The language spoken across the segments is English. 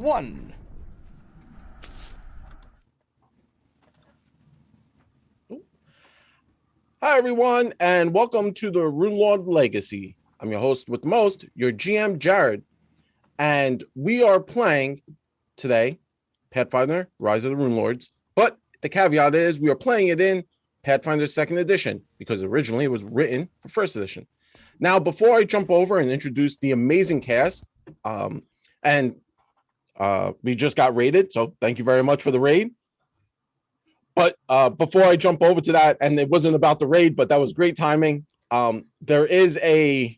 1. Hi, everyone, and welcome to the Runelord Legacy. I'm your host with the most, your GM, Jared, and we are playing today Pathfinder, Rise of the Runelords, but the caveat is we are playing it in Pathfinder 2nd edition because originally it was written for 1st edition. Now, before I jump over and introduce the amazing cast, we just got raided, so thank you very much for the raid. But before I jump over to that, and it wasn't about the raid, but that was great timing. There is a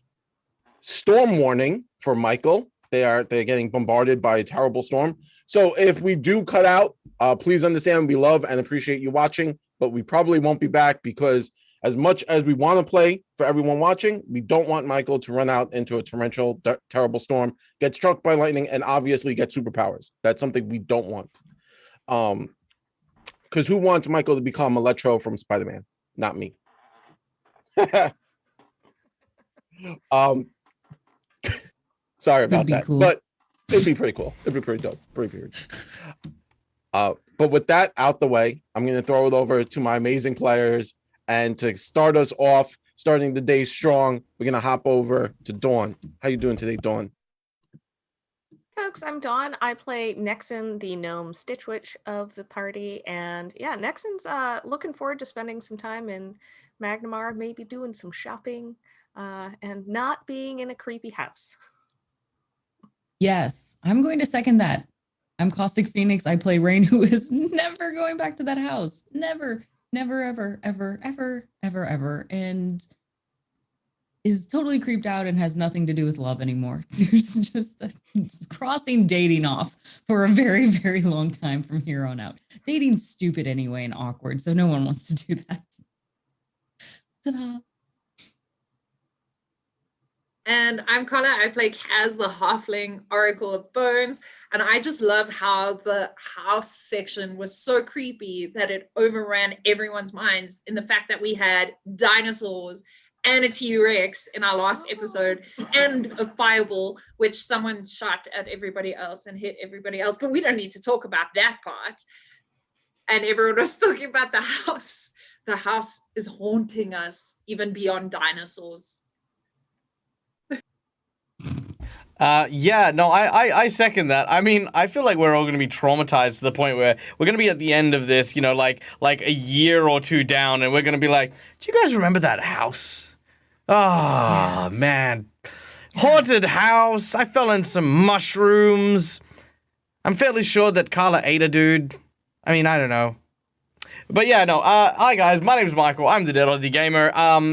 storm warning for Michael. They're getting bombarded by a terrible storm. So if we do cut out, please understand we love and appreciate you watching, but we probably won't be back because as much as we want to play for everyone watching, we don't want Michael to run out into a torrential, terrible storm, get struck by lightning, and obviously get superpowers. That's something we don't want. Because who wants Michael to become Electro from Spider-Man? Not me. Sorry about that, cool. But it'd be pretty cool. It'd be pretty dope. Pretty. But with that out the way, I'm going to throw it over to my amazing players. And to start us off, starting the day strong, we're going to hop over to Dawn. How you doing today, Dawn? Folks, I'm Dawn. I play Nexon, the gnome Stitch Witch of the party. And yeah, Nexon's looking forward to spending some time in Magnamar, maybe doing some shopping, and not being in a creepy house. Yes, I'm going to second that. I'm Caustic Phoenix. I play Rain, who is never going back to that house. Never, ever. And is totally creeped out and has nothing to do with love anymore. There's just crossing dating off for a very, very long time from here on out. Dating's stupid anyway and awkward, so no one wants to do that. Ta-da. And I'm Connor. I play Kaz, the halfling Oracle of Bones. And I just love how the house section was so creepy that it overran everyone's minds in the fact that we had dinosaurs and a T-Rex in our last episode and a fireball, which someone shot at everybody else and hit everybody else. But we don't need to talk about that part. And everyone was talking about the house. The house is haunting us even beyond dinosaurs. I second that. I mean, I feel like we're all going to be traumatized to the point where we're going to be at the end of this, like a year or two down, and we're going to be like, do you guys remember that house? Oh, man. Haunted house. I fell in some mushrooms. I'm fairly sure that Carla ate a dude. I mean, I don't know. But yeah, no, hi guys, my name's Michael, I'm the Deadly Gamer.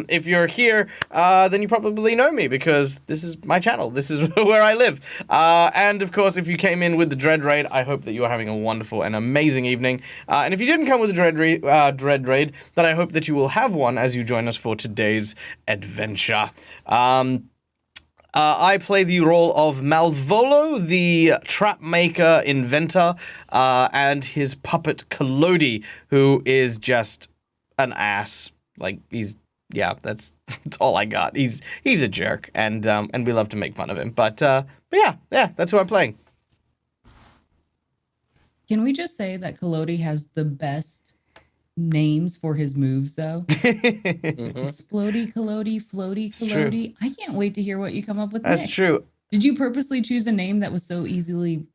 If you're here, then you probably know me because this is my channel, this is where I live. And of course, if you came in with the Dread Raid, I hope that you are having a wonderful and amazing evening. And if you didn't come with the Dread Raid, then I hope that you will have one as you join us for today's adventure. I play the role of Malvolo, the trap maker inventor, and his puppet Kalodi, who is just an ass. Like that's all I got. He's a jerk, and we love to make fun of him. But yeah, that's who I'm playing. Can we just say that Kalodi has the best names for his moves, though? Explodey, Kalodi, Floaty, Kalodi. I can't wait to hear what you come up with next. That's true. Did you purposely choose a name that was so easily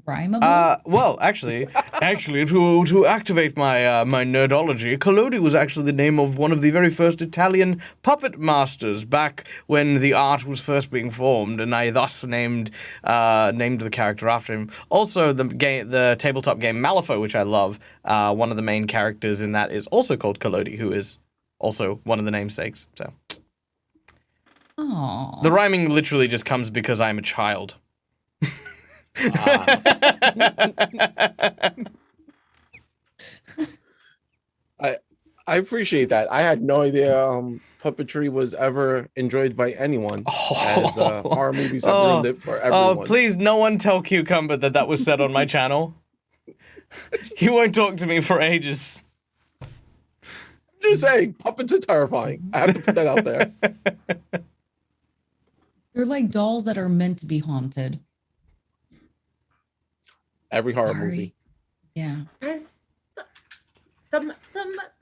rhymable? Well, actually, to activate my my nerdology, Kalodi was actually the name of one of the very first Italian puppet masters back when the art was first being formed, and I thus named the character after him. Also, the tabletop game Malifaux, which I love, one of the main characters in that is also called Kalodi, who is also one of the namesakes. So, aww. The rhyming literally just comes because I'm a child. I appreciate that. I had no idea puppetry was ever enjoyed by anyone. As horror movies have ruined it for everyone. Oh, please, no one tell Cucumber that was said on my channel. He won't talk to me for ages. I'm just saying, puppets are terrifying. I have to put that out there. They're like dolls that are meant to be haunted. Every horror Sorry. movie. Yeah. Guys, but the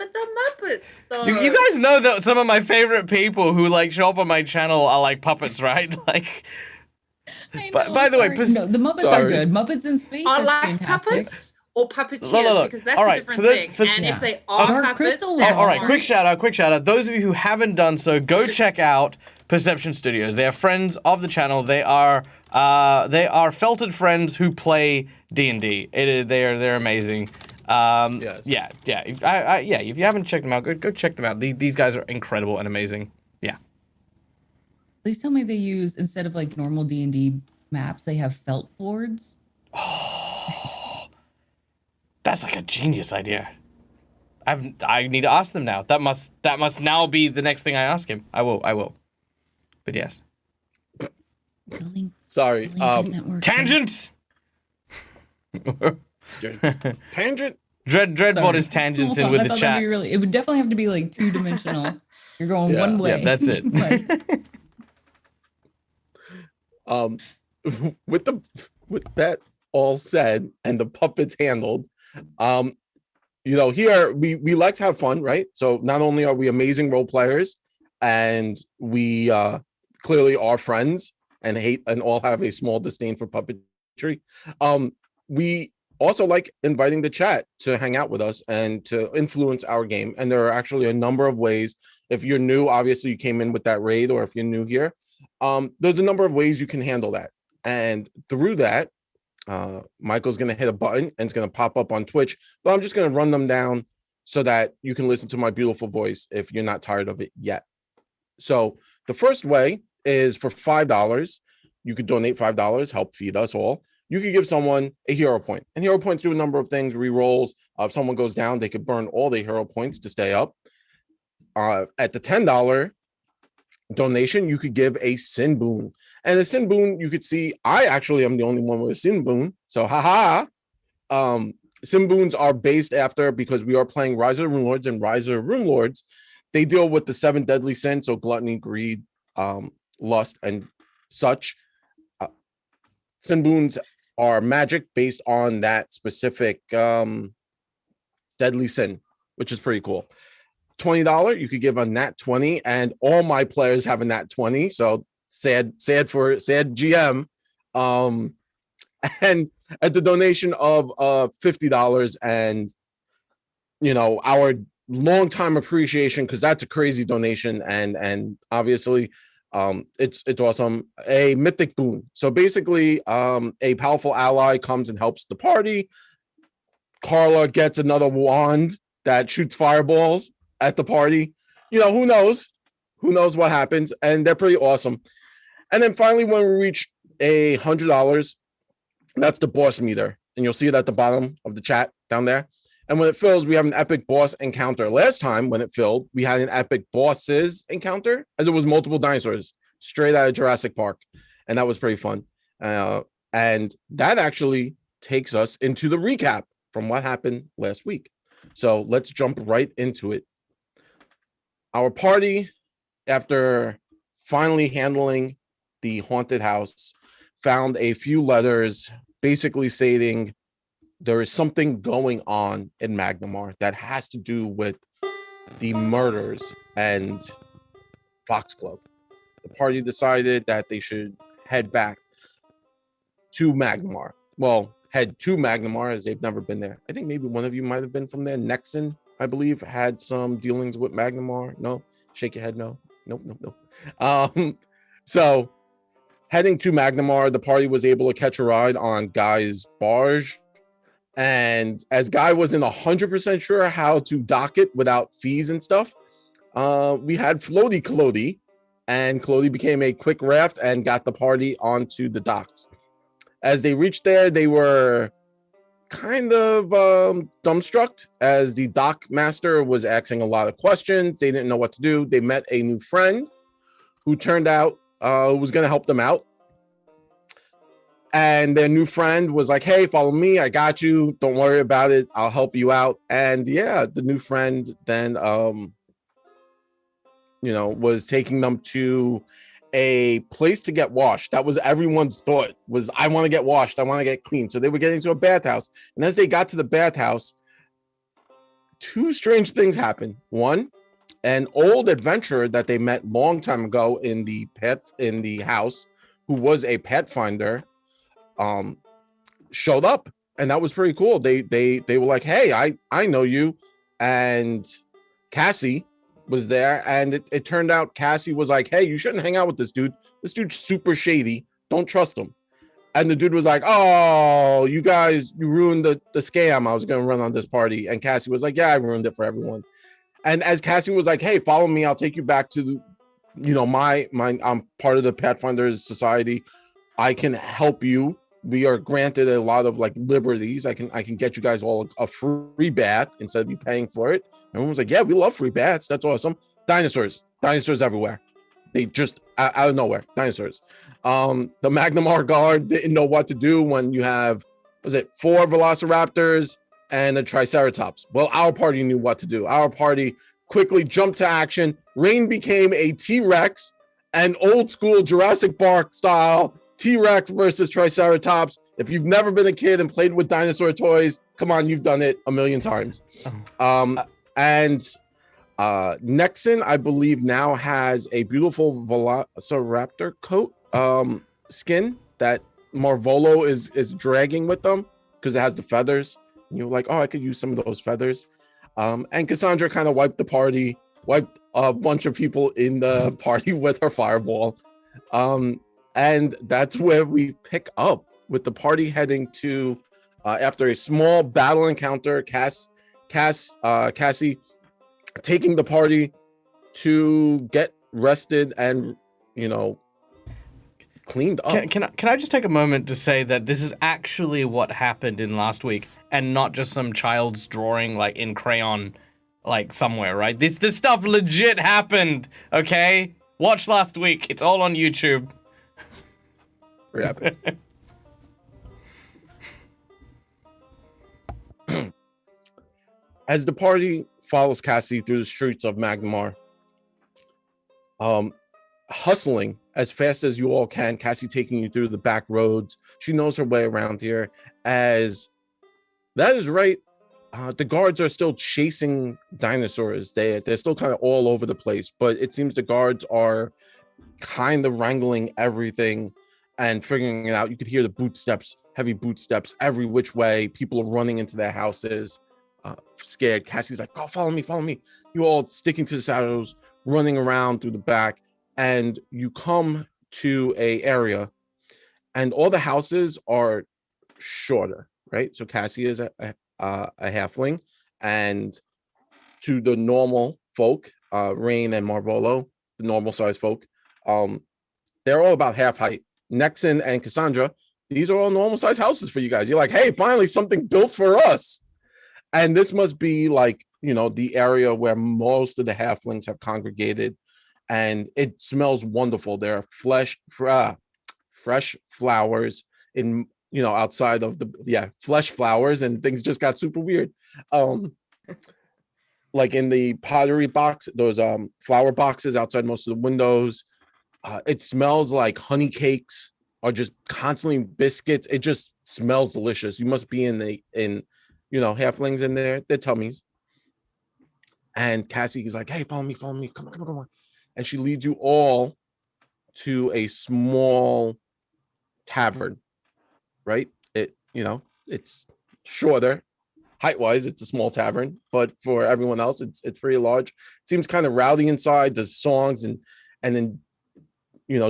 Muppets though. You guys know that some of my favorite people who like show up on my channel are like puppets, right? Like, I But know, by the way, sorry. No, the Muppets Sorry. are good. Muppets in space are are like fantastic. puppets or puppeteers, Look. because that's All a right, different for those- thing. for- And yeah. if they are Dark puppets, Crystal was that's all right, awesome. quick shout out. Those of you who haven't done so, go check out Perception Studios. They are friends of the channel. They are felted friends who play D&D. They're amazing. Yes. Yeah. If you haven't checked them out, go check them out. These guys are incredible and amazing. Yeah. Please tell me they use, instead of like normal D&D maps, they have felt boards. That's like a genius idea. I need to ask them now. That must now be the next thing I ask him. I will. But yes. The link, Sorry. the link isn't working. Tangent. Tangent. Dread brought his Sorry. tangents Hold in on, with I the thought that'd chat. be really, it would definitely have to be like 2-dimensional. You're going Yeah. one way. Yeah, that's it. But, with that all said and the puppets handled, here we like to have fun, right? So not only are we amazing role players and we clearly are friends and hate and all have a small disdain for puppetry, we also like inviting the chat to hang out with us and to influence our game. And there are actually a number of ways. If you're new, obviously you came in with that raid, or if you're new here, there's a number of ways you can handle that. And through that, Michael's going to hit a button and it's going to pop up on Twitch, but I'm just going to run them down so that you can listen to my beautiful voice if you're not tired of it yet. So the first way is for $5. You could donate $5, help feed us all. You could give someone a hero point, and hero points do a number of things. Rerolls. If someone goes down, they could burn all their hero points to stay up. At the $10 donation, you could give a sin boon. And the sin boon, you could see, I actually am the only one with a sin boon. So, haha. Sin boons are based after, because we are playing Rise of the Runelords, and Rise of the Runelords, they deal with the 7 deadly sins, so gluttony, greed, lust, and such. Sin boons are magic based on that specific deadly sin, which is pretty cool. $20, you could give a nat 20, and all my players have a nat 20, so sad GM. And at the donation of $50, and our long-time appreciation, because that's a crazy donation, and obviously it's awesome. A mythic boon. So basically, a powerful ally comes and helps the party. Carla gets another wand that shoots fireballs at the party. Who knows what happens, and they're pretty awesome. And then finally, when we reach $100, that's the boss meter, and you'll see it at the bottom of the chat down there. And when it fills, we have an epic boss encounter. Last time when it filled, we had an epic bosses encounter, as it was multiple dinosaurs straight out of Jurassic Park, and that was pretty fun. And that actually takes us into the recap from what happened last week. So let's jump right into it. Our party, after finally handling the haunted house, found a few letters basically stating there is something going on in Magnamar that has to do with the murders and Foxglove. The party decided that they should head back to Magnamar. Well, head to Magnamar, as they've never been there. I think maybe one of you might have been from there. Nexon, I believe, had some dealings with Magnamar. No? Shake your head, no. Nope. So heading to Magnamar, the party was able to catch a ride on Guy's barge. And as Guy wasn't 100% sure how to dock it without fees and stuff, we had Floaty Clody, and Clody became a quick raft and got the party onto the docks. As they reached there, they were kind of dumbstruck, as the dock master was asking a lot of questions. They didn't know what to do. They met a new friend who turned out was going to help them out. And their new friend was like, hey, follow me. I got you. Don't worry about it. I'll help you out. And yeah, the new friend then, was taking them to a place to get washed. That was everyone's thought, was I want to get washed, I want to get clean. So they were getting to a bathhouse, and as they got to the bathhouse, two strange things happened. One, an old adventurer that they met long time ago in the house, who was a Pathfinder, showed up, and that was pretty cool. They were like, hey, I know you. And Cassie was there, and it turned out Cassie was like, hey, you shouldn't hang out with this dude's super shady, don't trust him. And the dude was like, oh, you ruined the scam I was gonna run on this party. And Cassie was like, yeah, I ruined it for everyone. And as Cassie was like, hey, follow me, I'll take you back to my I'm part of the Pathfinders Society, I can help you, we are granted a lot of like liberties, I can get you guys all a free bath instead of you paying for it. Everyone was like, yeah, we love free baths, that's awesome. Dinosaurs everywhere, they just out of nowhere, dinosaurs. The Magnamar guard didn't know what to do when you have, was it 4 velociraptors and a triceratops? Well, our party knew what to do. Our party quickly jumped to action. Rain became a T-Rex, an old school Jurassic Park style T-Rex versus Triceratops. If you've never been a kid and played with dinosaur toys, come on, you've done it a million times. And Nexon, I believe, now has a beautiful Velociraptor coat skin that Marvolo is dragging with them because it has the feathers. And you're like, oh, I could use some of those feathers. And Cassandra kind of wiped a bunch of people in the party with her fireball. And that's where we pick up with the party heading to, after a small battle encounter, Cassie taking the party to get rested and, cleaned up. Can I just take a moment to say that this is actually what happened in last week, and not just some child's drawing like in crayon, like somewhere, right? This stuff legit happened. Okay, watch last week. It's all on YouTube. As the party follows Cassie through the streets of Magnamar, hustling as fast as you all can, Cassie taking you through the back roads. She knows her way around here. As that is right, the guards are still chasing dinosaurs. They're still kind of all over the place, but it seems the guards are kind of wrangling everything and figuring it out. You could hear the heavy boot steps every which way. People are running into their houses, scared. Cassie's like, oh, follow me. You all sticking to the shadows, running around through the back, and you come to a area, and all the houses are shorter, right? So Cassie is a halfling, and to the normal folk, Rain and Marvolo, the normal size folk, they're all about half height. Nexon and Cassandra, these are all normal size houses for you guys. You're like, hey, finally something built for us. And this must be like, the area where most of the halflings have congregated, and it smells wonderful. There are fresh flowers in, outside of fresh flowers, and things just got super weird. Like in the pottery box, those flower boxes outside most of the windows. It smells like honey cakes or just constantly biscuits. It just smells delicious. You must be in halflings in their tummies. And Cassie is like, hey, follow me. Come on. And she leads you all to a small tavern, right? It's shorter. Height-wise, it's a small tavern, but for everyone else, it's pretty large. It seems kind of rowdy inside. There's songs and then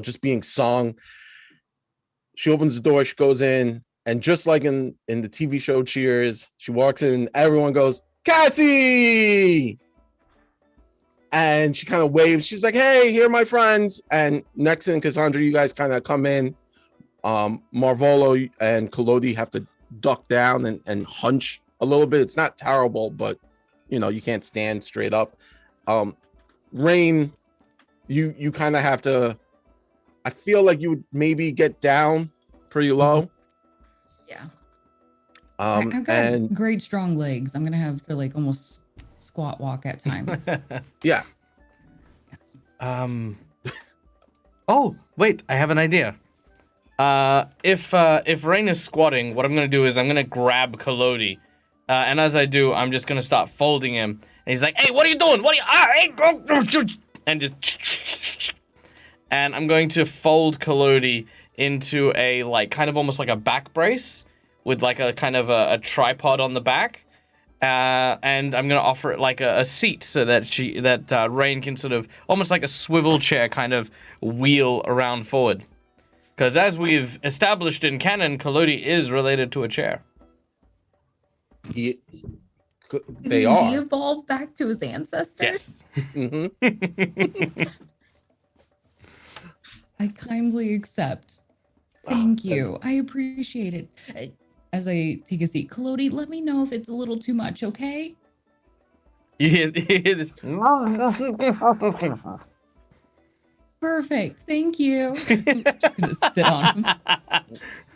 just being sung. She opens the door, she goes in, and just like in the TV show Cheers, she walks in, everyone goes, Cassie! And she kind of waves. She's like, hey, here are my friends. And Nexon and Cassandra, you guys kind of come in. Marvolo and Collodi have to duck down and hunch a little bit. It's not terrible, but you can't stand straight up. Rain, you kind of have to, I feel like you would maybe get down pretty low. Yeah. I've got and great strong legs. I'm gonna have to like almost squat walk at times. yeah. Yes. Oh, wait, I have an idea. If Rain is squatting, what I'm gonna do is I'm gonna grab Kalodi, and as I do, I'm just gonna start folding him. And he's like, "Hey, what are you doing? What are you? Hey, go!" And just, and I'm going to fold Kalodi into a like kind of almost like a back brace with like a kind of a tripod on the back. And I'm gonna offer it like a seat so that Rain can sort of almost like a swivel chair kind of wheel around forward. Because as we've established in canon, Kalodi is related to a chair. They Did he are. de-evolve back to his ancestors? Yes. Mhm. I kindly accept. Thank you. I appreciate it. As I take a seat, Kalodi, let me know if it's a little too much, okay? You hear this? Perfect. Thank you. I'm just gonna sit on him.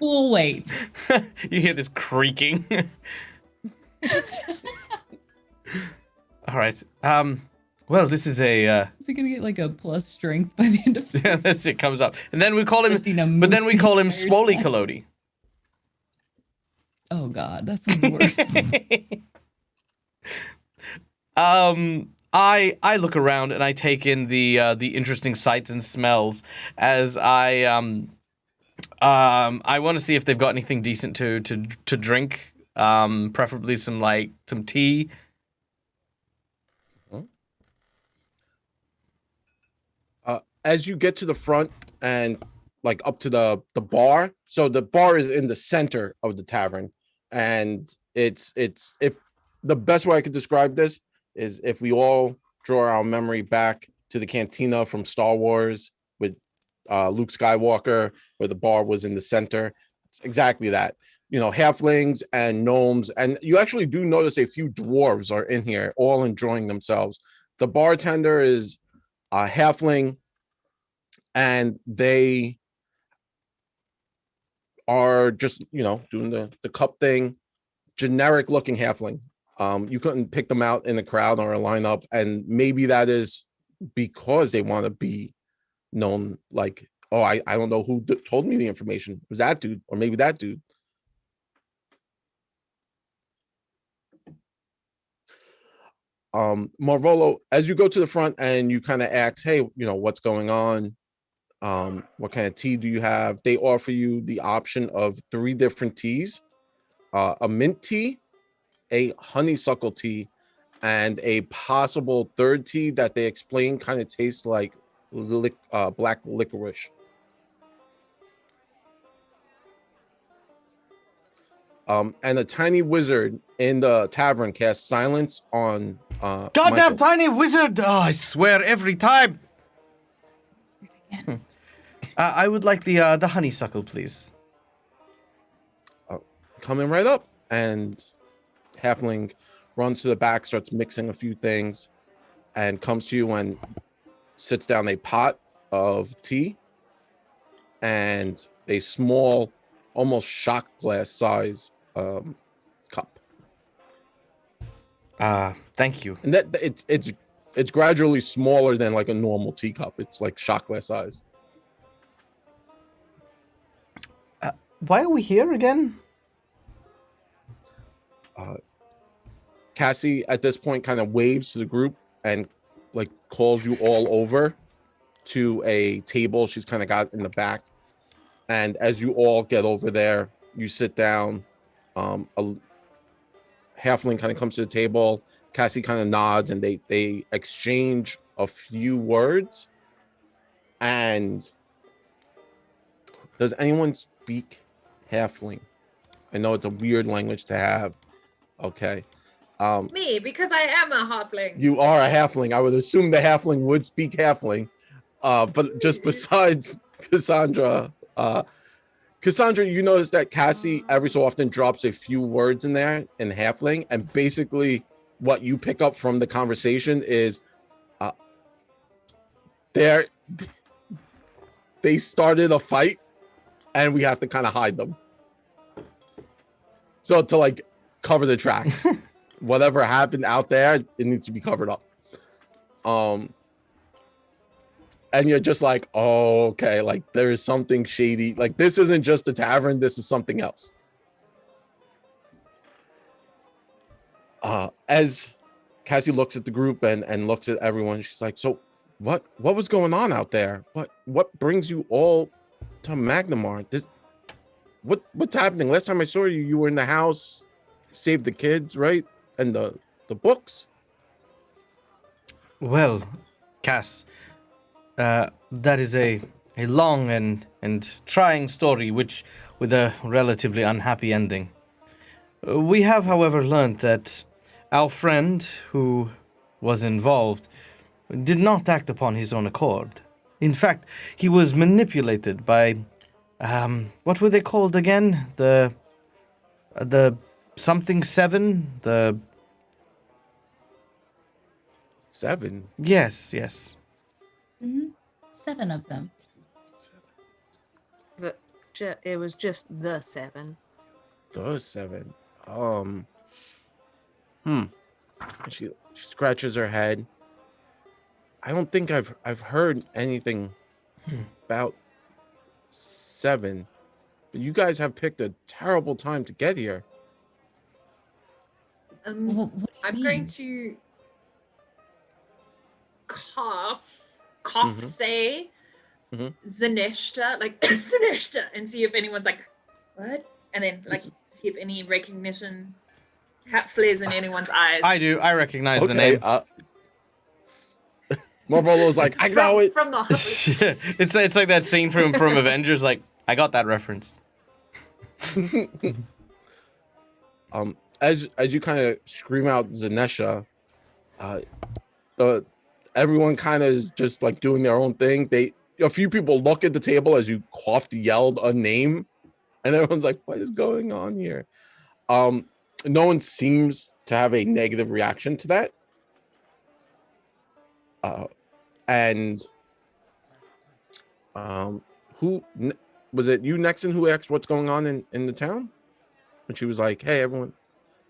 We'll wait. You hear this creaking. All right. Well, this is a. Is he gonna get like a plus strength by the end of Yeah, this? that's it comes up, and then we call him. Lifting a But then we moose call the him entire Swoley time. Kalodi. Oh god, that sounds worse. I look around and I take in the interesting sights and smells as I want to see if they've got anything decent to drink, preferably some tea. As you get to the front and like up to the bar, so the bar is in the center of the tavern, and it's if the best way I could describe this is if we all draw our memory back to the cantina from Star Wars with Luke Skywalker, where the bar was in the center. It's exactly that. You know, halflings and gnomes, and you actually do notice a few dwarves are in here, all enjoying themselves. The bartender is a halfling, and they are just, you know, doing the cup thing. Generic looking halfling. You couldn't pick them out in the crowd or a lineup, and maybe that is because they want to be known. Like, oh, I don't know who told me the information. It was that dude, or maybe that dude. Marvolo, as you go to the front and you kind of ask, hey, you know, what's going on? What kind of tea do you have? They offer you the option of 3 different teas: a mint tea, a honeysuckle tea, and a possible third tea that they explain kind of tastes like black licorice. And a tiny wizard in the tavern casts silence on Goddamn Michael. tiny wizard! Oh, I swear every time. Again. I would like the honeysuckle, please. Coming right up, and halfling runs to the back, starts mixing a few things, and comes to you and sits down a pot of tea and a small, almost shot glass size cup. Thank you. And that it's gradually smaller than like a normal teacup. It's like shot glass size. Why are we here again? Cassie at this point kind of waves to the group and like calls you all over to a table she's kind of got in the back. And as you all get over there, you sit down. A halfling kind of comes to the table. Cassie kind of nods, and they exchange a few words. And does anyone speak halfling? I know it's a weird language to have. Okay. Me, because I am a halfling. You are a halfling. I would assume the halfling would speak halfling. But just besides Cassandra, you notice that Cassie every so often drops a few words in there in halfling, and basically what you pick up from the conversation is they started a fight and we have to kind of hide them. So to like cover the tracks. Whatever happened out there, it needs to be covered up. and you're just like, oh, okay, like there is something shady. Like this isn't just a tavern, this is something else. As Cassie looks at the group and looks at everyone, she's like, so what was going on out there? What brings you all to Magnamar? What's happening? Last time I saw you, you were in the house, saved the kids, right? And the books. Well, Cass, that is a long and trying story, which with a relatively unhappy ending. We have, however, learned that our friend who was involved did not act upon his own accord. In fact, he was manipulated by, what were they called again? The something seven? The... 7? Yes. Mm-hmm. 7 of them. It was just the 7. Those 7. She scratches her head. I don't think I've heard anything about 7. But you guys have picked a terrible time to get here. What do you I'm mean? going to cough, Mhm. say Mhm. Zanishta, like Zanishta, and see if anyone's like, what? And then like This- see if any recognition flares in anyone's eyes. I do. I recognize the Okay. name. Marvolo's like, I know it. From the Hobbit. It's like that scene from Avengers. Like, I got that reference. As you kind of scream out Zanesha, everyone kind of is just like doing their own thing. A few people look at the table as you coughed, yelled a name, and everyone's like, what is going on here? No one seems to have a negative reaction to that. And who was it? You, Nexon, who asked what's going on in the town? And she was like, hey, everyone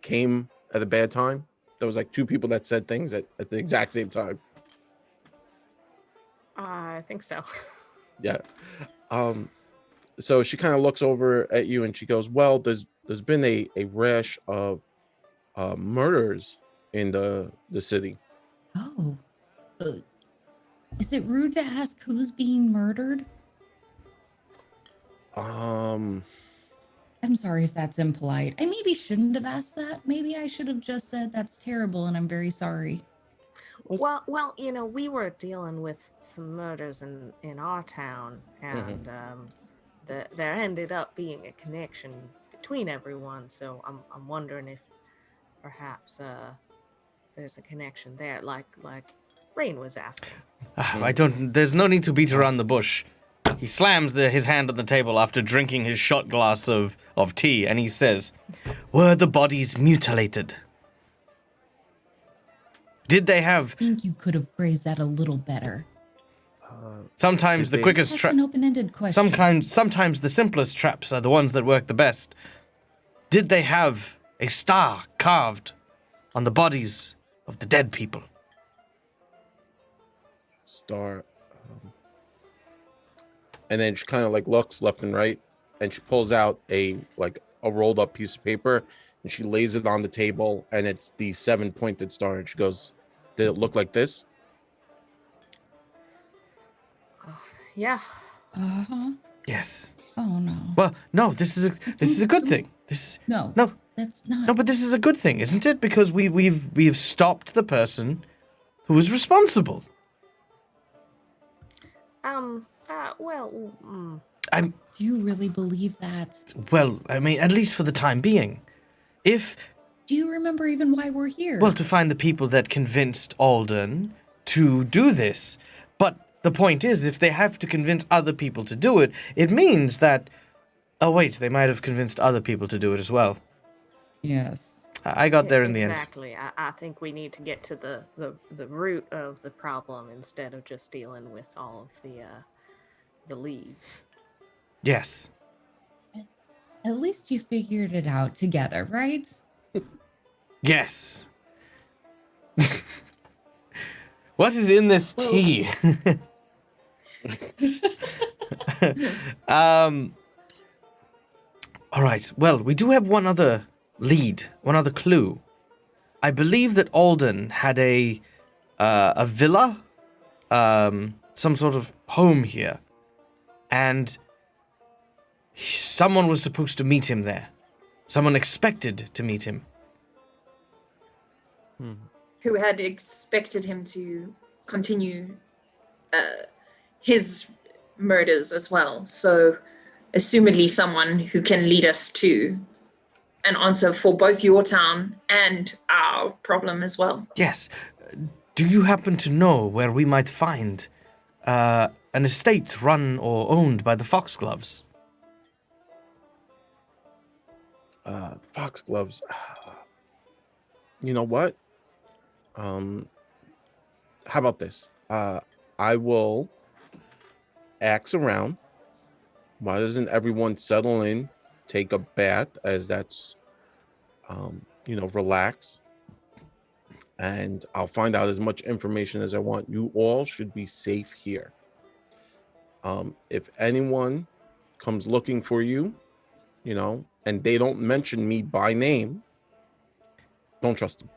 came at a bad time. There was like 2 people that said things at the exact same time. I think so. Yeah. So she kind of looks over at you and she goes, well, there's been a rash of murders in the city. Oh. Is it rude to ask who's being murdered? Um I'm sorry if that's impolite. I maybe shouldn't have asked that. Maybe I should have just said that's terrible and I'm very sorry. Well, we were dealing with some murders in our town, and there ended up being a connection between everyone. So I'm wondering if perhaps there's a connection there, like Rain was asking. There's no need to beat around the bush. He slams his hand on the table after drinking his shot glass of tea, and he says, were the bodies mutilated? Did they have... I think you could have phrased that a little better. Sometimes the quickest That's trap... an open-ended question. Sometimes the simplest traps are the ones that work the best. Did they have a star carved on the bodies of the dead people? Star. And then she kind of like looks left and right, and she pulls out a rolled up piece of paper, and she lays it on the table, and it's the 7-pointed star. And she goes, "Did it look like this?" Yeah. Uh-huh. Yes. Oh no. Well, no, this is a good thing. No. No. That's not. No, but this is a good thing, isn't it? Because we've stopped the person who was responsible. Do you really believe that? Well, I mean, at least for the time being. Do you remember even why we're here? Well, to find the people that convinced Alden to do this. But the point is, if they have to convince other people to do it, it means that... Oh, wait, they might have convinced other people to do it as well. Yes. I got there in the end. Exactly. I think we need to get to the root of the problem instead of just dealing with all of the leaves. Yes. At least you figured it out together, right? Yes. What is in this tea? All right. Well, we do have one other lead, one other clue. I believe that Alden had a villa, some sort of home here, and someone was supposed to meet him there. Someone expected to meet him. Who had expected him to continue his murders as well. So, assumedly, someone who can lead us to an answer for both your town and our problem as well. Yes. Do you happen to know where we might find an estate run or owned by the Foxgloves? Foxgloves. You know what? How about this? I will axe around. Why doesn't everyone settle in, take a bath, as that's, relax. And I'll find out as much information as I want. You all should be safe here. If anyone comes looking for you, and they don't mention me by name, don't trust them.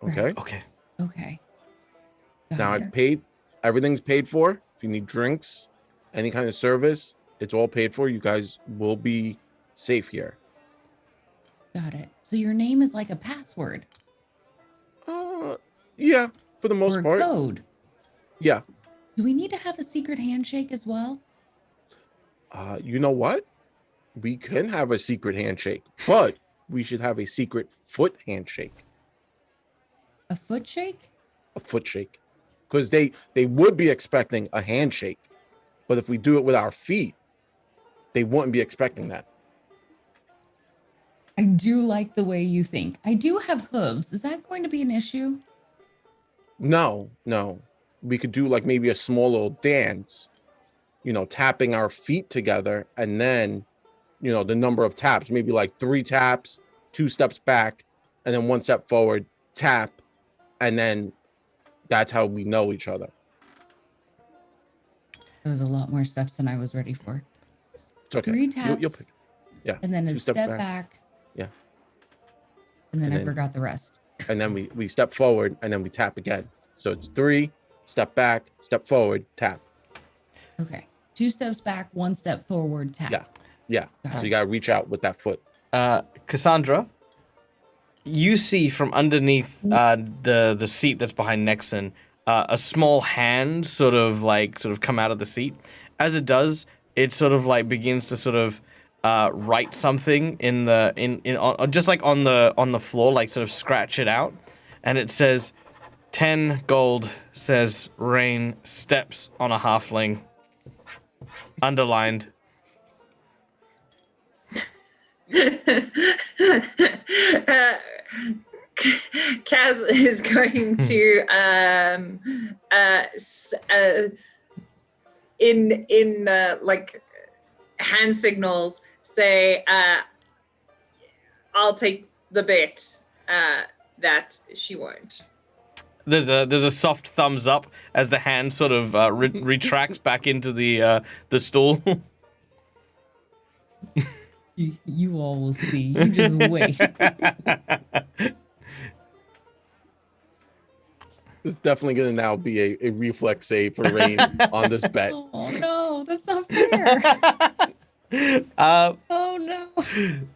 Okay? Right. Okay. Okay. Now Got it. I've paid, everything's paid for. If you need drinks, any kind of service, it's all paid for. You guys will be safe here. Got it. So your name is like a password Yeah, for the most or a part. code. Yeah. Do we need to have a secret handshake as well? You know what? We can have a secret handshake, but we should have a secret foot handshake, A foot shake? a foot shake, because they would be expecting a handshake, but if we do it with our feet, they wouldn't be expecting that. I do like the way you think. I do have hooves. Is that going to be an issue? No, we could do like maybe a small little dance, tapping our feet together, and then, the number of taps, maybe like 3 taps, 2 steps back, and then 1 step forward, tap, and then that's how we know each other. That was a lot more steps than I was ready for. It's okay. 3 You'll taps, pick. Yeah. and then a 2 steps step back. Yeah. And then And I then- forgot the rest. And then we step forward, and then we tap again. So it's 3, step back, step forward, tap. Okay. 2 steps back, 1 step forward, tap. Yeah. Got So it. you gotta reach out with that foot. Cassandra, you see from underneath the seat that's behind Nexon, a small hand sort of come out of the seat. As it does, it sort of like begins to sort of write something in just like on the floor, like sort of scratch it out, and it says 10 gold, says Rain steps on a halfling, underlined. Kaz is going to in like hand signals say I'll take the bet that she won't. There's a soft thumbs up as the hand sort of retracts back into the stool. You all will see. You just wait. It's definitely gonna now be a reflex save for Rain on this bet. Oh no, that's not fair. Oh no.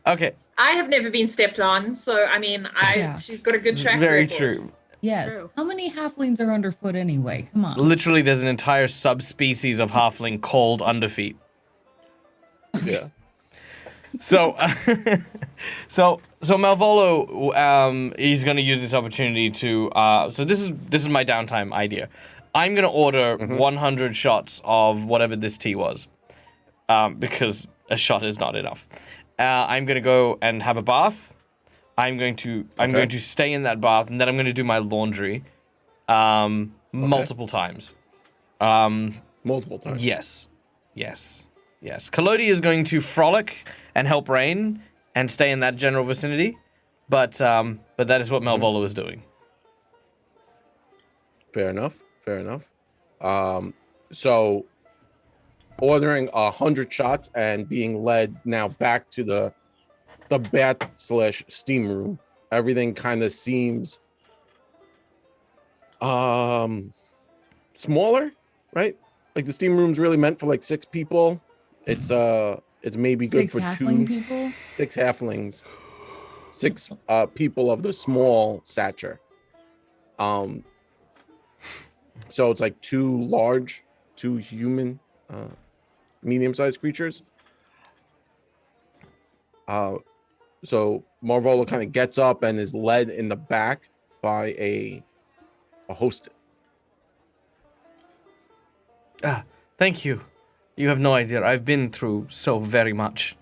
Okay, I have never been stepped on, so I mean, Yeah. she's got a good track very record. true. Yes. True. How many halflings are underfoot anyway? Come on. Literally, there's an entire subspecies of halfling called underfeet. Yeah. So, so Malvolo, he's gonna use this opportunity to. So this is my downtime idea. I'm gonna order 100 shots of whatever this tea was, because a shot is not enough. I'm gonna go and have a bath. I'm going to stay in that bath, and then I'm gonna do my laundry, multiple times. Multiple times. Yes. Kalodi is going to frolic and help Rain and stay in that general vicinity, but that is what Malvolo is doing. Fair enough. Fair enough. So ordering 100 shots and being led now back to the bath/steam room. Everything kind of seems smaller, right? Like the steam room's really meant for like 6 people. It's maybe good 6 for halfling 2 people. 6 halflings, 6 people of the small stature. So it's like 2 large, 2 human, medium-sized creatures. So Marvolo kind of gets up and is led in the back by a host. Thank you. You have no idea. I've been through so very much.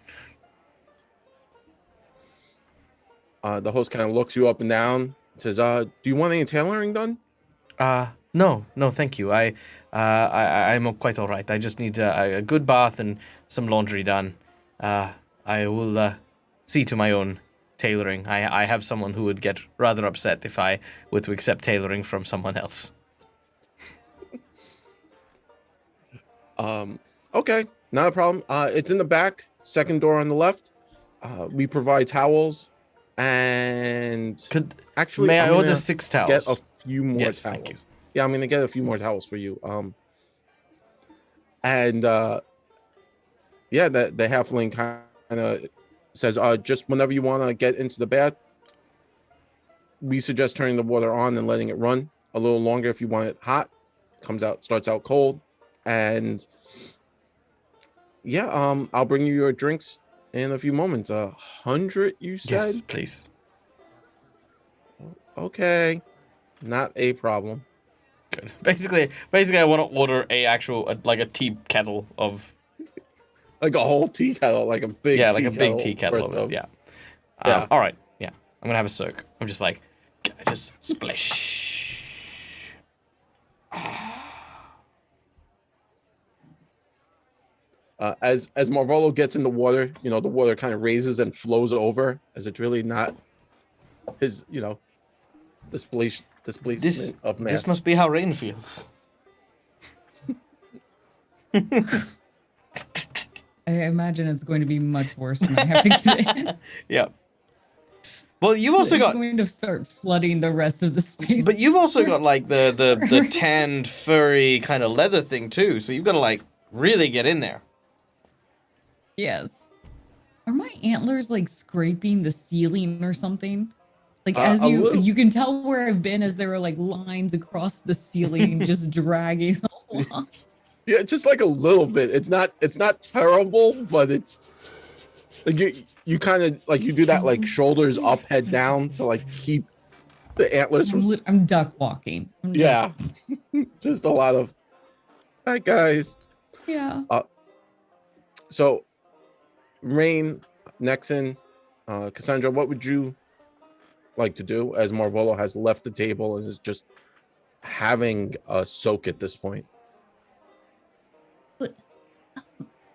The host kind of looks you up and down, says, do you want any tailoring done? No, thank you. I'm quite all right. I just need a good bath and some laundry done. I will see to my own tailoring. I have someone who would get rather upset if I were to accept tailoring from someone else. Okay, not a problem. It's in the back, second door on the left. We provide towels, and May I I'm order gonna 6 towels? get a few more Yes, towels. thank you. Yeah, I'm gonna get a few more towels for you. And the halfling kind of says, just whenever you want to get into the bath, we suggest turning the water on and letting it run a little longer if you want it hot. Starts out cold, and I'll bring you your drinks in a few moments. 100, you said? Yes, please. Okay, not a problem. Good. Basically, I want to order a tea kettle of. Like a whole tea kettle, like a big tea kettle of it. Yeah. All right. Yeah. I'm gonna have a soak. I'm just like, just splish. As Marvolo gets in the water, the water kind of raises and flows over, as it's really not his, displacement of mass. This must be how rain feels. I imagine it's going to be much worse when I have to get in. Yeah. Well, you've also got going to start flooding the rest of the space. But you've also got like the tanned, furry kind of leather thing too. So you've got to like really get in there. Yes. Are my antlers like scraping the ceiling or something? Like as you can tell where I've been as there are like lines across the ceiling just dragging along. Yeah, just like a little bit. It's not terrible, but it's like you kind of like you do that like shoulders up, head down to like keep the antlers from. I'm duck walking. Just a lot of. Hi guys. Yeah. So, Rain, Nexon, Cassandra, what would you like to do as Marvolo has left the table and is just having a soak at this point?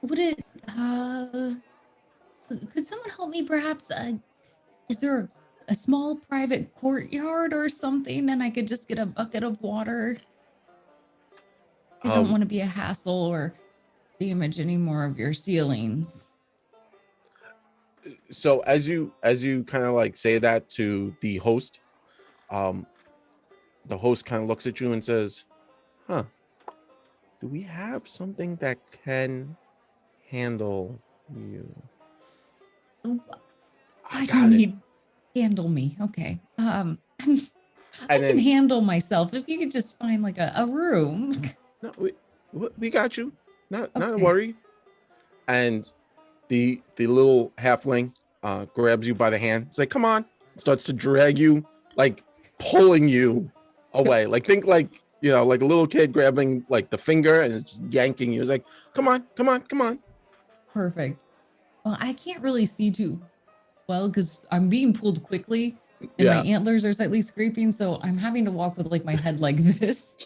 Would it could someone help me perhaps? Is there a small private courtyard or something and I could just get a bucket of water? I don't want to be a hassle or damage any more of your ceilings. So as you kind of like say that to the host, the host kind of looks at you and says, do we have something that can handle you? I don't need handle me. Okay. I can handle myself. If you could just find like a room. No, we got you. Not a worry. And the little halfling grabs you by the hand. It's like, come on. Starts to drag you, like pulling you away. Like think like, like a little kid grabbing like the finger and it's just yanking you. It's like, come on. Perfect. Well, I can't really see too well because I'm being pulled quickly and my antlers are slightly scraping. So I'm having to walk with like my head like this.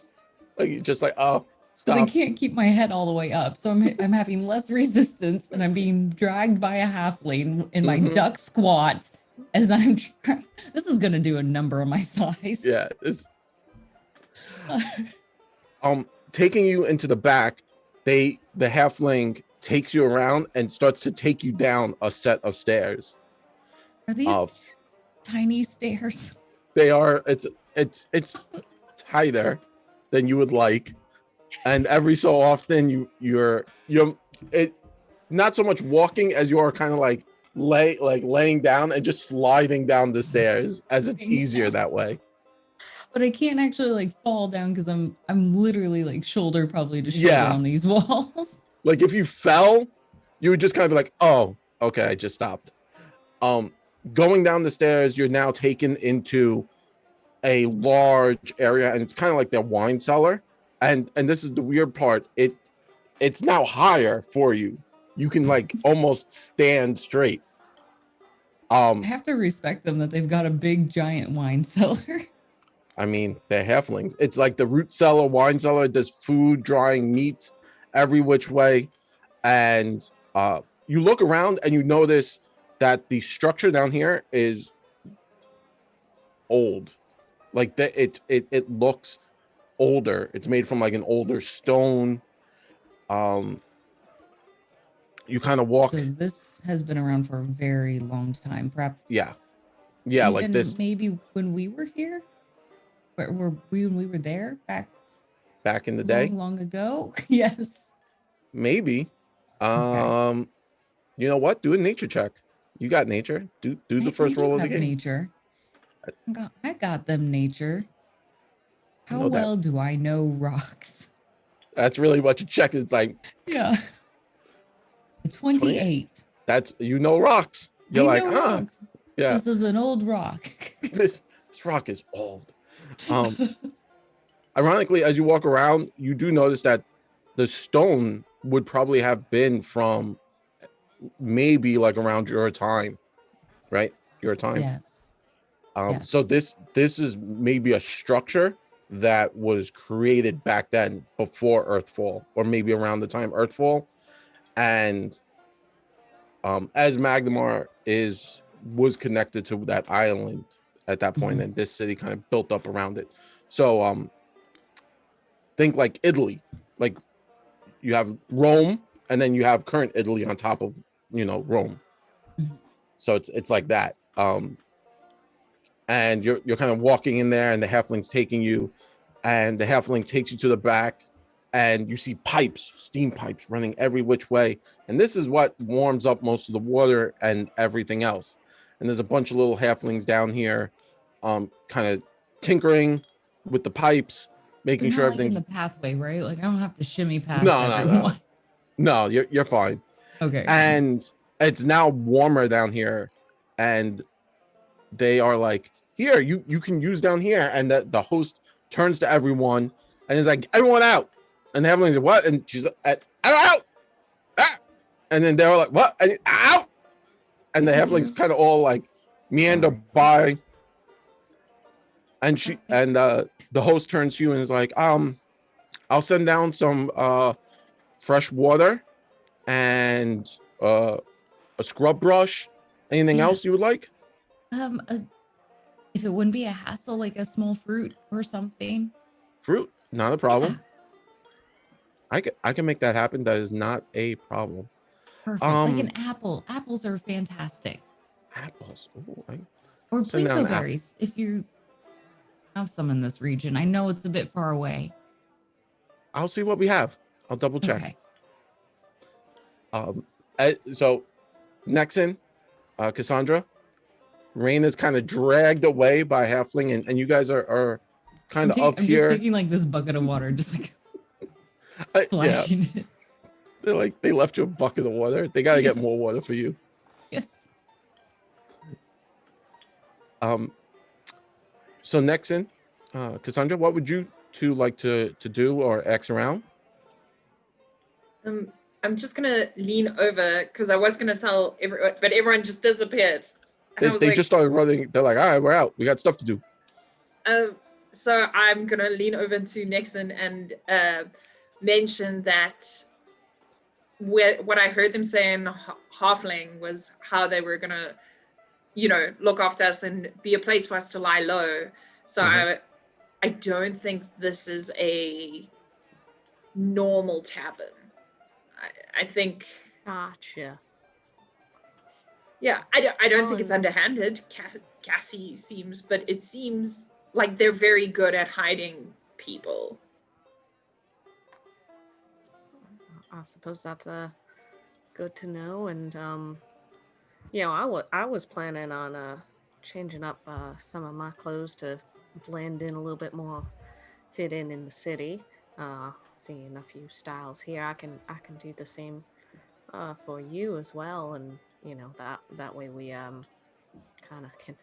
Like just like, oh, stop. I can't keep my head all the way up. So I'm having less resistance and I'm being dragged by a halfling in my duck squat as I'm trying. This is going to do a number on my thighs. Yeah. Taking you into the back, the halfling takes you around and starts to take you down a set of stairs. Are these tiny stairs? They are. It's tighter than you would like, and every so often you're it not so much walking as you are kind of like laying down and just sliding down the stairs, as it's easier that way. But I can't actually like fall down because I'm literally like shoulder probably to shoulder Yeah. on these walls. Like if you fell, you would just kind of be like, oh, okay, I just stopped. Going down the stairs, you're now taken into a large area, and it's kind of like their wine cellar. And this is the weird part. It's now higher for you. You can like almost stand straight. I have to respect them that they've got a big giant wine cellar. I mean, they're halflings. It's like the root cellar, wine cellar. There's food, drying meats every which way. And you look around and you notice that the structure down here is old. Like that, it looks older. It's made from like an older stone. You kind of walk. So this has been around for a very long time. Perhaps. Yeah, even like this. Maybe when we were here, when we were there back in the day, long ago. Yes. Maybe. Okay. You know what? Do a nature check. You got nature. Do the first roll of the game. Nature. I got them nature. How know that. well do I know rocks? That's really what you check. It's like, Yeah. 28. That's, rocks. You're I like, know rocks. yeah. This is an old rock. This rock is old. Ironically, as you walk around, you do notice that the stone would probably have been from maybe like around your time, right? Your time. Yes. So Yes. this is maybe a structure that was created back then before Earthfall, or maybe around the time Earthfall. And as Magnemar was connected to that island at that point, and this city kind of built up around it. So think like Italy, like you have Rome, and then you have current Italy on top of Rome. So it's like that. And you're kind of walking in there, and the halfling's taking you, and the halfling takes you to the back, and you see pipes, steam pipes running every which way. And this is what warms up most of the water and everything else. And there's a bunch of little halflings down here, kind of tinkering with the pipes, making sure everything's in the pathway, right? Like I don't have to shimmy past No, everyone. no, you're fine. Okay. And it's now warmer down here, and they are like, here, you can use down here. And the host turns to everyone and is like, everyone out. And the halflings like, what? And she's like, out. Ah! And then they're like, what? And out. And the halflings kind of all like meander by. And the host turns to you and is like, I'll send down some fresh water and a scrub brush. Anything else you would like? If it wouldn't be a hassle, like a small fruit or something. Fruit, not a problem. Yeah. I can make that happen. That is not a problem. Perfect. Like an apple. Apples are fantastic. Apples. Ooh, or send down berries if you have some in this region. I know it's a bit far away. I'll see what we have. I'll double check. Okay. So Nexon, Cassandra, Rain is kind of dragged away by halfling, and you guys are kind of up I'm here. just taking like this bucket of water, just like splashing it. They're like, they left you a bucket of water. They got to get more water for you. Yes. So Nexon, Cassandra, what would you two like to do or X around? I'm just gonna lean over because I was gonna tell everyone, but everyone just disappeared. They just started running. They're like, all right, we're out. We got stuff to do. So I'm gonna lean over to Nixon and mention that what I heard them say in Halfling was how they were gonna, look after us and be a place for us to lie low. So I don't think this is a normal tavern. I think, Gotcha. yeah, I don't think it's Fun. underhanded. Cassie seems, but it seems like they're very good at hiding people. I suppose that's good to know. And I was planning on changing up some of my clothes to blend in a little bit more, fit in the city. Seeing a few styles here, I can do the same for you as well. And that way we kind of can,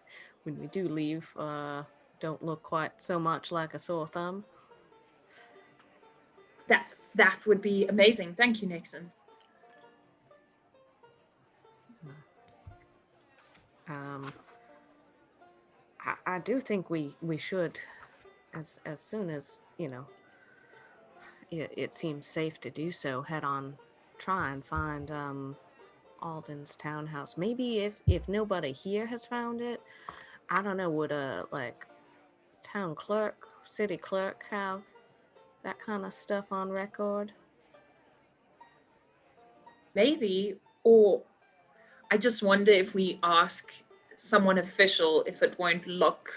when we do leave, don't look quite so much like a sore thumb. That would be amazing. Thank you, Nixon. Um, I do think we should, as soon as it seems safe to do so, head on, try and find Alden's townhouse. Maybe if nobody here has found it, I don't know, would a like town clerk, city clerk have that kind of stuff on record? Maybe, or I just wonder if we ask someone official if it won't look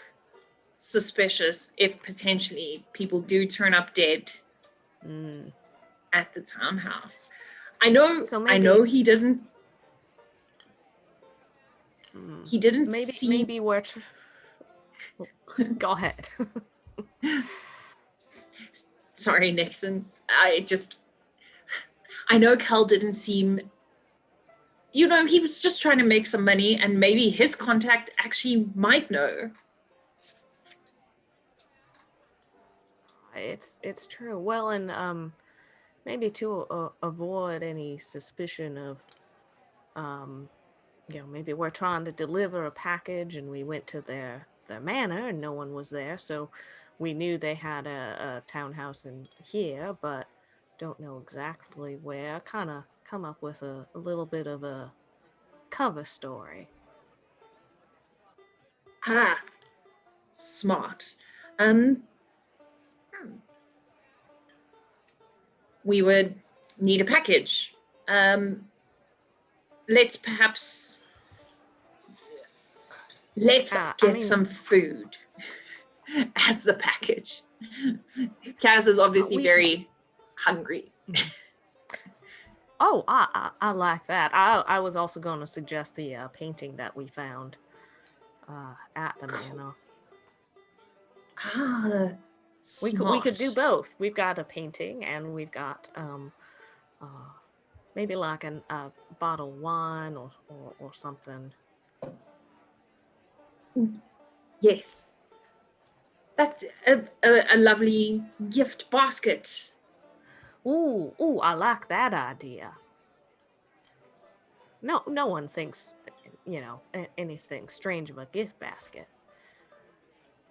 suspicious if potentially people do turn up dead Mm. at the townhouse. I know So I know maybe- he didn't maybe see maybe we're go ahead. Sorry, Nixon. I know Cal didn't seem, he was just trying to make some money, and maybe his contact actually might know. It's true. Well, and maybe to avoid any suspicion of maybe we're trying to deliver a package and we went to their manor and no one was there, so we knew they had a townhouse in here, but don't know exactly where. Kind of come up with a little bit of a cover story. Ah, smart. We would need a package. Let's get some food as the package. Kaz is obviously very hungry. Oh, I like that. I was also going to suggest the painting that we found at the manor. We could do both. We've got a painting and we've got maybe like a bottle of wine or something. Yes. That's a lovely gift basket. Ooh, I like that idea. No one thinks, anything strange of a gift basket.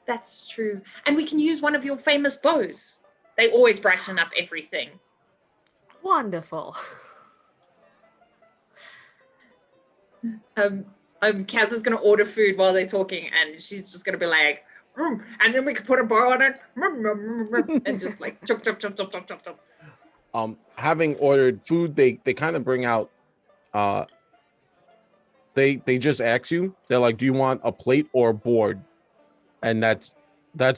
That's true. And we can use one of your famous bows. They always brighten up everything. Wonderful. Kaz is going to order food while they're talking, and she's just going to be like, and then we can put a bow on it, and just like chop, chop, chop, chop, chop, chop, chop. Having ordered food, they kind of bring out, they just ask you, they're like, do you want a plate or a board? And that's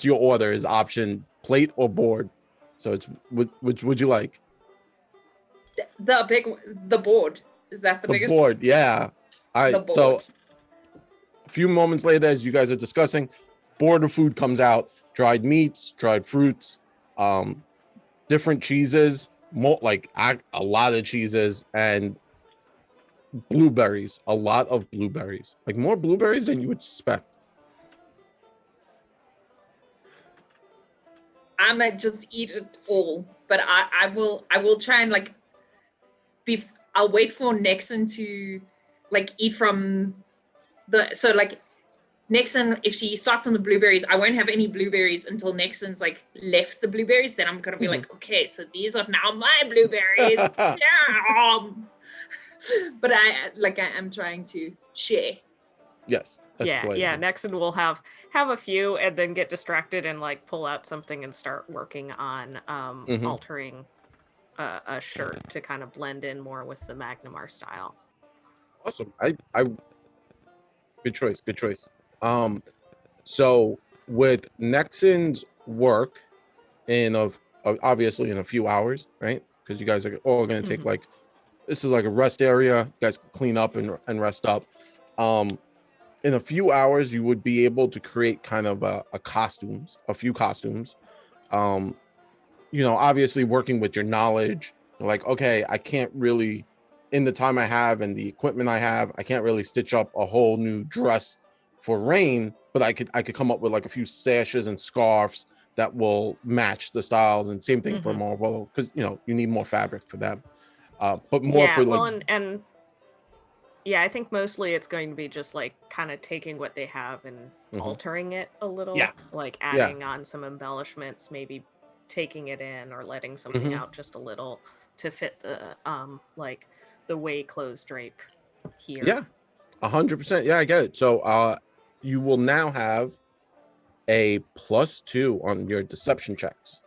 your order, is option plate or board. So it's which would you like? The board. Is that the biggest? The board, yeah. The board. So a few moments later, as you guys are discussing, board of food comes out: dried meats, dried fruits, different cheeses, a lot of cheeses, and blueberries. A lot of blueberries, like more blueberries than you would suspect. I might just eat it all, but I will try and I'll wait for Nixon to eat from Nixon, if she starts on the blueberries, I won't have any blueberries until Nixon's left the blueberries. Then I'm gonna be okay, so these are now my blueberries. Yeah. But I am trying to share. Yes. Yeah. Nexon will have a few and then get distracted and pull out something and start working on altering a shirt to kind of blend in more with the Magnamar style. Awesome. I good choice. Good choice. So with Nexon's work obviously in a few hours, right? Because you guys are all going to take like, this is like a rest area. You guys can clean up and rest up. In a few hours, you would be able to create kind of a few costumes. Obviously working with your knowledge, you're like, okay, I can't really, in the time I have and the equipment I have, I can't really stitch up a whole new dress for Rain, but I could come up with like a few sashes and scarves that will match the styles, and same thing for Marvel, because you need more fabric for them. But more Yeah, for well, like, and yeah, I think mostly it's going to be just like kind of taking what they have and altering it a little, Yeah. like Yeah. adding on some embellishments, maybe taking it in or letting something out just a little to fit the like the way clothes drape here. Yeah, 100%. Yeah, I get it. So you will now have a +2 on your deception checks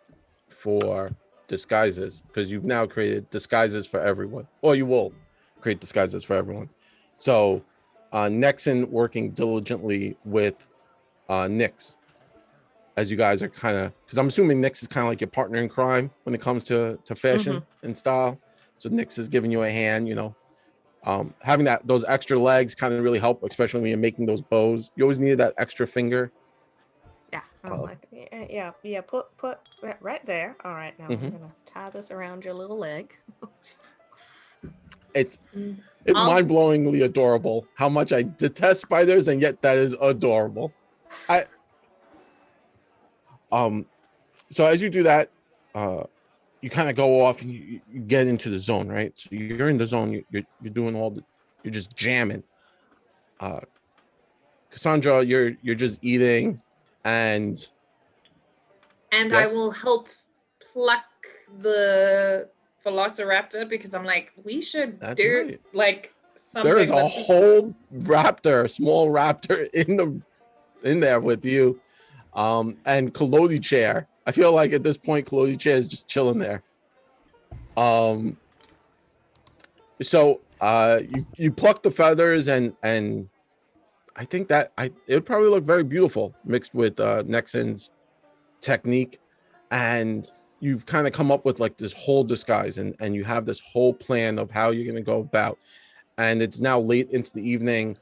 for disguises, because you've now created disguises for everyone, or you will create disguises for everyone. So Nexon working diligently with Nyx, as you guys are kind of, because I'm assuming Nyx is kind of like your partner in crime when it comes to fashion and style. So Nyx is giving you a hand, having those extra legs kind of really help, especially when you're making those bows. You always needed that extra finger. Yeah, I'm like, yeah, put right there. All right, now I'm gonna tie this around your little leg. It's mind-blowingly adorable how much I detest spiders, and yet that is adorable. So as you do that, you kind of go off and you get into the zone, right? So you're in the zone. You're doing you're just jamming. Cassandra, you're just eating, and yes? I will help pluck the Velociraptor, because I'm like, we should do like something. There is a whole raptor, small raptor in there with you. And Kalodi Chair. I feel like at this point, Kalodi Chair is just chilling there. So you pluck the feathers, and I think that it would probably look very beautiful mixed with Nexon's technique, and you've kind of come up with like this whole disguise, and you have this whole plan of how you're going to go about. And it's now late into the evening.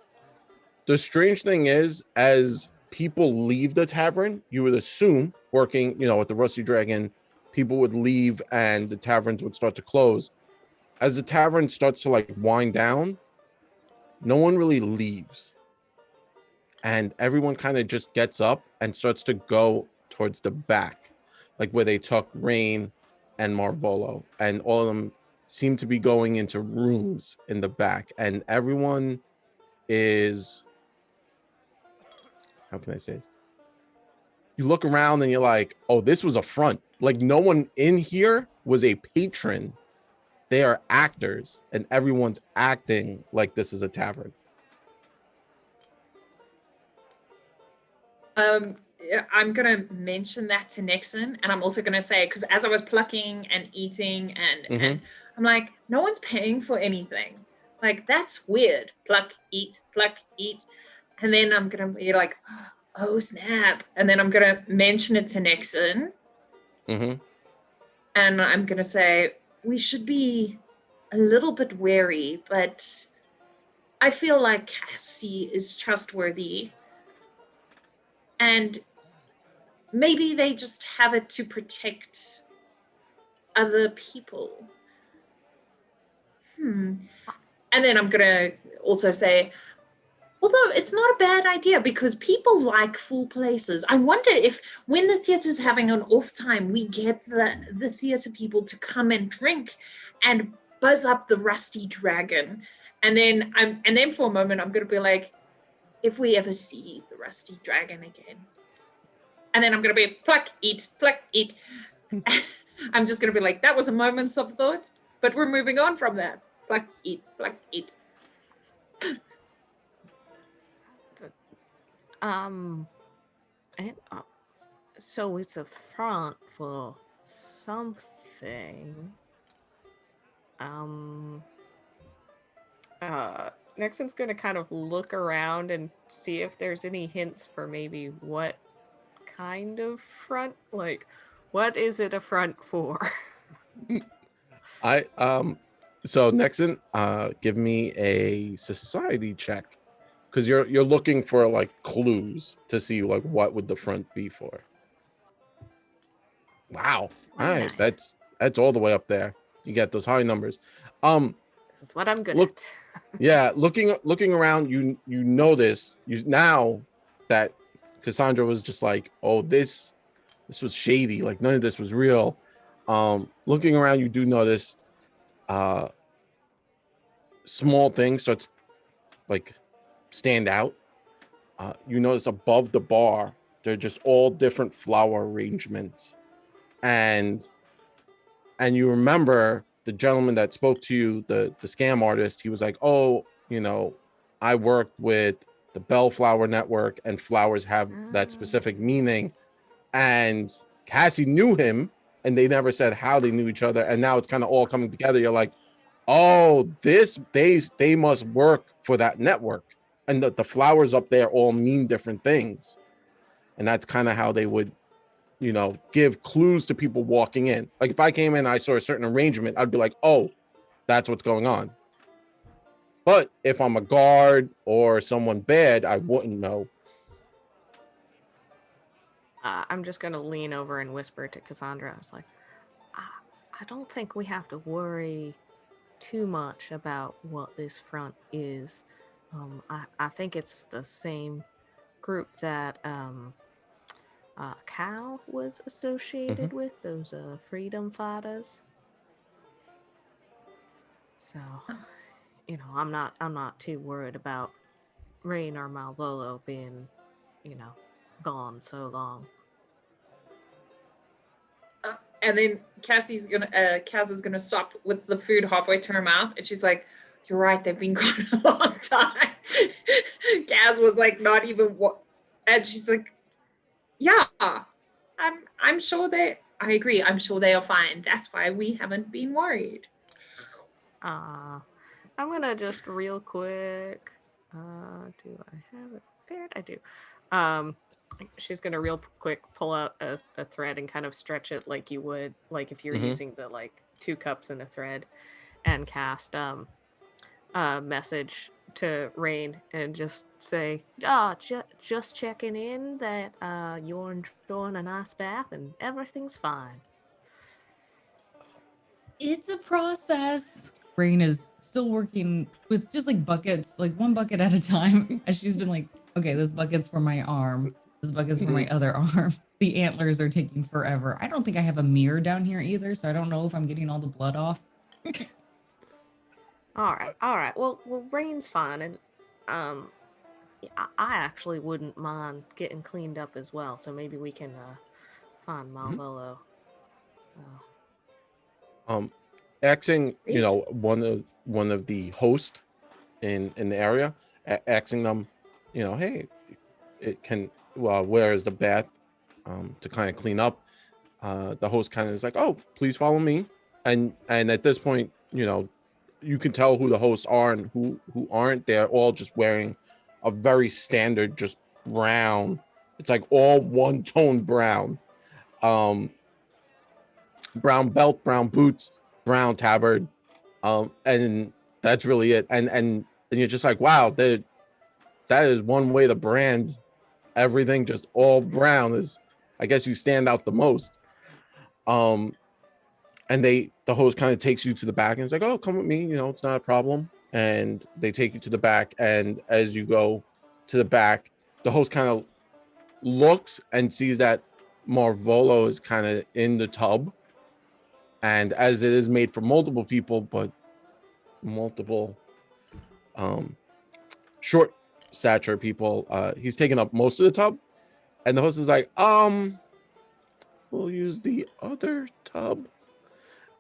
The strange thing is, as people leave the tavern, you would assume, working, at the Rusty Dragon, people would leave and the taverns would start to close. As the tavern starts to like wind down, no one really leaves. And everyone kind of just gets up and starts to go towards the back, like where they took Rain and Marvolo. And all of them seem to be going into rooms in the back. And everyone is, how can I say this? You look around and you're like, oh, this was a front. Like, no one in here was a patron. They are actors, and everyone's acting like this is a tavern. I'm gonna mention that to Nexon, and I'm also gonna say, because as I was plucking and eating, and I'm like, no one's paying for anything. Like, that's weird. Pluck, eat, and then I'm gonna be like, oh snap, and then I'm gonna mention it to Nexon, and I'm gonna say, we should be a little bit wary, but I feel like Cassie is trustworthy. And maybe they just have it to protect other people. And then I'm going to also say, although it's not a bad idea, because people like full places. I wonder if when the theater's having an off time, we get the theater people to come and drink and buzz up the Rusty Dragon. And then for a moment, I'm going to be like, if we ever see the Rusty Dragon again. And then I'm going to be pluck, eat, pluck, eat. I'm just going to be like, that was a moment of thought, but we're moving on from that. Pluck, eat, pluck, eat. So it's a front for something. Nixon's gonna kind of look around and see if there's any hints for maybe what kind of front, like what is it a front for? I so Nexon, give me a society check, because you're looking for like clues to see like what would the front be for. Wow. All right, Okay. that's all the way up there. You get those high numbers. This is what I'm good Look, at. yeah, looking around, you notice you now that Cassandra was just like, oh, this was shady, like none of this was real. Looking around, you do notice small things start to like stand out. You notice above the bar, they're just all different flower arrangements, and you remember the gentleman that spoke to you, the scam artist. He was like, oh, I worked with the Bellflower Network, and flowers have that specific meaning. And Cassie knew him, and they never said how they knew each other. And now it's kind of all coming together. You're like, oh, they must work for that network, and the flowers up there all mean different things. And that's kind of how they would give clues to people walking in. Like if I came in and I saw a certain arrangement, I'd be like, oh, that's what's going on. But if I'm a guard or someone bad, I wouldn't know. I'm just gonna lean over and whisper to Cassandra. I was like, I don't think we have to worry too much about what this front is. I think it's the same group that Cal was associated with, those freedom fighters. So, I'm not too worried about Rain or Malvolo being, gone so long. And then Kaz is gonna stop with the food halfway to her mouth, and she's like, "You're right. They've been gone a long time." Kaz was like, not even what, and she's like, "Yeah, I'm sure they. I agree. I'm sure they are fine. That's why we haven't been worried." I'm gonna just real quick. Do I have it prepared? I do. She's gonna real quick pull out a thread and kind of stretch it like you would, like if you're using the like 2 cups in a thread, and cast a message to Rain and just say, just checking in that you're enjoying a nice bath and everything's fine. It's a process. Rain is still working with just like buckets, like one bucket at a time. As she's been like, okay, this bucket's for my arm. This bucket's for my other arm. The antlers are taking forever. I don't think I have a mirror down here either, so I don't know if I'm getting all the blood off. All right. Well, Rain's fine, and I actually wouldn't mind getting cleaned up as well. So maybe we can find Malvolo. Xing, one of the hosts in the area, asking them, hey, where is the bath to kind of clean up? The host kind of is like, oh, please follow me. And at this point, you can tell who the hosts are and who aren't. They're all just wearing a very standard, just brown. It's like all one tone brown. Brown belt, brown boots, brown tabard, and that's really it. And you're just like, wow, that is one way to brand everything. Just all brown is, I guess, you stand out the most. And the host kind of takes you to the back and it's like, oh, come with me, it's not a problem. And they take you to the back, and as you go to the back, the host kind of looks and sees that Marvolo is kind of in the tub. And as it is made for multiple people, but multiple short stature people, he's taking up most of the tub. And the host is like, we'll use the other tub.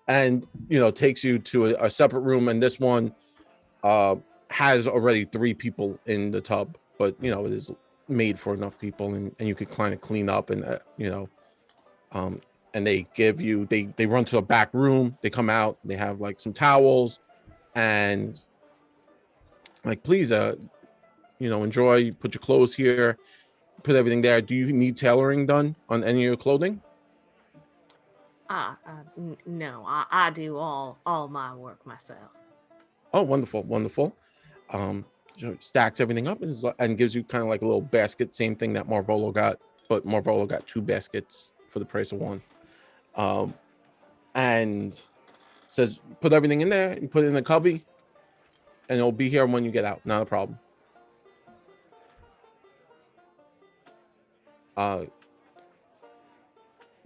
And, takes you to a separate room. And this one has already 3 people in the tub. But, it is made for enough people. And you could kind of clean up and, and they give you they run to a back room. They come out. They have like some towels, and like, please, enjoy. Put your clothes here. Put everything there. Do you need tailoring done on any of your clothing? No, I do all my work myself. Oh, wonderful, wonderful. Stacks everything up and gives you kind of like a little basket, same thing that Marvolo got, but Marvolo got 2 baskets for the price of 1. And says, put everything in there and put it in the cubby, and it'll be here when you get out. Not a problem.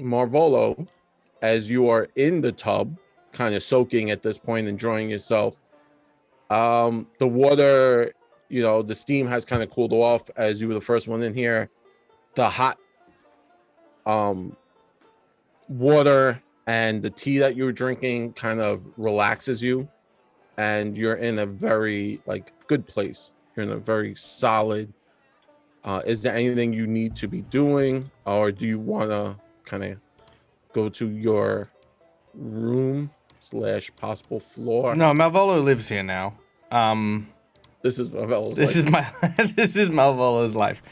Marvolo, as you are in the tub, kind of soaking at this point, enjoying yourself, the water, the steam has kind of cooled off as you were the first one in here. The hot water and the tea that you were drinking kind of relaxes you, and you're in a very good place. You're in a very solid. Is there anything you need to be doing, or do you want to kind of go to your room / possible floor? No, Malvolo lives here now. This is Malvolo's this life. This is Malvolo's life.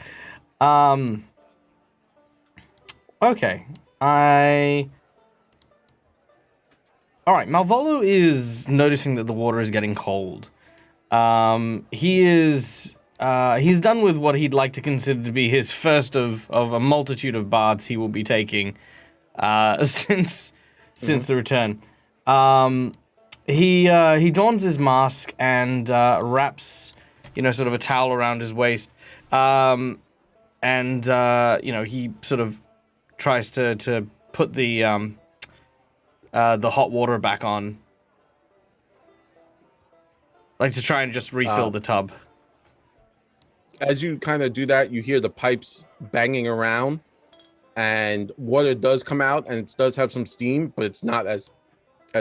Okay. All right, Malvolo is noticing that the water is getting cold. He's done with what he'd like to consider to be his first of a multitude of baths he will be taking since the return. He dons his mask and wraps, sort of a towel around his waist, and he sort of tries to put the hot water back on, to try and just refill the tub. As you kind of do that, you hear the pipes banging around, and water does come out, and it does have some steam, but it's not as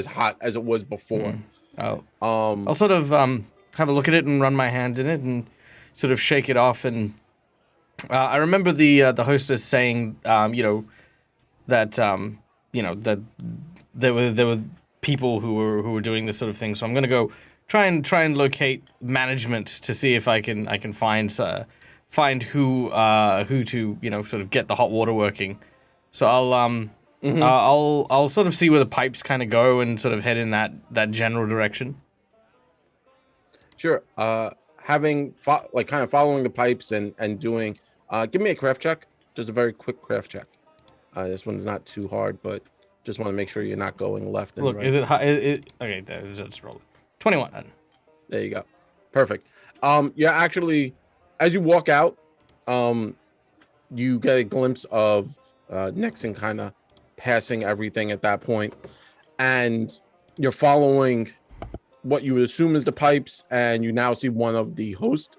hot as it was before. I'll sort of have a look at it and run my hand in it and sort of shake it off. And I remember the hostess saying, that that there were people who were doing this sort of thing. So I'm gonna go try and locate management to see if I can find who to sort of get the hot water working. So I'll sort of see where the pipes kind of go and sort of head in that general direction. Sure. Having kind of following the pipes and doing. Give me a craft check. Just a very quick craft check. This one's not too hard, but just want to make sure you're not going left and Look, right. is it high? Okay, let's roll it. 21 then. There you go. Perfect. Yeah, actually, as you walk out, you get a glimpse of Nixon kind of passing everything at that point, and you're following what you would assume is the pipes, and you now see one of the hosts,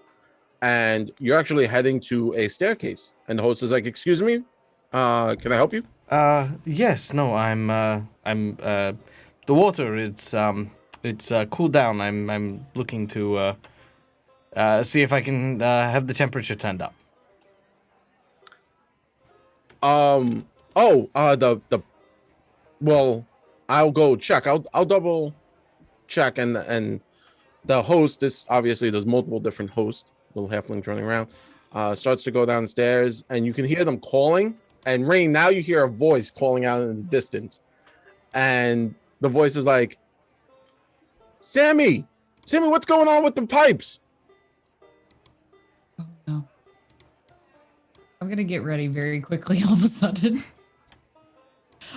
and you're actually heading to a staircase, and the host is like, "Excuse me, can I help you?" Yes. No, I'm the water. It's cooled down. I'm looking to see if I can have the temperature turned up. Well, I'll go check. I'll double check, and the host is obviously there's multiple different hosts, little halflings running around, starts to go downstairs, and you can hear them calling. And Rain, now you hear a voice calling out in the distance, and the voice is like, Sammy, what's going on with the pipes? Oh no. I'm gonna get ready very quickly all of a sudden.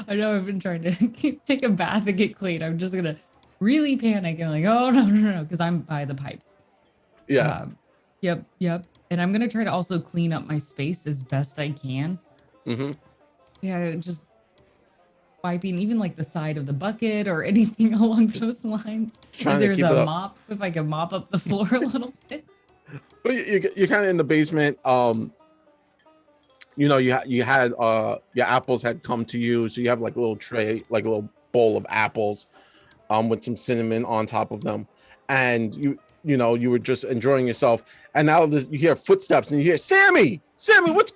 I know I've been trying to take a bath and get clean. I'm just gonna really panic and oh no, because I'm by the pipes. Yeah. Yep. And I'm gonna try to also clean up my space as best I can. Mm-hmm. Yeah, just wiping even the side of the bucket or anything along those lines. If there's a mop, if I can mop up the floor a little bit. Well, you're kind of in the basement. You had your apples had come to you, so you have a little tray, a little bowl of apples, with some cinnamon on top of them, and you were just enjoying yourself, and now you hear footsteps and you hear Sammy,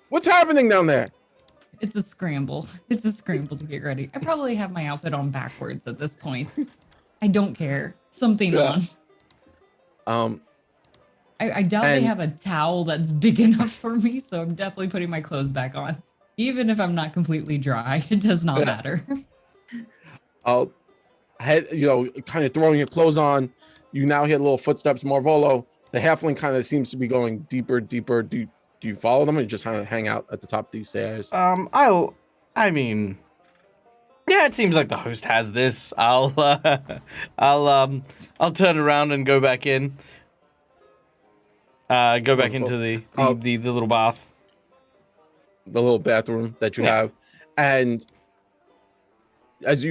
what's happening down there? It's a scramble. It's a scramble to get ready. I probably have my outfit on backwards at this point. I don't care. Something Yeah. on. I doubt they have a towel that's big enough for me, so I'm definitely putting my clothes back on. Even if I'm not completely dry, it does not matter. Kind of throwing your clothes on, you now hear little footsteps. Marvolo, the halfling kind of seems to be going deeper. Do you follow them, or you just kind of hang out at the top of these stairs? I mean, yeah, it seems like the host has this. I'll turn around and go back in. Go back into the little bath. The little bathroom that you have. And as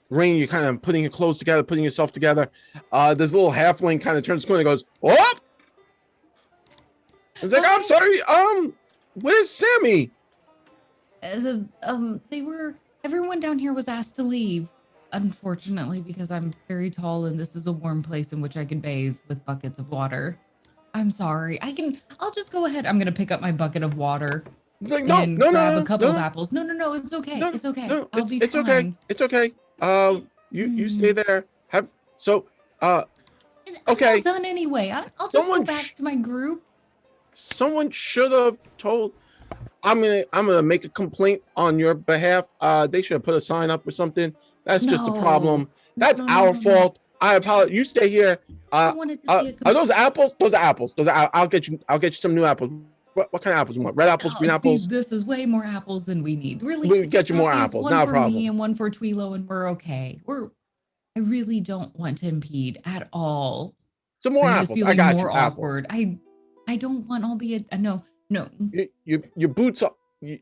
Rain, you're kind of putting your clothes together, putting yourself together. This little halfling kind of turns the corner and goes, "Oh!" It's like, "I'm sorry. Where's Sammy?" Everyone down here was asked to leave, unfortunately, because I'm very tall and this is a warm place in which I can bathe with buckets of water. I'm sorry. I'll just go ahead. I'm gonna pick up my bucket of water. It's like, grab a couple of apples. No, it's okay. It's okay. I'll be fine. It's okay. You stay there. Okay. I'm not done anyway. I'll just go back to my group. Someone should have told. I'm gonna make a complaint on your behalf. They should have put a sign up or something. That's just a problem. That's our fault. I apologize. You stay here. Are those apples? Those are apples. I'll get you some new apples. What kind of apples you want? Red apples, green apples? This is way more apples than we need. Really, we'll get you more apples. Not a problem. One for me and one for Twilo, and we're okay. I really don't want to impede at all. Some more apples. I got more you. Awkward. Apples. I don't want all the no. Your boots are, your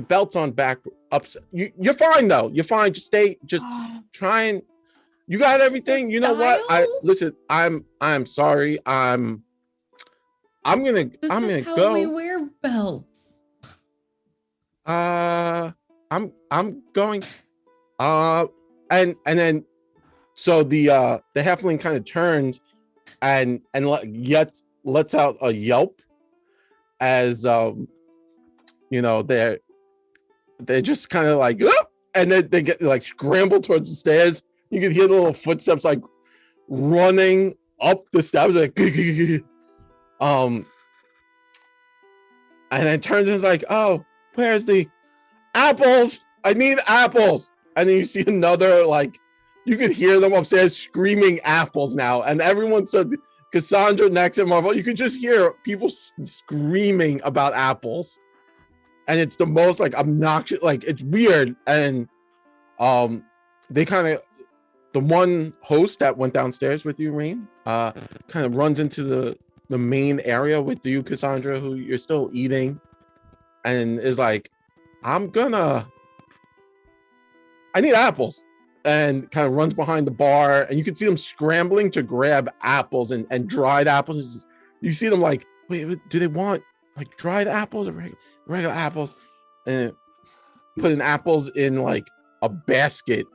belt's on back ups. You're fine though. You're fine. Just stay. Just try and. You got everything. You know what? I'm sorry. I'm gonna go. We wear belts. I'm going. And then so the halfling kind of turns and lets out a yelp as they're just kind of like, oh! And then they get like scramble towards the stairs. You can hear the little footsteps like running up the steps, like and then turns and is like, "Oh, where's the apples? I need apples." And then you see another, like, you could hear them upstairs screaming apples now, and everyone started. Cassandra, next and Marvel, you could just hear people screaming about apples, and it's the most like obnoxious, like it's weird, and they kind of. The one host that went downstairs with you, Rain, kind of runs into the main area with you, Cassandra, who you're still eating, and is like, I need apples, and kind of runs behind the bar, and you can see them scrambling to grab apples and dried apples. You see them like, wait, do they want like dried apples or regular apples? And putting apples in like a basket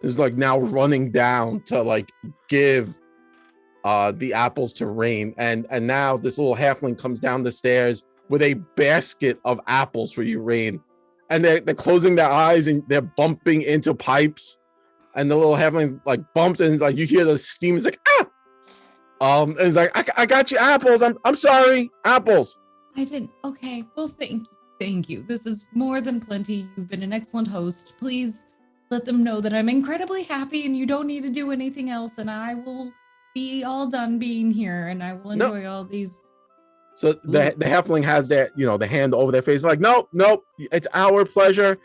is like now running down to like give the apples to Rain, and now this little halfling comes down the stairs with a basket of apples for you, Rain, and they're closing their eyes and they're bumping into pipes, and the little halfling like bumps and like you hear the steam. It's like and it's like I got you apples. I'm sorry, apples. I didn't. Okay, well thank you. This is more than plenty. You've been an excellent host. Please. Let them know that I'm incredibly happy and you don't need to do anything else, and I will be all done being here and I will enjoy all these. So the halfling has that, the hand over their face, like, nope, it's our pleasure.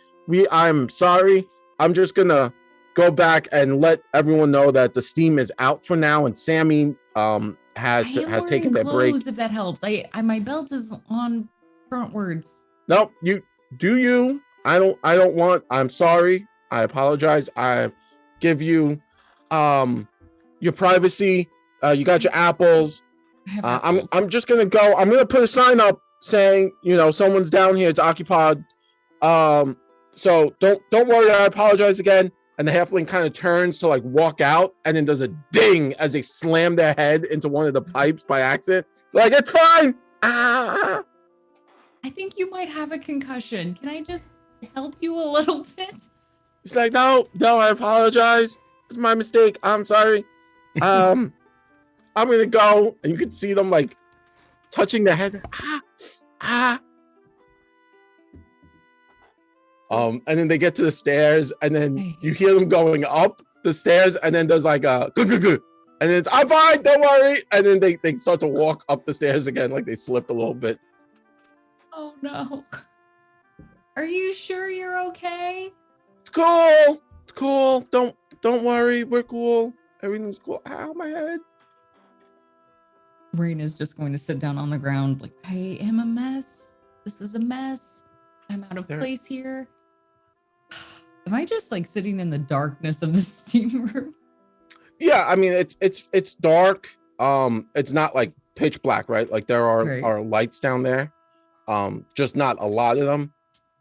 I'm sorry. I'm just gonna go back and let everyone know that the steam is out for now, and Sammy has taken their break. If that helps. My belt is on frontwards. No, you do you. I don't want. I'm sorry. I apologize. I give you your privacy. You got your apples. I'm just gonna go. I'm gonna put a sign up saying, someone's down here. It's occupied. So don't worry. I apologize again. And the halfling kind of turns to like walk out, and then does a ding as they slam their head into one of the pipes by accident. Like, it's fine. I think you might have a concussion. Can I just help you a little bit? He's like, no, I apologize. It's my mistake. I'm sorry. I'm gonna go. And you can see them like touching the head. Ah. And then they get to the stairs, and then you hear them going up the stairs, and then there's like a and then it's, I'm fine, don't worry. And then they start to walk up the stairs again, like they slipped a little bit. Oh no. Are you sure you're okay? It's cool. It's cool. Don't worry. We're cool. Everything's cool. Ow, my head. Rain is just going to sit down on the ground like, I am a mess. This is a mess. I'm out of place here. Am I just like sitting in the darkness of the steam room? Yeah, I mean it's dark. It's not like pitch black, right? Like there are lights down there. Just not a lot of them.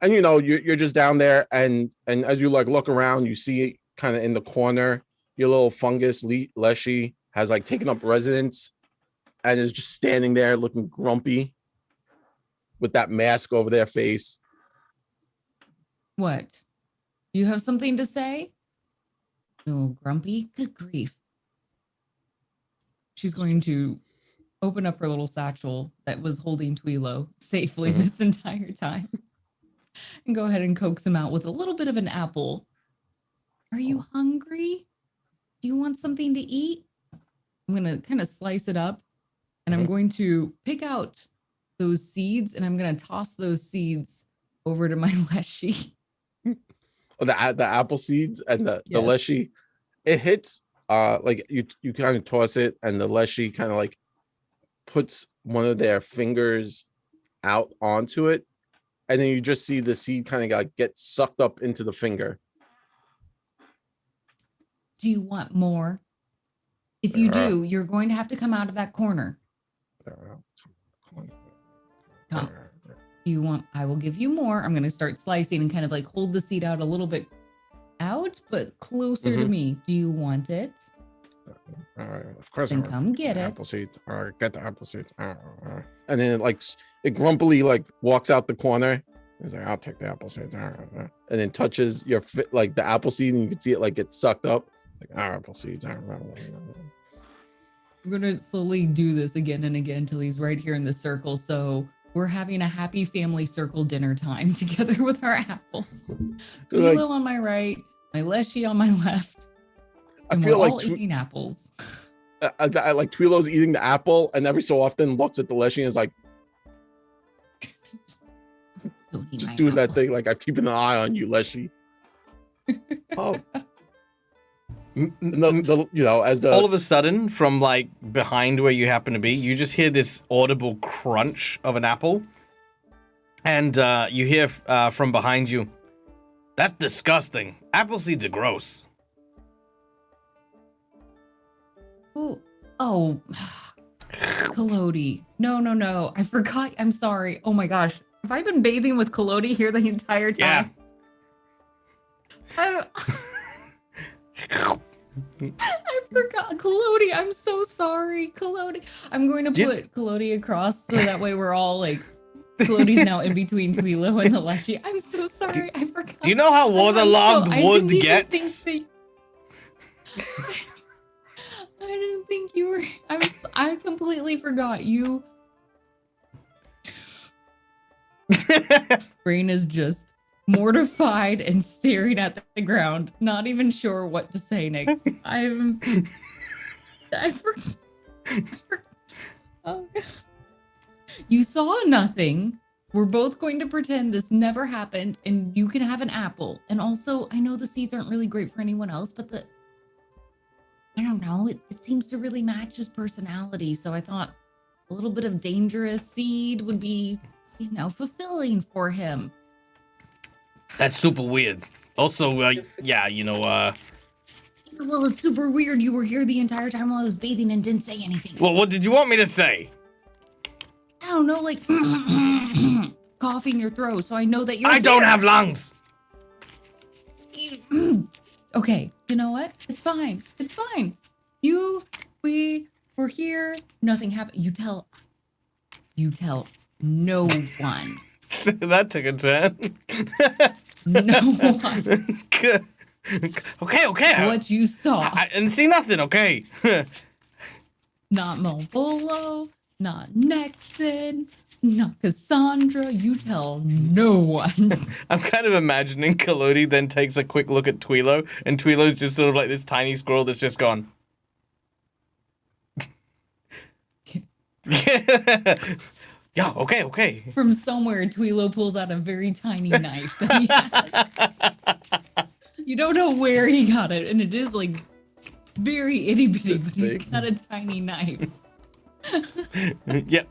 And you know, you're just down there, and as you like look around, you see kind of in the corner, your little fungus Leshy has like taken up residence and is just standing there looking grumpy with that mask over their face. What? You have something to say? Oh, grumpy. Good grief. She's going to open up her little satchel that was holding Twilo safely this entire time and go ahead and coax him out with a little bit of an apple. Are you hungry? Do you want something to eat? I'm going to kind of slice it up, and I'm going to pick out those seeds, and I'm going to toss those seeds over to my Leshy. The apple seeds and the Leshy, it hits like you kind of toss it, and the Leshy kind of like puts one of their fingers out onto it, and then you just see the seed kind of like get sucked up into the finger. Do you want more? If you do, you're going to have to come out of that corner. Come. Do you want? I will give you more. I'm going to start slicing and kind of like hold the seed out a little bit out, but closer to me. Do you want it? All right, of course. Then come get it. Apple seeds. All right, get the apple seeds. And then it grumpily like walks out the corner. He's like, I'll take the apple seeds. And then touches your like the apple seed, and you can see it like get sucked up. Like apple seeds. We're going to slowly do this again and again until he's right here in the circle. So we're having a happy family circle dinner time together with our apples. Twilo on my right, my Leshy on my left. And I feel like all eating apples. I like Twilo's eating the apple, and every so often looks at the Leshy and is like, just doing that thing. Like, I'm keeping an eye on you, Leshy. Oh. All of a sudden, from like behind where you happen to be, you just hear this audible crunch of an apple, and you hear from behind you, "That's disgusting. Apple seeds are gross." Oh, Kalodi. No. I forgot. I'm sorry. Oh my gosh. Have I been bathing with Kalodi here the entire time? Yeah. I forgot. Kalodi, I'm so sorry. Kalodi. I'm going to put Kalodi across so that way we're all like, Kalodi's now in between Twilo and the Leshy. I'm so sorry. I forgot. Do you know how waterlogged wood gets? I didn't think you were. I completely forgot you. Brain is just mortified and staring at the ground, not even sure what to say next. I forgot. Oh, you saw nothing. We're both going to pretend this never happened, and you can have an apple. And also, I know the seeds aren't really great for anyone else, but I don't know, it seems to really match his personality. So I thought a little bit of dangerous seed would be, fulfilling for him. That's super weird. Also, Well, it's super weird. You were here the entire time while I was bathing and didn't say anything. Well, what did you want me to say? I don't know, like coughing your throat, so I know that you're. I don't have lungs. Okay, you know what? It's fine. It's fine. We were here. Nothing happened. You tell no one. That took a turn. No. Okay. What you saw. I didn't see nothing, okay? Not Malvolo, not Nexon, not Cassandra. You tell no one. I'm kind of imagining Kalodi then takes a quick look at Twilo, and Twilo's just sort of like this tiny squirrel that's just gone. Yeah, okay. From somewhere, Twilo pulls out a very tiny knife that he has. You don't know where he got it, and it is like very itty bitty, but he's got a tiny knife. Yeah.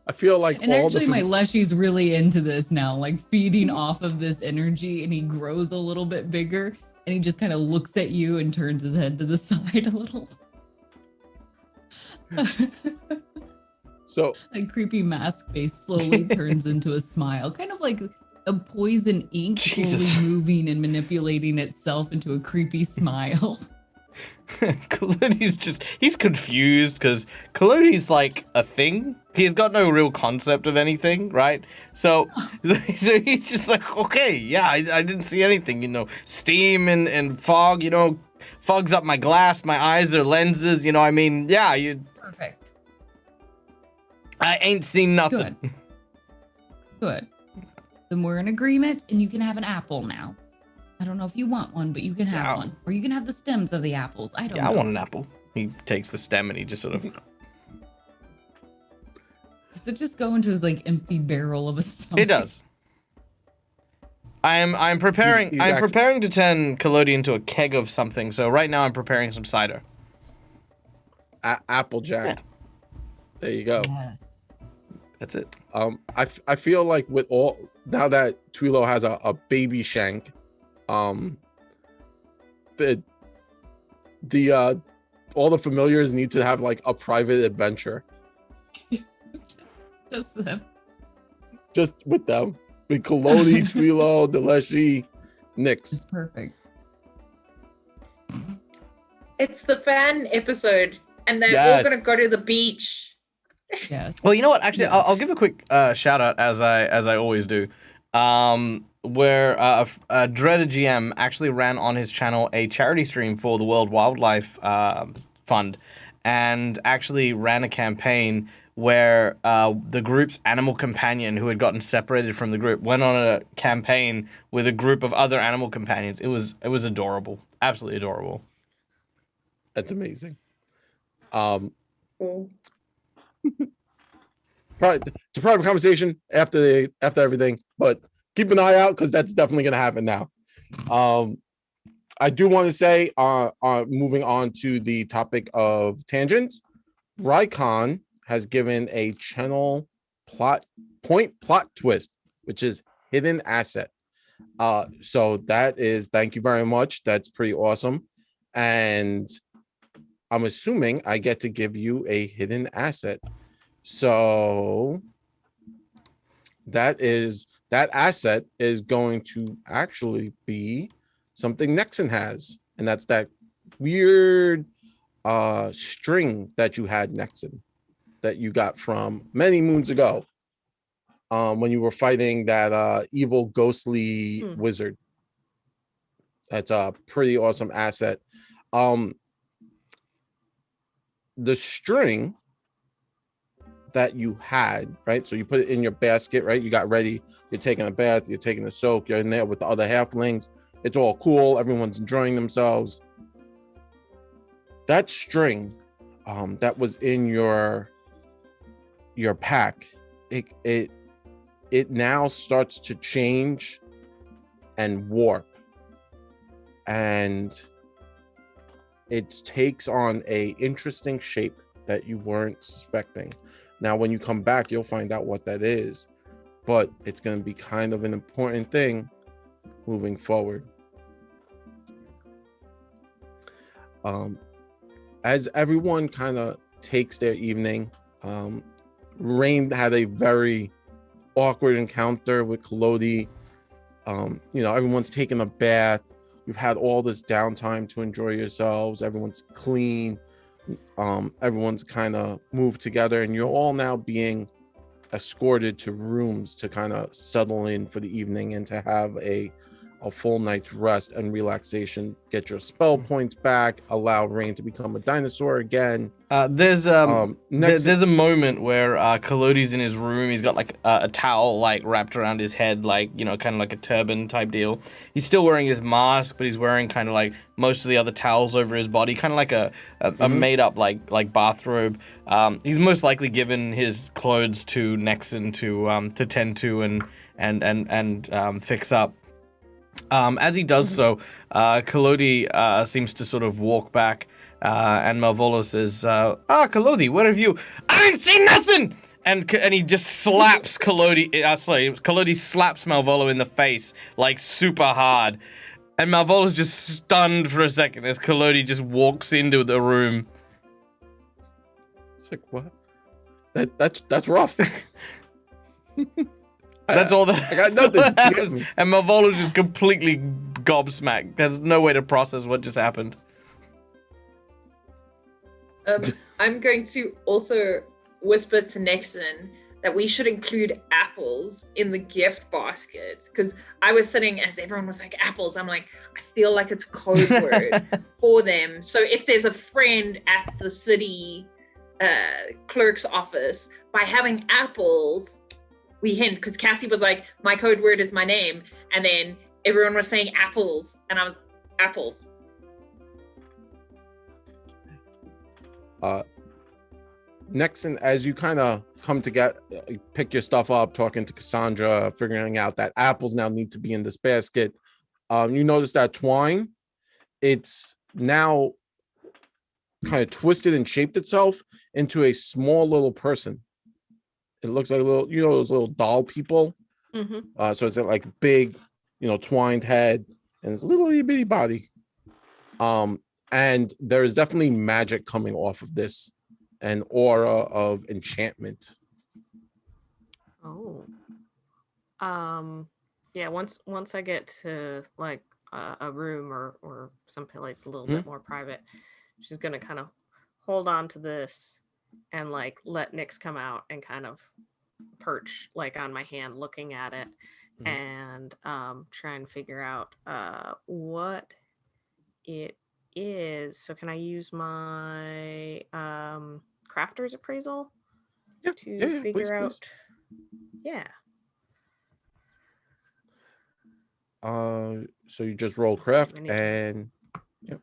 I feel like And actually, my Leshy's really into this now, like feeding off of this energy, and he grows a little bit bigger, and he just kind of looks at you and turns his head to the side a little. So a creepy mask face slowly turns into a smile, kind of like a poison ink slowly moving and manipulating itself into a creepy smile. Kalodi's he's confused because Kalodi's like a thing. He's got no real concept of anything, right? So he's just like, okay, yeah, I didn't see anything, steam and fog, fogs up my glass, my eyes are lenses, I mean, yeah, Perfect. I ain't seen nothing. Good. Then we're in agreement, and you can have an apple now. I don't know if you want one, but you can have one. Or you can have the stems of the apples. I don't know. I want an apple. He takes the stem and he just sort of... Does it just go into his like empty barrel of a stomach? It does. I'm preparing I'm preparing to turn Kalodi into a keg of something. So right now I'm preparing some cider. Applejack. Yeah. There you go. Yes. That's it. I feel like with all now that Twilo has a baby shank, the all the familiars need to have like a private adventure. Just them. Just with them. With Kalodi, Twilo, Deleshi, Nyx. It's perfect. It's the fan episode, and they're Yes. all gonna go to the beach. Yes. Well, you know what? Actually, Yes. I'll give a quick shout out as I always do. Where Dreaded GM actually ran on his channel a charity stream for the World Wildlife Fund, and actually ran a campaign where the group's animal companion, who had gotten separated from the group, went on a campaign with a group of other animal companions. It was adorable, absolutely adorable. That's amazing. Oh. It's a private conversation after everything, but keep an eye out because that's definitely gonna happen now. I do want to say, moving on to the topic of tangents, Rycon has given a channel plot twist, which is hidden asset. So that is, thank you very much. That's pretty awesome. And I'm assuming I get to give you a hidden asset. So that asset is going to actually be something Nexon has, and that's that weird string that you had, Nexon, that you got from many moons ago, when you were fighting that evil ghostly wizard. That's a pretty awesome asset. The string that you had, right? So you put it in your basket, right? You got ready. You're taking a bath. You're taking a soak. You're in there with the other halflings. It's all cool. Everyone's enjoying themselves. That string that was in your pack, it now starts to change and warp, and it takes on a interesting shape that you weren't suspecting. Now, when you come back, you'll find out what that is, but it's going to be kind of an important thing moving forward. As everyone kind of takes their evening, Rain had a very awkward encounter with Kalodi. Everyone's taking a bath. You've had all this downtime to enjoy yourselves. Everyone's clean. Everyone's kind of moved together, and you're all now being escorted to rooms to kind of settle in for the evening and to have a full night's rest and relaxation. Get your spell points back. Allow Rain to become a dinosaur again. There's next, there's a moment where Collodi's in his room. He's got like a towel like wrapped around his head, like, you know, kind of like a turban type deal. He's still wearing his mask, but he's wearing kind of like most of the other towels over his body, kind of like a made up like bathrobe. He's most likely given his clothes to Nexon to tend to and fix up. As he does so, Collodi seems to sort of walk back, and Malvolo says, Collodi, where have you? I ain't seen nothing! And he just slaps Collodi, Collodi slaps Malvolo in the face, like, super hard. And Malvolo's just stunned for a second as Collodi just walks into the room. It's like, what? That's rough. That's all that. I got nothing. And Malvolo's just completely gobsmacked. There's no way to process what just happened. I'm going to also whisper to Nexon that we should include apples in the gift basket, because I was sitting as everyone was like apples. I'm like, I feel like it's code word for them. So if there's a friend at the city clerk's office, by having apples, we hint, because Cassie was like, my code word is my name. And then everyone was saying apples. And I was, apples. Nexon, as you kind of come to pick your stuff up, talking to Cassandra, figuring out that apples now need to be in this basket, you notice that twine, it's now kind of twisted and shaped itself into a small little person. It looks like a little, you know, those little doll people. Mm-hmm. So it's like big, you know, twined head and it's a little itty bitty body. And there is definitely magic coming off of this, an aura of enchantment. Oh. Yeah, once I get to like a room or someplace a little bit more private, she's gonna kind of hold on to this and like let Nyx come out and kind of perch like on my hand looking at it and try and figure out what it is. So can I use my crafter's appraisal to figure out? Yeah. So you just roll craft and yep.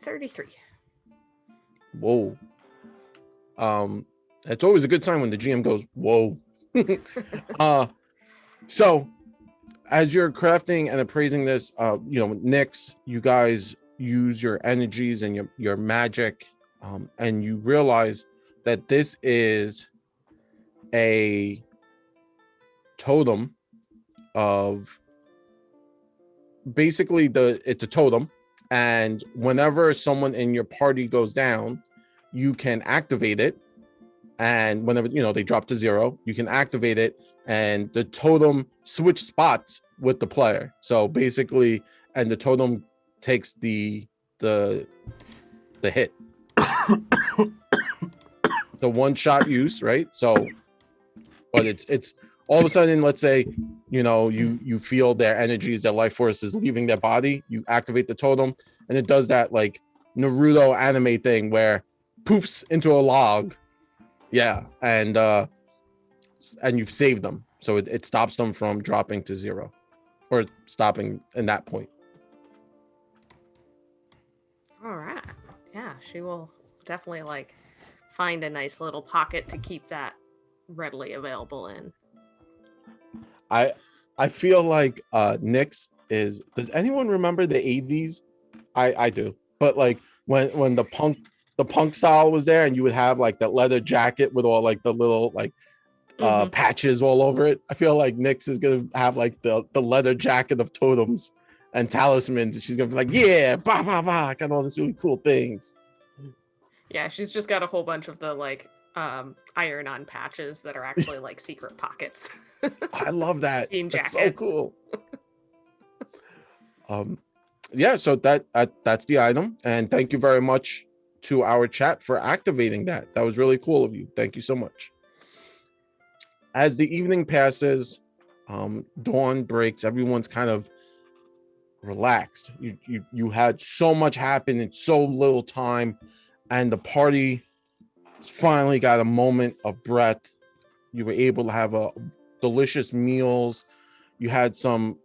33. Whoa. It's always a good sign when the GM goes, whoa. So as you're crafting and appraising this, you know, Nyx, you guys use your energies and your magic, and you realize that this is a totem of basically it's a totem, and whenever someone in your party goes down, you can activate it, and whenever, you know, they drop to 0, you can activate it and the totem switch spots with the player. So basically, and the totem takes the hit. So one shot use, right? So, but it's all of a sudden, let's say, you know, you feel their energies, their life force is leaving their body, you activate the totem, and it does that like Naruto anime thing where poofs into a log. Yeah, and you've saved them. So it stops them from dropping to 0 or stopping in that point. All right. Yeah, she will definitely like find a nice little pocket to keep that readily available in. I feel like Nyx is, does anyone remember the 80s? I do. But like when the punk style was there and you would have like that leather jacket with all like the little like patches all over it. I feel like Nyx is gonna have like the leather jacket of totems and talismans, and she's gonna be like, yeah, bah bah bah, got all these really cool things. Yeah, she's just got a whole bunch of the like iron-on patches that are actually like secret pockets. I love that. Jean That's jacket. so cool. yeah, so that's the item, and thank you very much to our chat for activating that. That was really cool of you. Thank you so much. As the evening passes, dawn breaks, everyone's kind of relaxed. You had so much happen in so little time, and the party finally got a moment of breath. You were able to have a delicious meals. You had some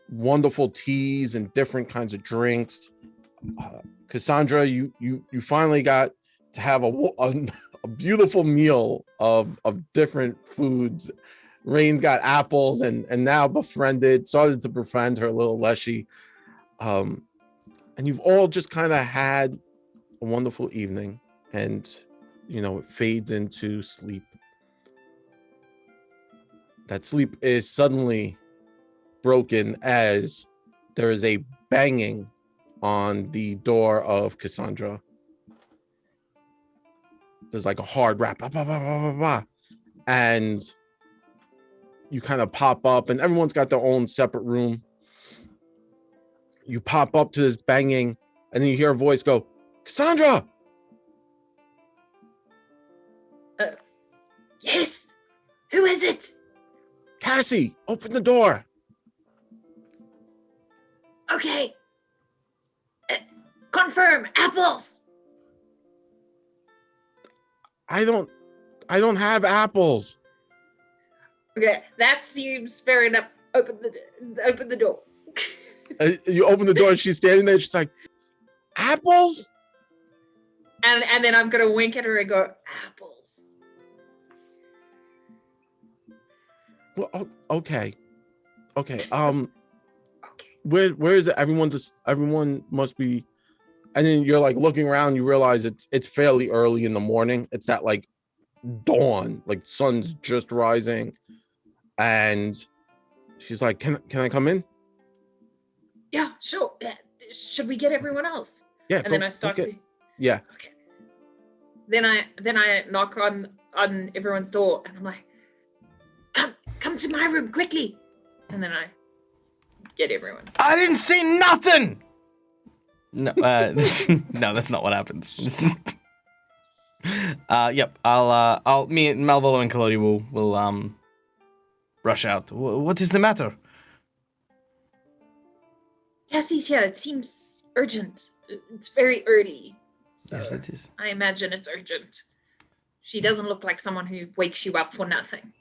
wonderful teas and different kinds of drinks. Cassandra, you finally got to have a beautiful meal of different foods. Rain got apples and now started to befriend her little Leshy. And you've all just kind of had a wonderful evening, and it fades into sleep. That sleep is suddenly broken as there is a banging on the door of Cassandra. There's like a hard rap, bah, bah, bah, bah, bah, bah. And you kind of pop up, and everyone's got their own separate room. You pop up to this banging, and then you hear a voice go, Cassandra! Yes? Who is it? Cassie, open the door. Okay. Confirm, apples. I don't have apples. Okay, that seems fair enough. Open the door. You open the door, and she's standing there. She's like, apples? And then I'm gonna wink at her and go, apples. Well, okay. Okay. Where is it? Everyone must be. And then you're like looking around, you realize it's fairly early in the morning. It's that like dawn, like sun's just rising. And she's like, can I come in? Yeah, sure. Should we get everyone else? Yeah. And then I start to. Yeah. Okay. Then I knock on everyone's door, and I'm like, come to my room quickly. And then I get everyone. I didn't see nothing. No, no, that's not what happens. Yep. Me and Malvolo and Kalodi will rush out. What is the matter? Cassie's here. It seems urgent. It's very early. So Yes, it is. I imagine it's urgent. She doesn't look like someone who wakes you up for nothing.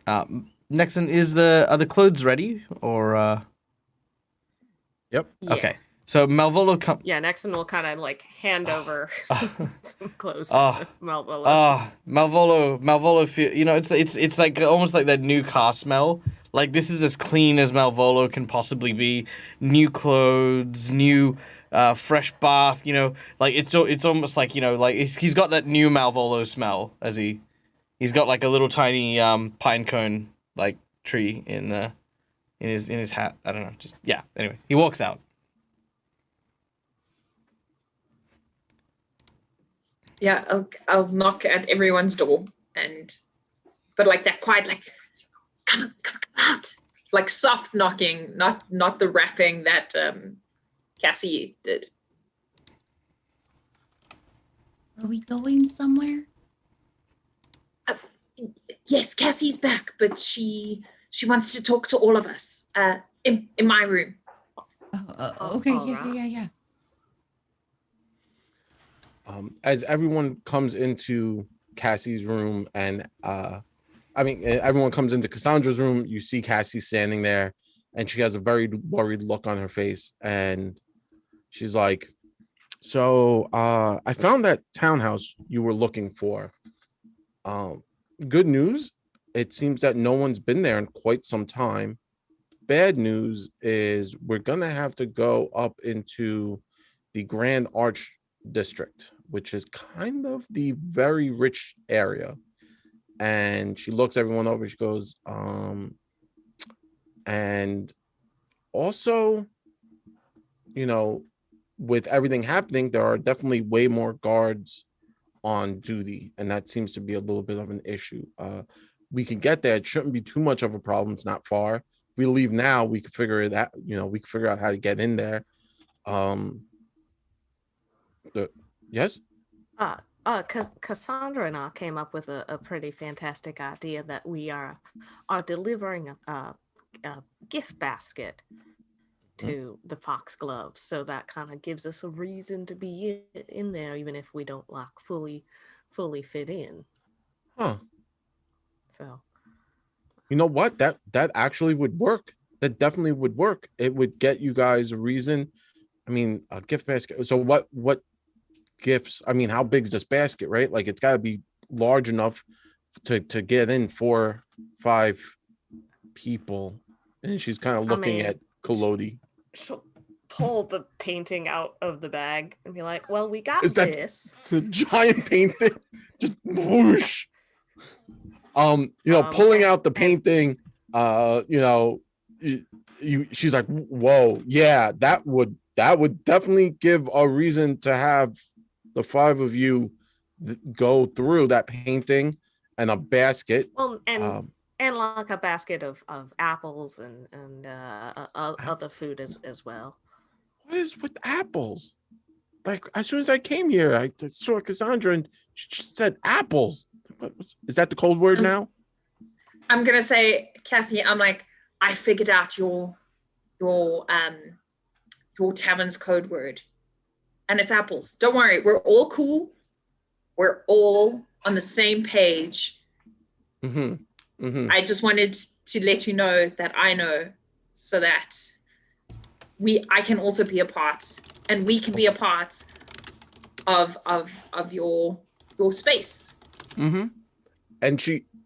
Nexon, are the clothes ready or? Yep. Yeah. Okay. So Malvolo come. Yeah, Nexon will kind of like hand over some clothes Oh. to Malvolo. Malvolo feel, it's like almost like that new car smell. Like this is as clean as Malvolo can possibly be. New clothes, new fresh bath, like it's almost like, like he's got that new Malvolo smell as he's got like a little tiny pine cone like tree in his hat. I don't know. Just yeah. Anyway, he walks out. Yeah, I'll knock at everyone's door, but like that quiet, like come out, like soft knocking, not the rapping that Cassie did. Are we going somewhere? Yes, Cassie's back, but she wants to talk to all of us in my room. Okay, all yeah, right. yeah. As everyone comes into Cassie's room, and everyone comes into Cassandra's room, you see Cassie standing there, and she has a very worried look on her face, and she's like, so I found that townhouse you were looking for. Good news, it seems that no one's been there in quite some time. Bad news is we're gonna have to go up into the Grand Arch district, which is kind of the very rich area. And she looks everyone over. She goes, and also, with everything happening, there are definitely way more guards on duty, and that seems to be a little bit of an issue. We can get there. It shouldn't be too much of a problem. It's not far. we leave now, we could figure it out. We could figure out how to get in there. Yes. Cassandra and I came up with a pretty fantastic idea that we are delivering a gift basket to the Foxgloves, so that kind of gives us a reason to be in there, even if we don't like fully fit in. Huh. So, You know what? That actually would work. That definitely would work. It would get you guys a reason. I mean, a gift basket. So what gifts? I mean, how big is this basket, right? Like, it's got to be large enough to get in 4, 5 people. And she's kind of looking at Kolodi. She'll pull the painting out of the bag and be like, "Well, we got Is that this." the giant painting? Just whoosh. Pulling out the painting. She's like, "Whoa, yeah, that would definitely give a reason to have the 5 of you go through that painting and a basket." Well, and like a basket of apples and other food as well. What is with apples? Like, as soon as I came here, I saw Cassandra and she said apples. Is that the cold word now? I'm gonna say, Cassie, I'm like, I figured out your tavern's code word, and it's apples. Don't worry, we're all cool. We're all on the same page. Mm-hmm. Mm-hmm. I just wanted to let you know that I know, so that I can also be a part, and we can be a part of your space. Mm-hmm. And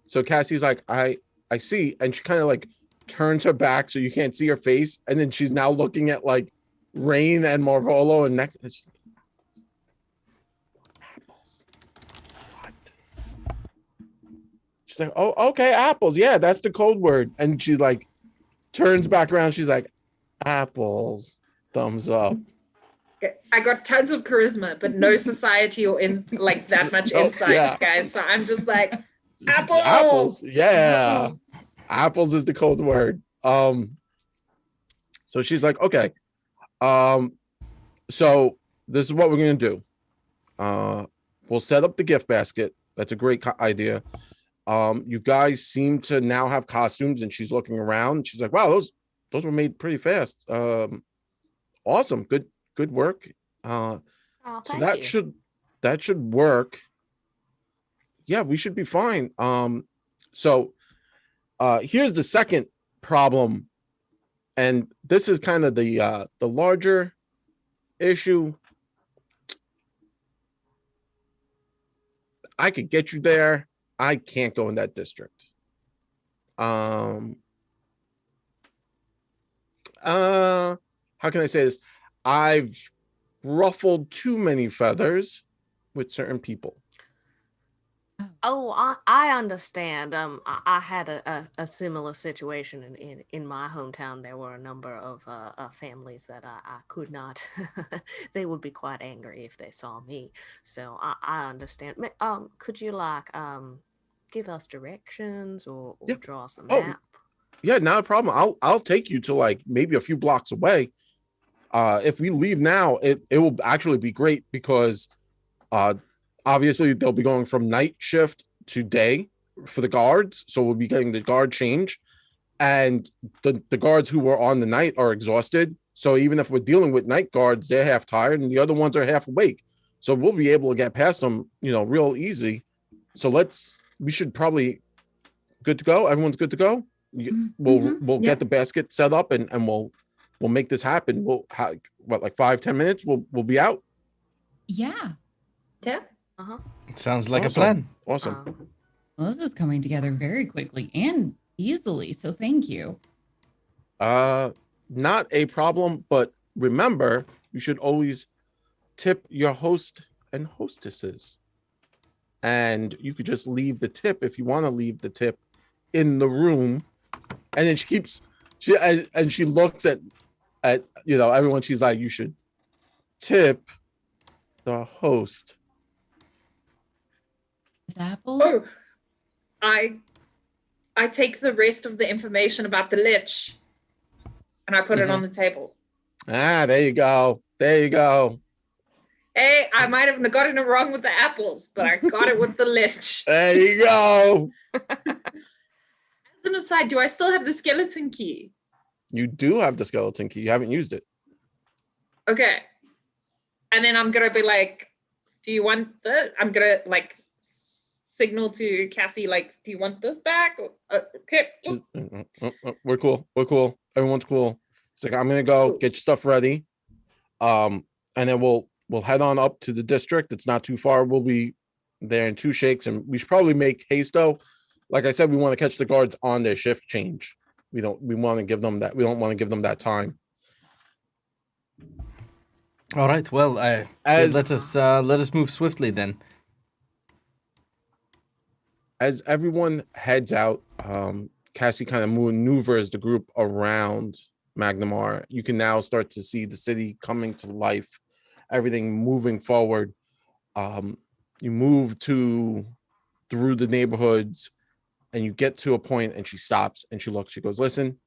so Cassie's like, I see, and she kind of like turns her back so you can't see her face, and then she's now looking at like Rain and Marvolo and next. Apples. What? She's like, oh, okay, apples. Yeah, that's the code word. And she like turns back around. She's like, apples. Thumbs up. I got tons of charisma, but no society or like that much insight, guys. So I'm just like, apples. Apples. Yeah. Apples is the code word. So she's like, okay. So this is what we're gonna do. We'll set up the gift basket. That's a great idea. You guys seem to now have costumes, and she's looking around. She's like, wow, those were made pretty fast. Awesome. Good work. So that should work. Yeah, we should be fine. So here's the second problem, and this is kind of the larger issue. I could get you there. I can't go in that district. How can I say this? I've ruffled too many feathers with certain people. Oh, I understand. I had a similar situation in my hometown. There were a number of families that I could not. They would be quite angry if they saw me. So I understand. Could you give us directions or draw us a map? Yeah, not a problem. I'll take you to like maybe a few blocks away. If we leave now, it will actually be great because obviously they'll be going from night shift to day for the guards. So we'll be getting the guard change. And the guards who were on the night are exhausted. So even if we're dealing with night guards, they're half tired and the other ones are half awake. So we'll be able to get past them, real easy. So we should probably good to go. Everyone's good to go. We'll get the basket set up and we'll make this happen. We'll like 5-10 minutes. We'll be out. Yeah. Sounds like Awesome. a plan. Awesome. Well, this is coming together very quickly and easily. So thank you. Not a problem, but remember, you should always tip your host and hostesses. And you could just leave the tip if you want to leave the tip in the room. And then she looks at everyone. She's like, you should tip the host. Apples. Oh, I take the rest of the information about the lich and I put it on the table. Ah, there you go. There you go. Hey, I might have gotten it wrong with the apples, but I got it with the lich. There you go. As an aside, do I still have the skeleton key? You do have the skeleton key. You haven't used it. Okay. And then I'm going to be like, do you want the, I'm going to like signal to Cassie, like, do you want this back? Okay. We're cool. We're cool. Everyone's cool. It's like, I'm going to go get your stuff ready. And then we'll head on up to the district. It's not too far. We'll be there in 2 shakes, and we should probably make haste though. Like I said, we want to catch the guards on their shift change. We want to give them that. We don't want to give them that time. All right. Well, let us move swiftly then. As everyone heads out, Cassie kind of maneuvers the group around Magnamar. You can now start to see the city coming to life, everything moving forward. You move through the neighborhoods, and you get to a point, and she stops and she looks. She goes, "Listen,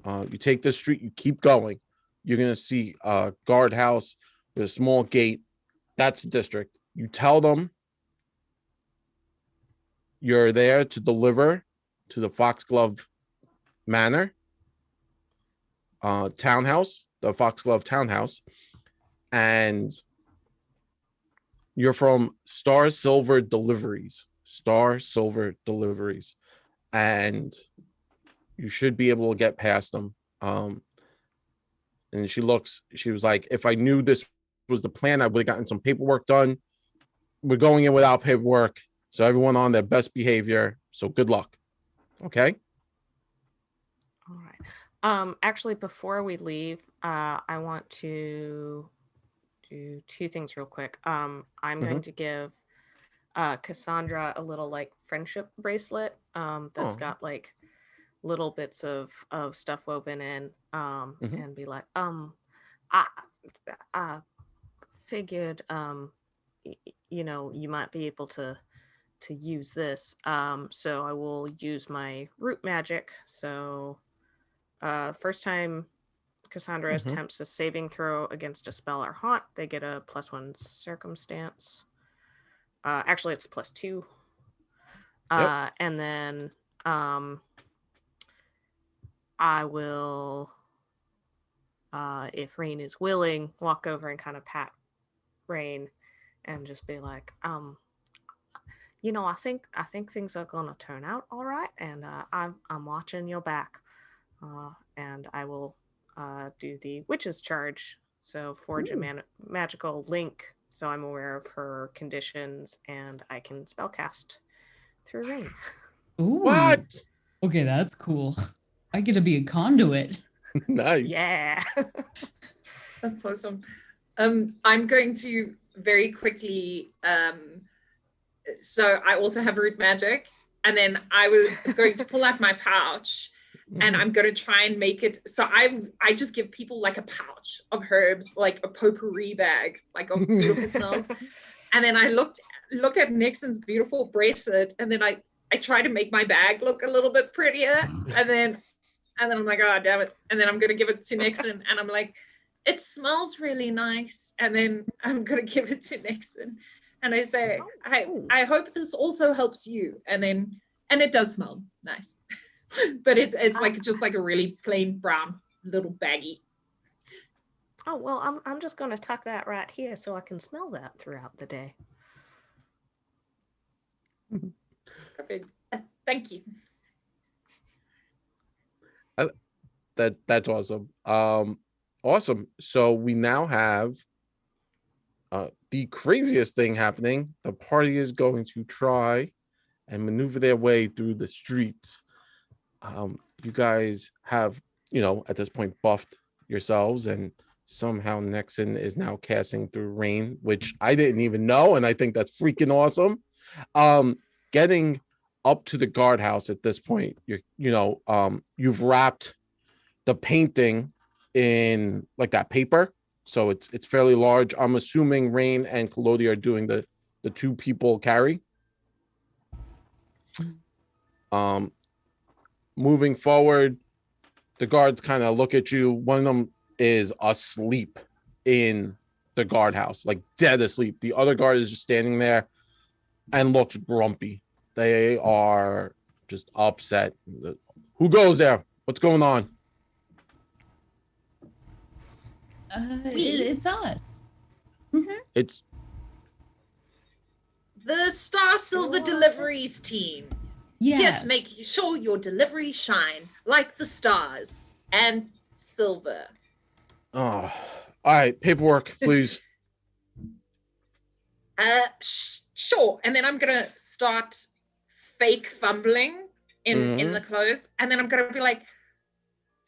you take this street, you keep going. You're gonna see a guardhouse with a small gate. That's the district. You tell them you're there to deliver to the Foxglove Manor townhouse, the Foxglove townhouse, and you're from Star Silver Deliveries, and you should be able to get past them." And she was like, "If I knew this was the plan, I would have gotten some paperwork done. We're going in without paperwork, so everyone on their best behavior. So good luck." Okay. All right. Actually, before we leave, I want to do 2 things real quick. I'm going to give Cassandra a little like friendship bracelet that's got like little bits of stuff woven in, and be like, I figured you might be able to use this, so I will use my root magic. So first time Cassandra attempts a saving throw against a spell or haunt, they get a +1 circumstance. Actually it's +2. And then I will, if Rain is willing, walk over and kind of pat Rain and just be like, I think things are gonna turn out all right, and I'm watching your back, and I will do the witch's charge. So forge a magical link, so I'm aware of her conditions and I can spellcast through Rain. Ooh. What? Okay, that's cool. I get to be a conduit. Nice. Yeah. That's awesome. I'm going to very quickly, so I also have root magic, and then I was going to pull out my pouch, and I'm going to try and make it so I just give people like a pouch of herbs, like a potpourri bag, like of beautiful smells. And then I look at Nixon's beautiful bracelet, and then I try to make my bag look a little bit prettier, and then I'm like, oh damn it, and then I'm going to give it to Nixon, and I'm like, it smells really nice, and then I'm going to give it to Nixon, and I say, I hope this also helps you, and it does smell nice. But it's like just like a really plain brown little baggie. Oh well, I'm just gonna tuck that right here so I can smell that throughout the day. Perfect. Thank you. That's awesome. Awesome. So we now have the craziest thing happening. The party is going to try and maneuver their way through the streets. You guys have, at this point buffed yourselves, and somehow Nexon is now casting through Rain, which I didn't even know, and I think that's freaking awesome. Getting up to the guardhouse at this point, you've wrapped the painting in like that paper, so it's fairly large. I'm assuming Rain and Collodi are doing the 2 people carry. Moving forward, the guards kind of look at you. One of them is asleep in the guardhouse, like dead asleep. The other guard is just standing there and looks grumpy. They are just upset. Who goes there? What's going on? It's us. It's The Star Silver Deliveries team. Here Yes. to make sure your deliveries shine like the stars and silver. oh, all right. Paperwork, please. Sure. And then I'm gonna start fake fumbling in the clothes, and then I'm gonna be like,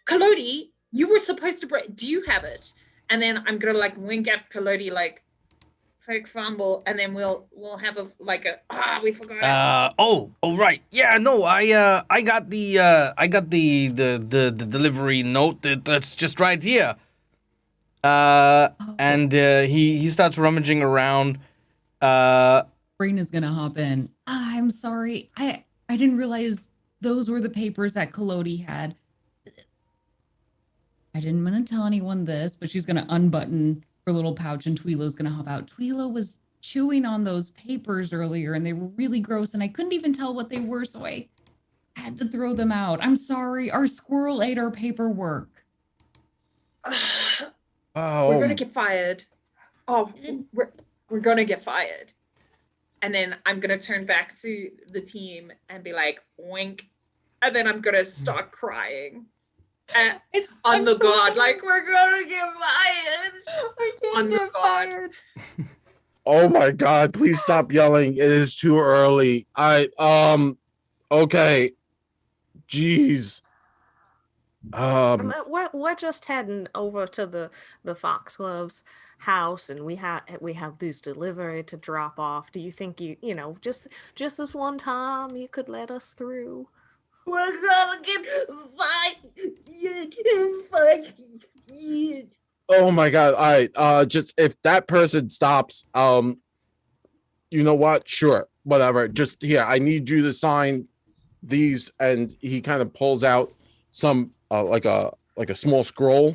Kalodi, you were supposed to break. Do you have it? And then I'm gonna like wink at Kalodi, like fake fumble, and then we'll have we forgot. Oh right. Yeah, no, I got the delivery note that's just right here. And he starts rummaging around. Sabrina's gonna hop in. I'm sorry. I didn't realize those were the papers that Kalodi had. I didn't want to tell anyone this, but she's gonna unbutton her little pouch and Tweelo's gonna hop out. Tweelo was chewing on those papers earlier and they were really gross and I couldn't even tell what they were, so I had to throw them out. I'm sorry. Our squirrel ate our paperwork. Oh, We're gonna get fired. Oh, we're gonna get fired. And then I'm gonna turn back to the team and be like, wink. And then I'm gonna start crying. On the guard, like, we're gonna get fired. I can't On the get guard. fired. oh my God! Please stop yelling. It is too early. Okay. Jeez. We're just heading over to the Foxgloves house, and we have this delivery to drop off. Do you think you just this one time you could let us through? We're gonna get fired. Oh my God! All right. Just if that person stops, you know what? Sure, whatever. Just here, I need you to sign these, and he kind of pulls out some like a small scroll,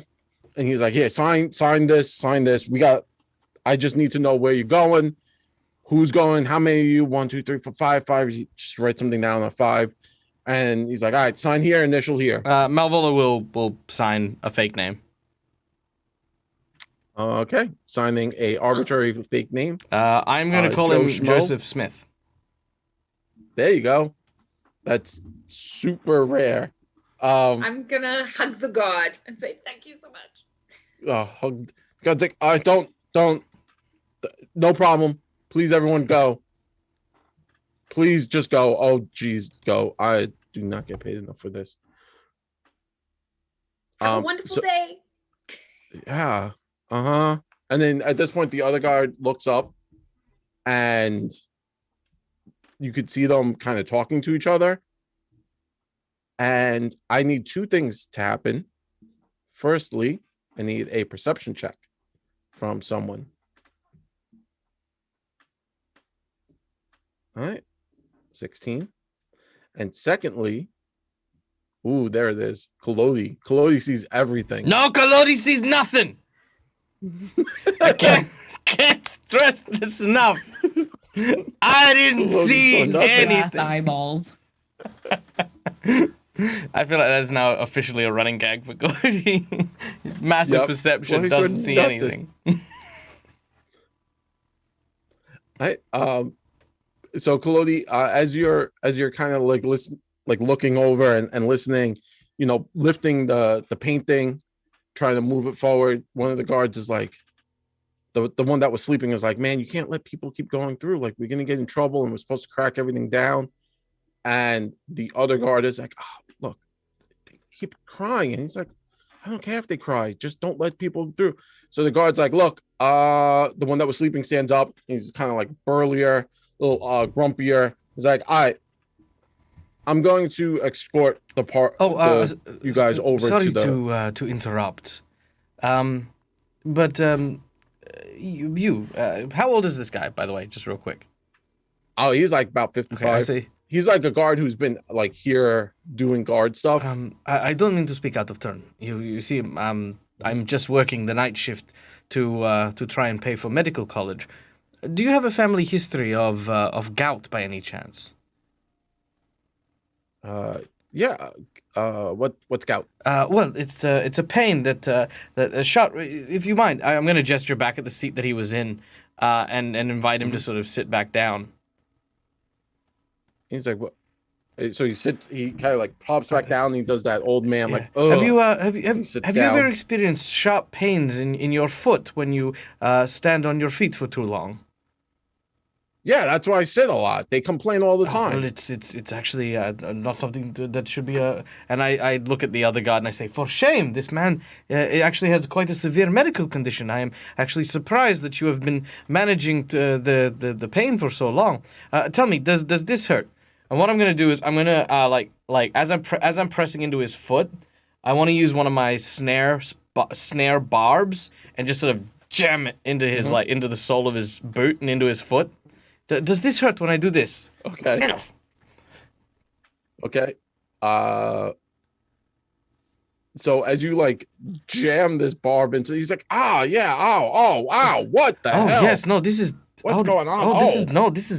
and he's like, here, sign this. I just need to know where you're going, who's going, how many of you, 1, 2, 3, 4, 5, 5. You just write something down on 5, and he's like, all right, sign here, initial here. Malvola will sign a fake name. Okay, signing a arbitrary fake name. I'm gonna call Joe him Schmo. Joseph Smith. There you go. That's super rare. I'm gonna hug the guard and say thank you so much. Hug. God's like, don't. No problem. Please, everyone, go. Please, just go. Oh, geez, go. I do not get paid enough for this. Have a wonderful day. Yeah. And then at this point, the other guard looks up, and you could see them kind of talking to each other. And I need 2 things to happen. Firstly, I need a perception check from someone. All right, 16. And secondly, ooh, there it is. Kalodi. Kalodi sees everything. No, Kalodi sees nothing. I can't stress this enough. I didn't Kalodi see saw nothing. Glass anything. eyeballs. I feel like that is now officially a running gag for Cody. His massive Yep. perception Well, he saw doesn't see nothing. anything. So Kalodi, as you're kind of like looking over and listening, lifting the painting, trying to move it forward. One of the guards is like, the one that was sleeping is like, man, you can't let people keep going through. Like, we're gonna get in trouble, and we're supposed to crack everything down. And the other guard is like, oh, look, they keep crying, and he's like, I don't care if they cry, just don't let people through. So the guard's like, look, the one that was sleeping stands up. He's kind of like burlier, a little grumpier. He's like, all right, I'm going to escort you guys over sorry to the. to interrupt, but how old is this guy, by the way, just real quick? Oh, he's like about 55. Okay, I see. he's like a guard who's been like here doing guard stuff. I don't mean to speak out of turn. You see, I'm just working the night shift to try and pay for medical college. Do you have a family history of gout by any chance? Yeah. What's gout? Well, it's a pain that a shot. If you mind, I'm going to gesture back at the seat that he was in, and invite him to sort of sit back down. He's like, what? So he sits. He kind of like props back down. And he does that old man Yeah. like. Ugh. Have you sits have you ever down. experienced sharp pains in your foot when you stand on your feet for too long? Yeah, that's why I sit a lot. They complain all the Oh, time. well, it's actually not something that should be a. And I look at the other guard and I say, for shame, this man it actually has quite a severe medical condition. I am actually surprised that you have been managing the pain for so long. Tell me, does this hurt? And what I'm gonna do is I'm gonna like as I'm pressing into his foot, I want to use one of my snare barbs and just sort of jam it into his into the sole of his boot and into his foot. Does this hurt when I do this? Okay. Okay. So as you like jam this barb into, he's like, yeah, ow, what the Oh hell? yes, no, this is What's going on? This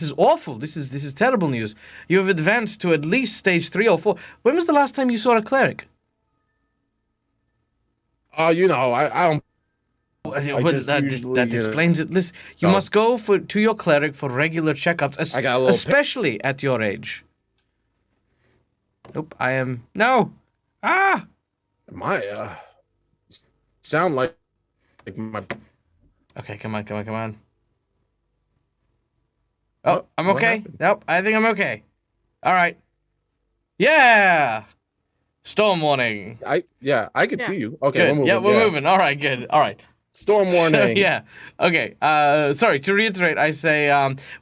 is awful. This is terrible news. You have advanced to at least stage 3 or 4. When was the last time you saw a cleric? I don't. just That usually, explains it. Listen, you no. must go to your cleric for regular checkups, I got a little especially at your age. Nope, I am no. Ah, My sound like my. okay, come on. Oh, What? I'm What okay. happened? Nope, I think I'm okay. All right. Yeah. Storm warning. I could Yeah. see you. Okay, Good. we're moving. Yeah, we're moving. All right, good. All right. Storm warning. So, yeah. Okay. Sorry to reiterate. I say,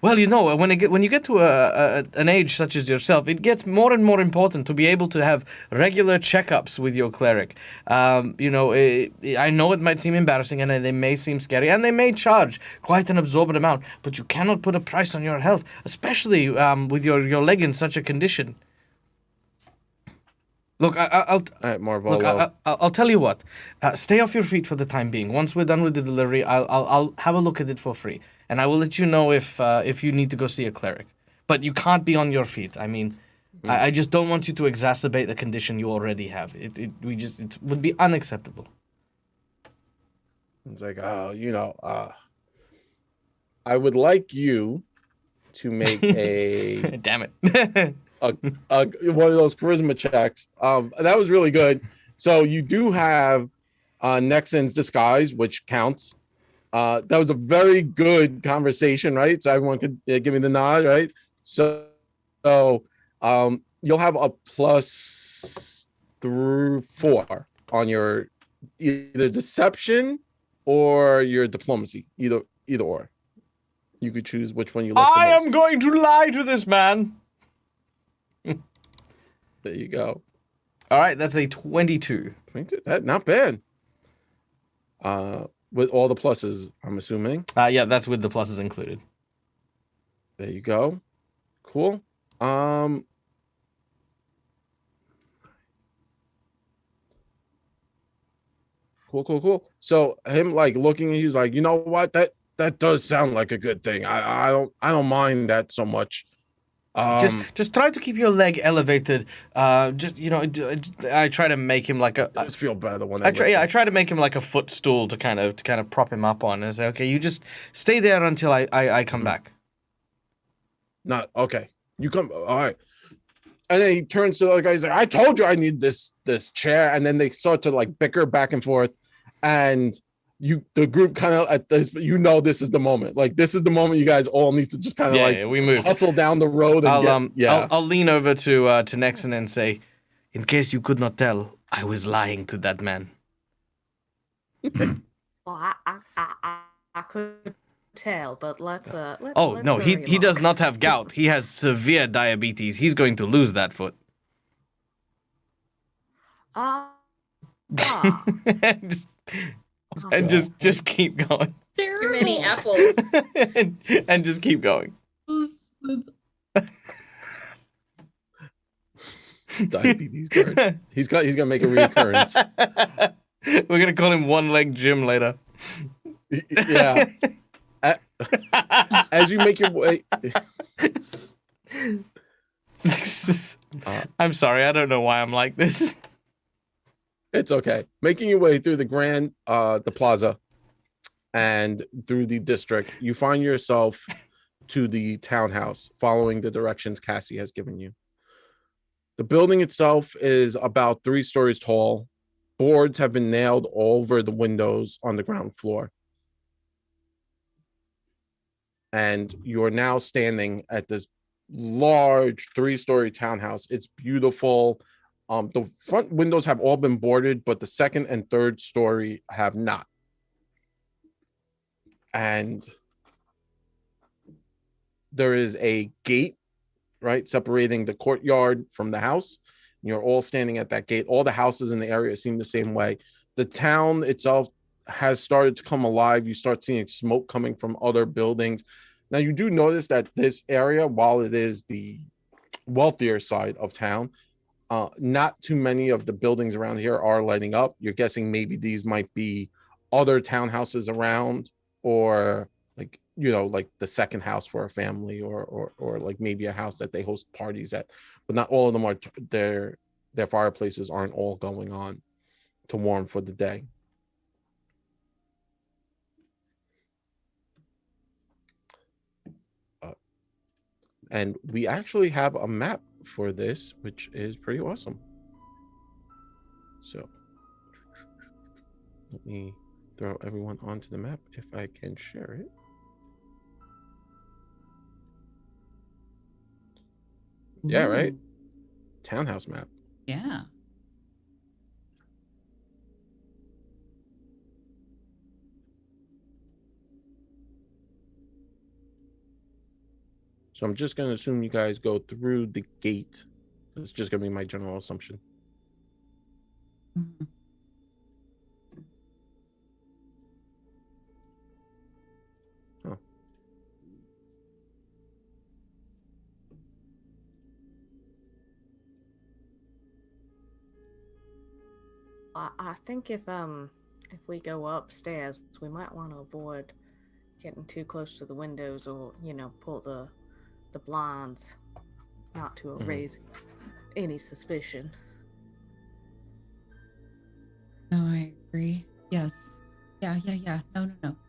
well, when you get to an age such as yourself, it gets more and more important to be able to have regular checkups with your cleric. I know it might seem embarrassing, and they may seem scary, and they may charge quite an absorbent amount, but you cannot put a price on your health, especially with your leg in such a condition. Look, I'll All right, Marvolo. Look, I'll tell you what. Stay off your feet for the time being. Once we're done with the delivery, I'll have a look at it for free, and I will let you know if you need to go see a cleric. But you can't be on your feet. I mean, I just don't want you to exacerbate the condition you already have. It would be unacceptable. It's like, I would like you to make a Damn it. one of those charisma checks. That was really good. So you do have Nexon's disguise, which counts. That was a very good conversation, right? So everyone could give me the nod, right? So you'll have a plus 4 on your either deception or your diplomacy, either or. You could choose which one you like the I most. am going to lie to this man. There you go. All right, that's a 22. That not bad. With all the pluses, I'm assuming. Yeah, that's with the pluses included. There you go. Cool. Cool. So him like looking, he's like, you know what? That does sound like a good thing. I don't mind that so much. Just try to keep your leg elevated. I try to make him like a. I just feel better when I try to make him like a footstool to kind of prop him up on. And say, okay, you just stay there until I come back. Not okay. You come. All right. And then he turns to the other guy. He's like, I told you I need this chair. And then they start to like bicker back and forth. And the group kind of at this, this is the moment. Like this is the moment you guys all need to just kind of we move. hustle down the road. And I'll lean over to Nexon and say, in case you could not tell, I was lying to that man. Well, I could tell, but let's Oh let's no, he hurry does along. not have gout. He has severe diabetes. He's going to lose that foot. And just keep going. Terrible. Too many apples. and just keep going. Diabetes guard. He's gonna make a reoccurrence. We're gonna call him One Leg Jim later. Yeah. As you make your way, I'm sorry, I don't know why I'm like this. it's okay. Making your way through the plaza, and through the district, you find yourself to the townhouse, following the directions Cassie has given you. The building itself is about 3 stories tall. Boards have been nailed all over the windows on the ground floor. And you're now standing at this large 3-story townhouse. It's beautiful. The front windows have all been boarded, but the second and third story have not. And there is a gate, right, separating the courtyard from the house. You're all standing at that gate. All the houses in the area seem the same way. The town itself has started to come alive. You start seeing smoke coming from other buildings. Now, you do notice that this area, while it is the wealthier side of town, not too many of the buildings around here are lighting up. You're guessing maybe these might be other townhouses around, or like, you know, like the second house for a family, or like maybe a house that they host parties at. But not all of them are, their fireplaces aren't all going on to warm for the day. And we actually have a map for this, which is pretty awesome. So let me throw everyone onto the map if I can share it. Yeah, right? Ooh, Townhouse map. Yeah. So I'm just going to assume you guys go through the gate. It's just going to be my general assumption. Mhm. Huh. I think if we go upstairs, we might want to avoid getting too close to the windows, or pull the blinds, not to raise any suspicion. No, I agree. Yes. Yeah. No.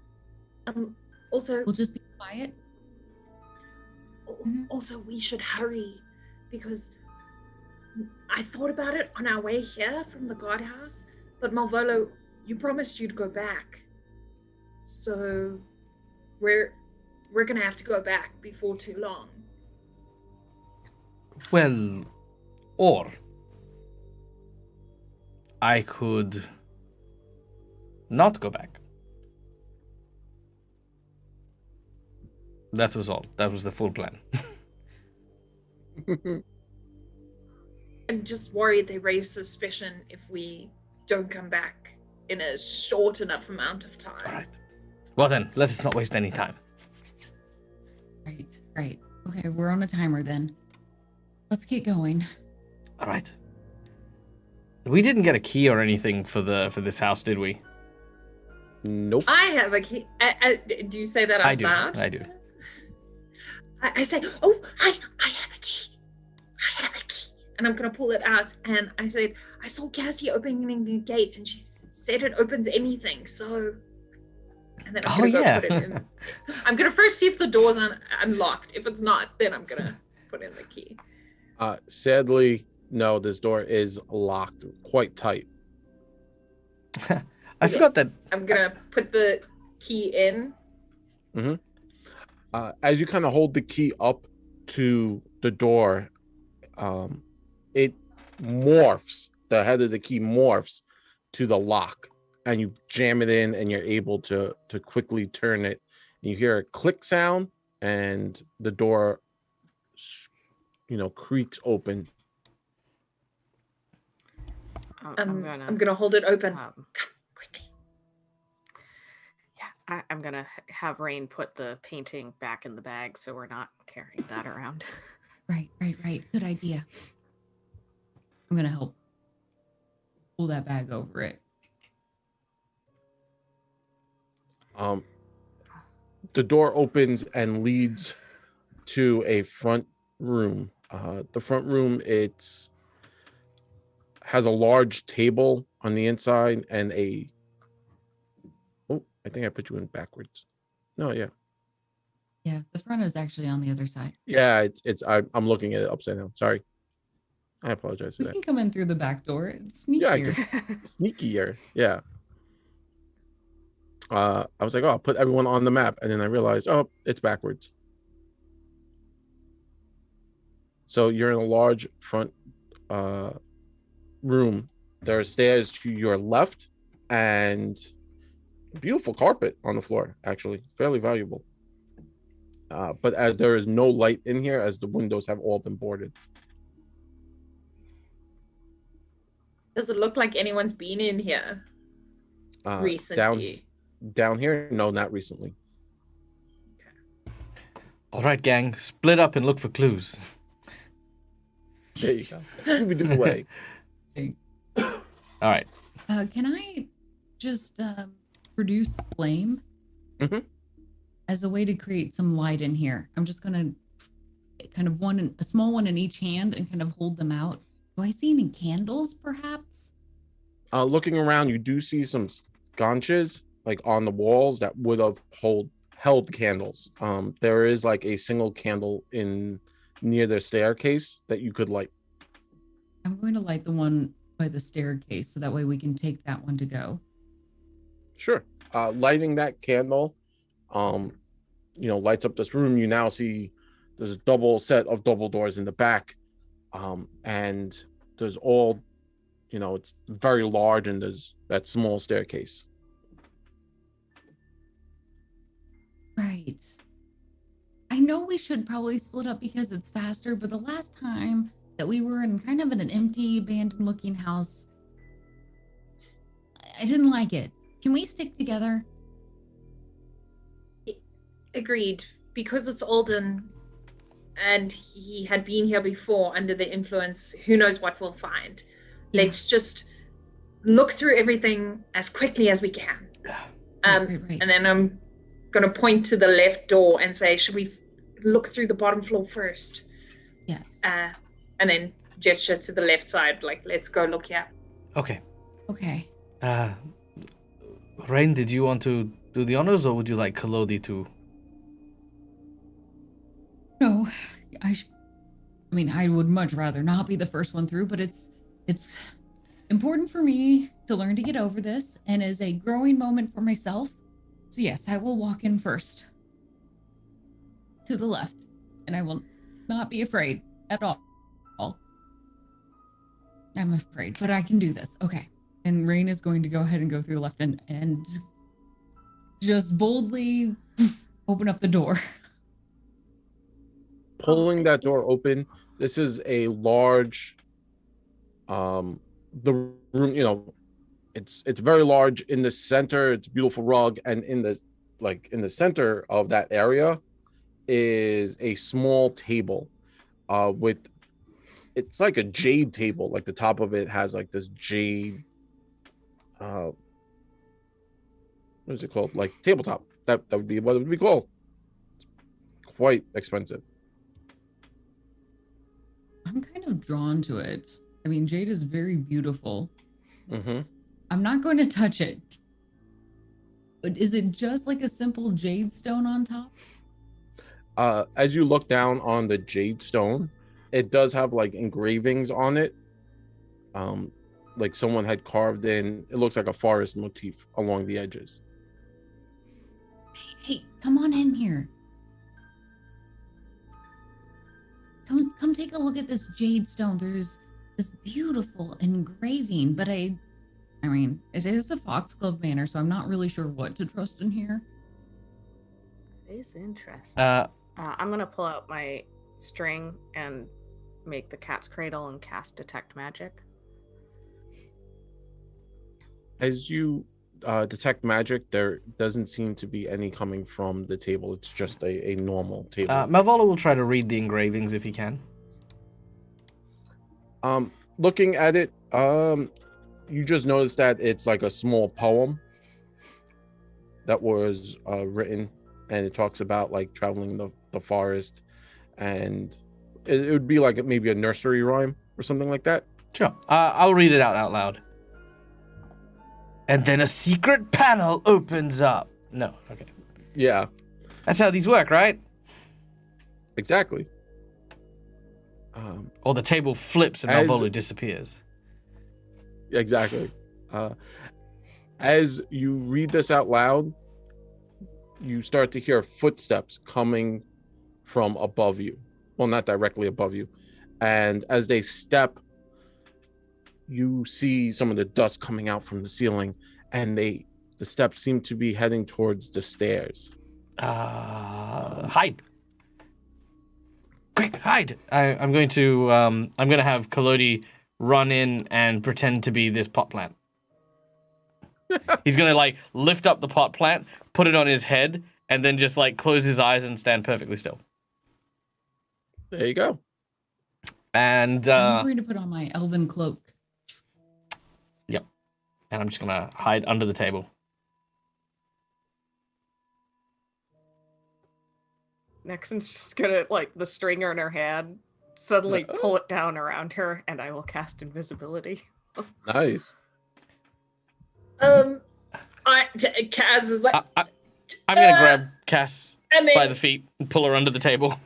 Also, We'll just be quiet. Mhm. also we should hurry, because I thought about it on our way here from the guardhouse, but Malvolo, you promised you'd go back. So we're gonna have to go back before too long. Well, or I could not go back. That was all. That was the full plan. I'm just worried they raise suspicion if we don't come back in a short enough amount of time. All right. Well then, let us not waste any time. Right. Okay, we're on a timer then. Let's get going. All right. We didn't get a key or anything for this house, did we? Nope. I have a key. Do you say that out I do. loud? I do. I say, oh, I have a key. I have a key. And I'm going to pull it out. And I said, I saw Cassie opening the gates and she said it opens anything. So, and then I'm going to go put it in. I'm going to first see if the door's unlocked. If it's not, then I'm going to put in the key. Sadly, no, this door is locked quite tight. I forgot that. I'm going to put the key in. As you kind of hold the key up to the door, it morphs, the head of the key morphs to the lock, and you jam it in and you're able to quickly turn it. And you hear a click sound and the door, creaks open. I'm gonna hold it open. Come quickly. Yeah, I'm gonna have Rain put the painting back in the bag so we're not carrying that around. Right. Good idea. I'm gonna help pull that bag over it. The door opens and leads to a front room. The front room, has a large table on the inside and oh, I think I put you in backwards. No, yeah. Yeah, the front is actually on the other side. Yeah, I'm looking at it upside down. Sorry. I apologize for We that. can come in through the back door. It's Yeah, sneakier. Sneakier. Yeah. I was like, oh, I'll put everyone on the map. And then I realized, oh, it's backwards. So you're in a large front room. There are stairs to your left and beautiful carpet on the floor, actually. Fairly valuable. But as there is no light in here, as the windows have all been boarded. Does it look like anyone's been in here recently? Down here? No, not recently. All right, gang, split up and look for clues. There you go. Scooby-Doo away. All right. Can I just produce flame Mhm. as a way to create some light in here? I'm just gonna kind of a small one in each hand and kind of hold them out. Do I see any candles, perhaps? Looking around, you do see some sconces like on the walls that would have held candles. There is like a single candle near the staircase that you could light. I'm going to light the one by the staircase so that way we can take that one to go. Sure. Lighting that candle, lights up this room. You now see there's a double set of double doors in the back, and there's it's very large, and there's that small staircase. Right. I know we should probably split up because it's faster, but the last time that we were in kind of an empty, abandoned looking house, I didn't like it. Can we stick together? Agreed. Because it's Alden and he had been here before under the influence, who knows what we'll find. Yeah. Let's just look through everything as quickly as we can. Right. And then I'm going to point to the left door and say, should we look through the bottom floor first? Yes. And then gesture to the left side, like, let's go look here. Okay. Okay. Rain, did you want to do the honors, or would you like Kalodi to? No, I would much rather not be the first one through, but it's important for me to learn to get over this and is a growing moment for myself. So yes, I will walk in first to the left, and I will not be afraid at all. I'm afraid, but I can do this. Okay. And Rain is going to go ahead and go through the left and just boldly open up the door. Pulling that door open, this is a large the room, it's very large. In the center, it's a beautiful rug, and in the center of that area is a small table with, it's like a jade table. Like the top of it has like this jade what is it called? Like tabletop. That would be what it would be called. It's quite expensive. I'm kind of drawn to it. I mean, jade is very beautiful. Mm-hmm. I'm not going to touch it. But is it just like a simple jade stone on top? As you look down on the jade stone, it does have like engravings on it. Like someone had carved in, it looks like a forest motif along the edges. Hey, come on in here. Come take a look at this jade stone. There's this beautiful engraving, but I mean, it is a Foxglove Manor, so I'm not really sure what to trust in here. It is interesting. I'm going to pull out my string and make the cat's cradle and cast Detect Magic. As you detect magic, there doesn't seem to be any coming from the table. It's just a normal table. Malvola will try to read the engravings if he can. looking at it, you just notice that it's like a small poem that was written, and it talks about like traveling the forest, and it would be like maybe a nursery rhyme or something like that. Sure. I'll read it out loud. And then a secret panel opens up. No, okay. Yeah, That's how these work, right? exactly. Or the table flips and As- Malvolo disappears. Exactly. As you read this out loud, you start to hear footsteps coming from above you. Well, not directly above you. And as they step, you see some of the dust coming out from the ceiling, and the steps seem to be heading towards the stairs. Hide. Quick, hide. I'm going to have Kalodi run in and pretend to be this pot plant. He's gonna like lift up the pot plant, put it on his head, and then just like close his eyes and stand perfectly still. There you go. And I'm going to put on my elven cloak. yep. And I'm just gonna hide under the table. Nixon's just gonna, like, the stringer in her hand, suddenly pull it down around her, and I will cast invisibility. Nice. Kaz is like, I'm gonna grab Cass and then by the feet and pull her under the table.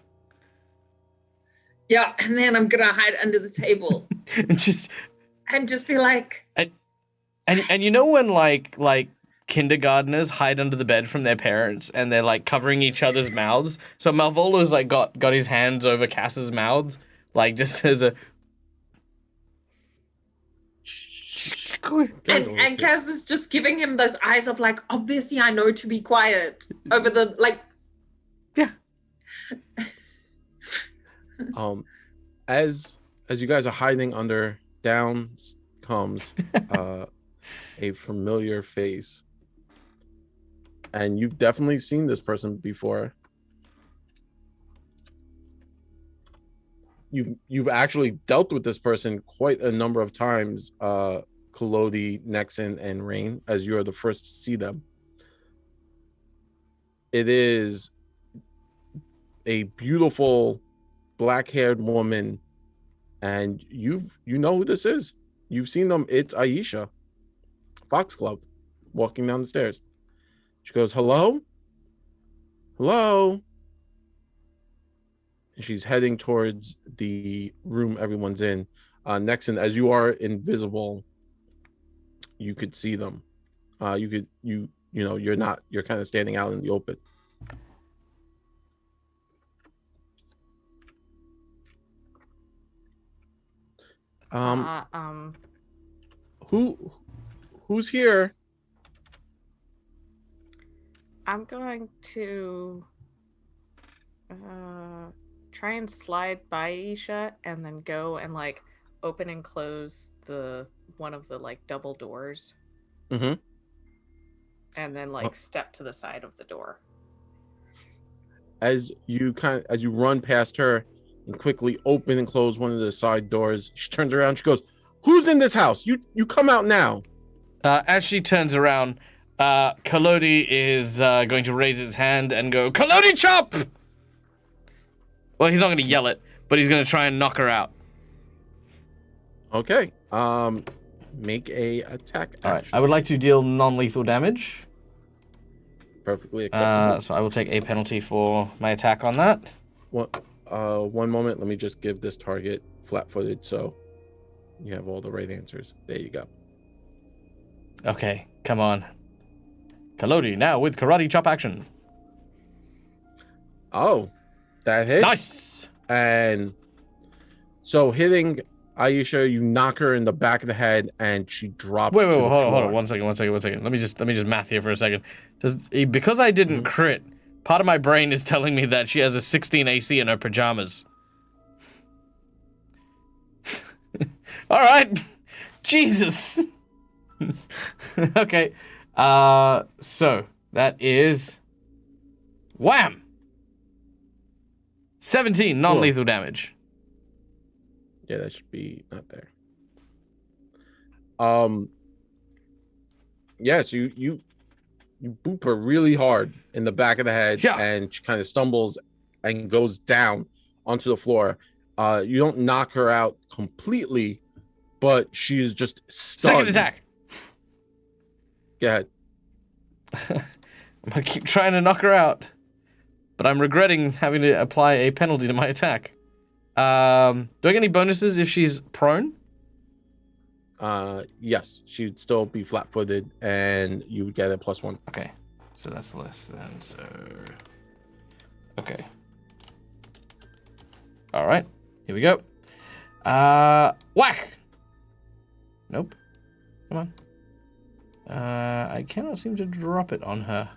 yeah, and then I'm gonna hide under the table and just be like, and you know when like kindergartners hide under the bed from their parents and they're like covering each other's mouths. So Malvolo's like got his hands over Cass's mouth, like just as a and Kaz is just giving him those eyes of like, obviously I know to be quiet over the like. Yeah. As you guys are hiding under, down comes a familiar face, and you've definitely seen this person before. You've actually dealt with this person quite a number of times, Kalodi, Nexon, and Rain, as you are the first to see them. It is a beautiful black-haired woman, and you know who this is. You've seen them. It's Aisha, Foxglove, walking down the stairs. She goes, hello? Hello? And she's heading towards the room everyone's in. Nexon, as you are invisible, you could see them. You're kind of standing out in the open. Who's here? I'm going to try and slide by Isha and then go and like open and close one of the like double doors. Mm-hmm. And then like step to the side of the door. As you run past her and quickly open and close one of the side doors, she turns around. She goes, "Who's in this house? You come out now." As she turns around, Kalodi is going to raise his hand and go, Kalodi chop! Well, he's not going to yell it, but he's going to try and knock her out. Okay. Make a attack action. All right. I would like to deal non-lethal damage. Perfectly acceptable. So I will take a penalty for my attack on that. One moment. Let me just give this target flat-footed so you have all the right answers. There you go. Okay, come on. Kalodi, now with karate chop action. Oh, that hits. Nice! And so hitting Aisha, you knock her in the back of the head and she drops Wait, to the hold on. floor. One second. Let me just math here for a second. Because I didn't crit, part of my brain is telling me that she has a 16 AC in her pajamas. All right. Jesus. Okay. So that is wham. 17 non-lethal damage. Yeah, that should be not there. Yes, you boop her really hard in the back of the head, Yeah. and she kind of stumbles and goes down onto the floor. You don't knock her out completely, but she is just stunned. Second attack. Go ahead. I'm gonna keep trying to knock her out, but I'm regretting having to apply a penalty to my attack. Do I get any bonuses if she's prone? Yes, she'd still be flat-footed, and you would get a +1. Okay, so that's less than so. Okay. All right, here we go. Whack. Nope. Come on. I cannot seem to drop it on her.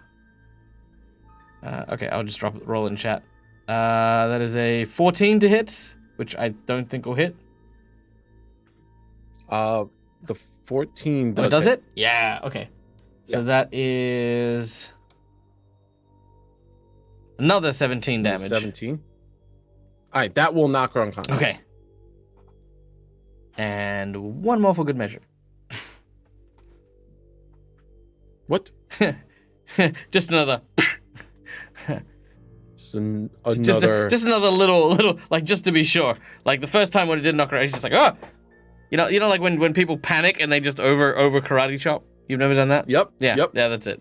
Okay, I'll just roll it in chat. That is a 14 to hit, which I don't think will hit. The 14 does, Oh, does it? Yeah, okay. So Yeah. that is another 17 damage. 17. All right, that will knock her unconscious. Okay. And one more for good measure. What? Just another. Another. Just another little, like, just to be sure. Like the first time when it did knock her out, it's just like, oh, you know, like when people panic and they just over karate chop. You've never done that? Yep. Yeah. Yep. Yeah, that's it.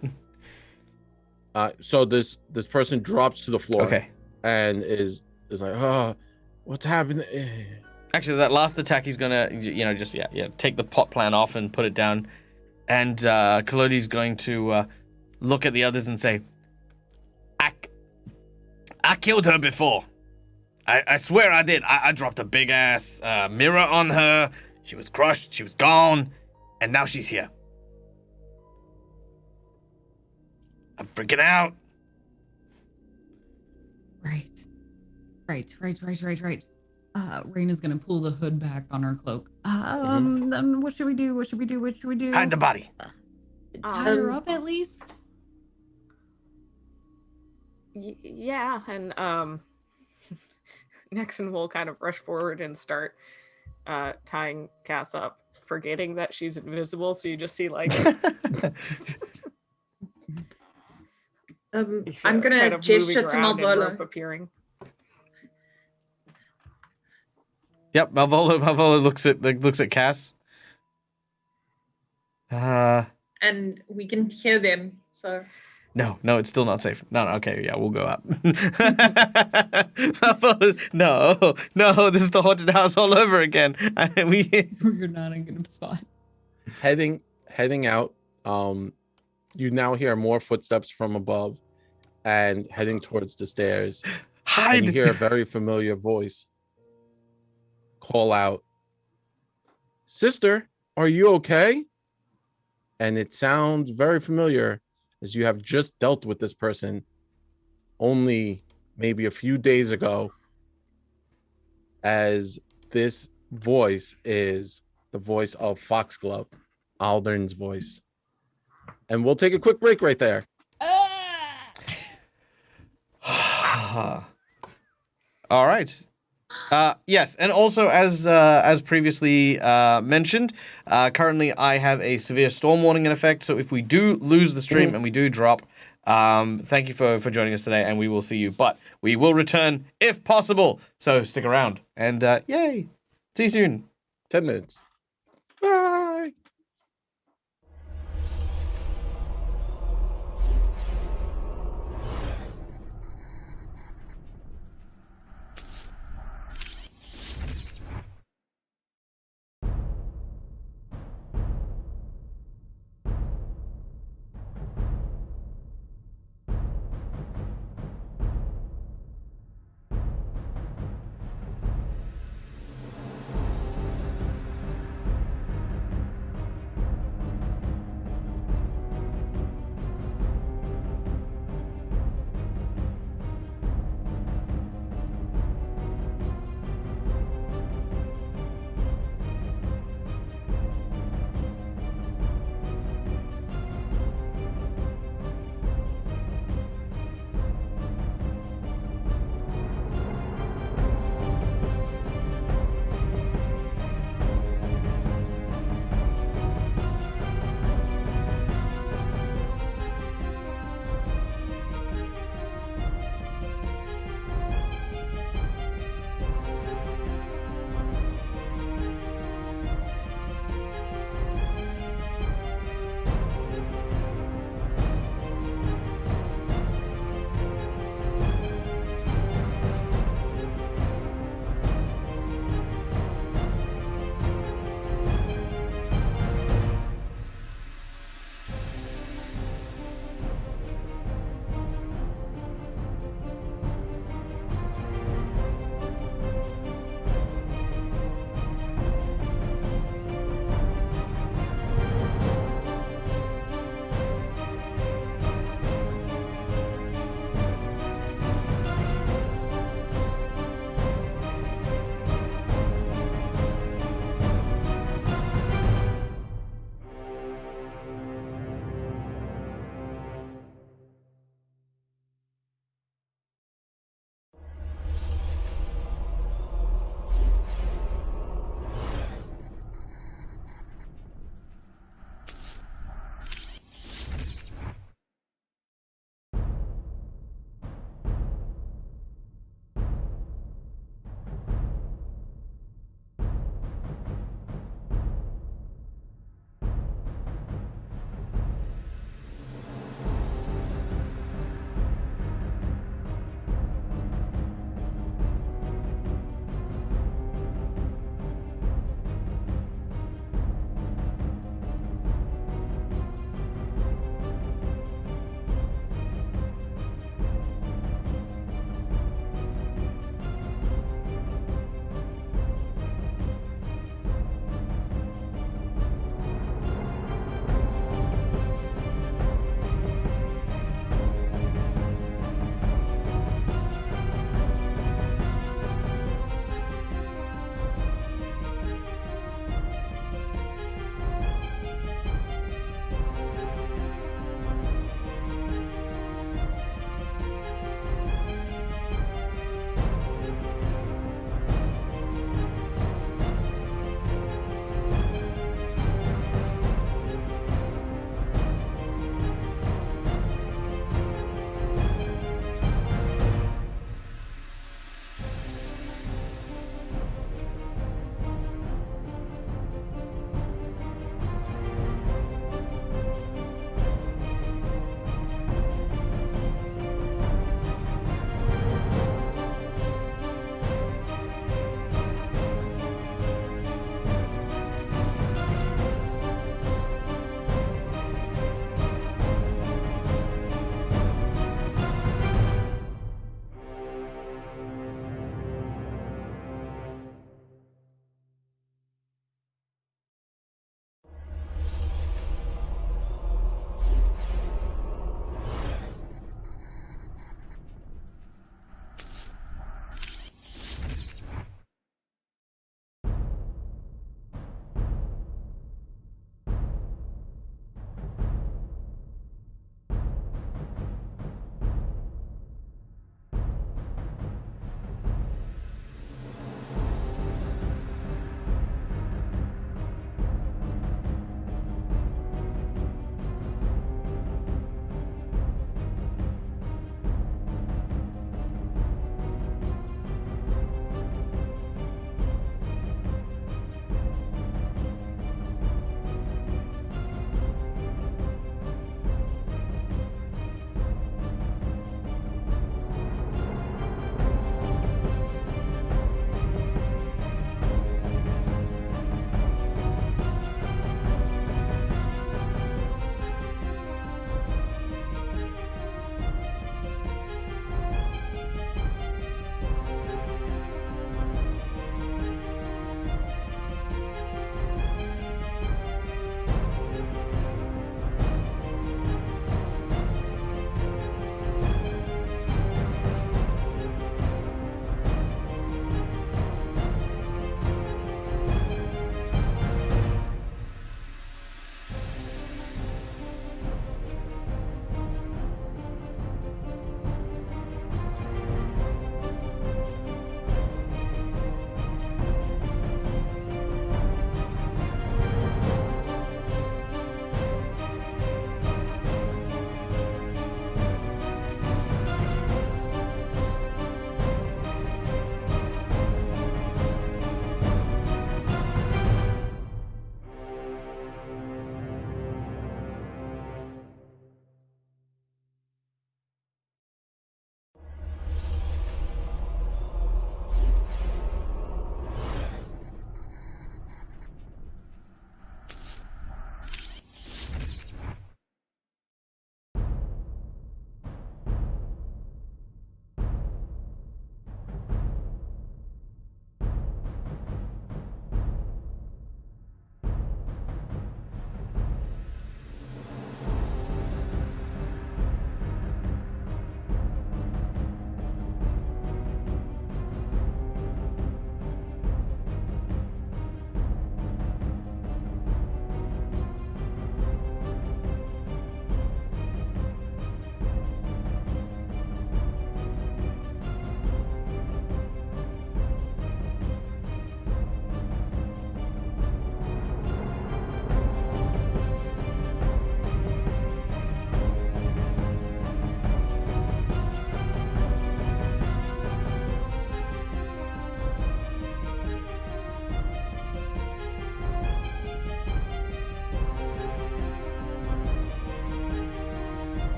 So this person drops to the floor. Okay. And is like, oh, what's happening? Actually, that last attack, he's gonna, just take the pot plant off and put it down, and Collodi's going to look at the others and say, I killed her before. I swear I did. I dropped a big ass mirror on her. She was crushed. She was gone, and now she's here. I'm freaking out. Right. Raina's gonna pull the hood back on her cloak. Then what should we do? What should we do? Hide the body. Tie her up at least. Yeah, and Nexon will kind of rush forward and start tying Cass up, forgetting that she's invisible. So you just see like I'm gonna kind of gesture moving to around and Malvolo. rope appearing. Yep, Malvolo looks at Cass. And we can hear them. So No, it's still not safe. No, okay, yeah, we'll go up. No, this is the haunted house all over again. You're not in a good spot. Heading out, you now hear more footsteps from above, and heading towards the stairs. Hide. And you hear a very familiar voice call out, "Sister, are you okay?" And it sounds very familiar, as you have just dealt with this person only maybe a few days ago, as this voice is the voice of Foxglove, Aldern's voice. And we'll take a quick break right there. All right. Yes, and also as previously mentioned, currently I have a severe storm warning in effect. So if we do lose the stream and we do drop, thank you for joining us today, and we will see you. But we will return if possible. So stick around, and yay! See you soon. 10 minutes. Bye.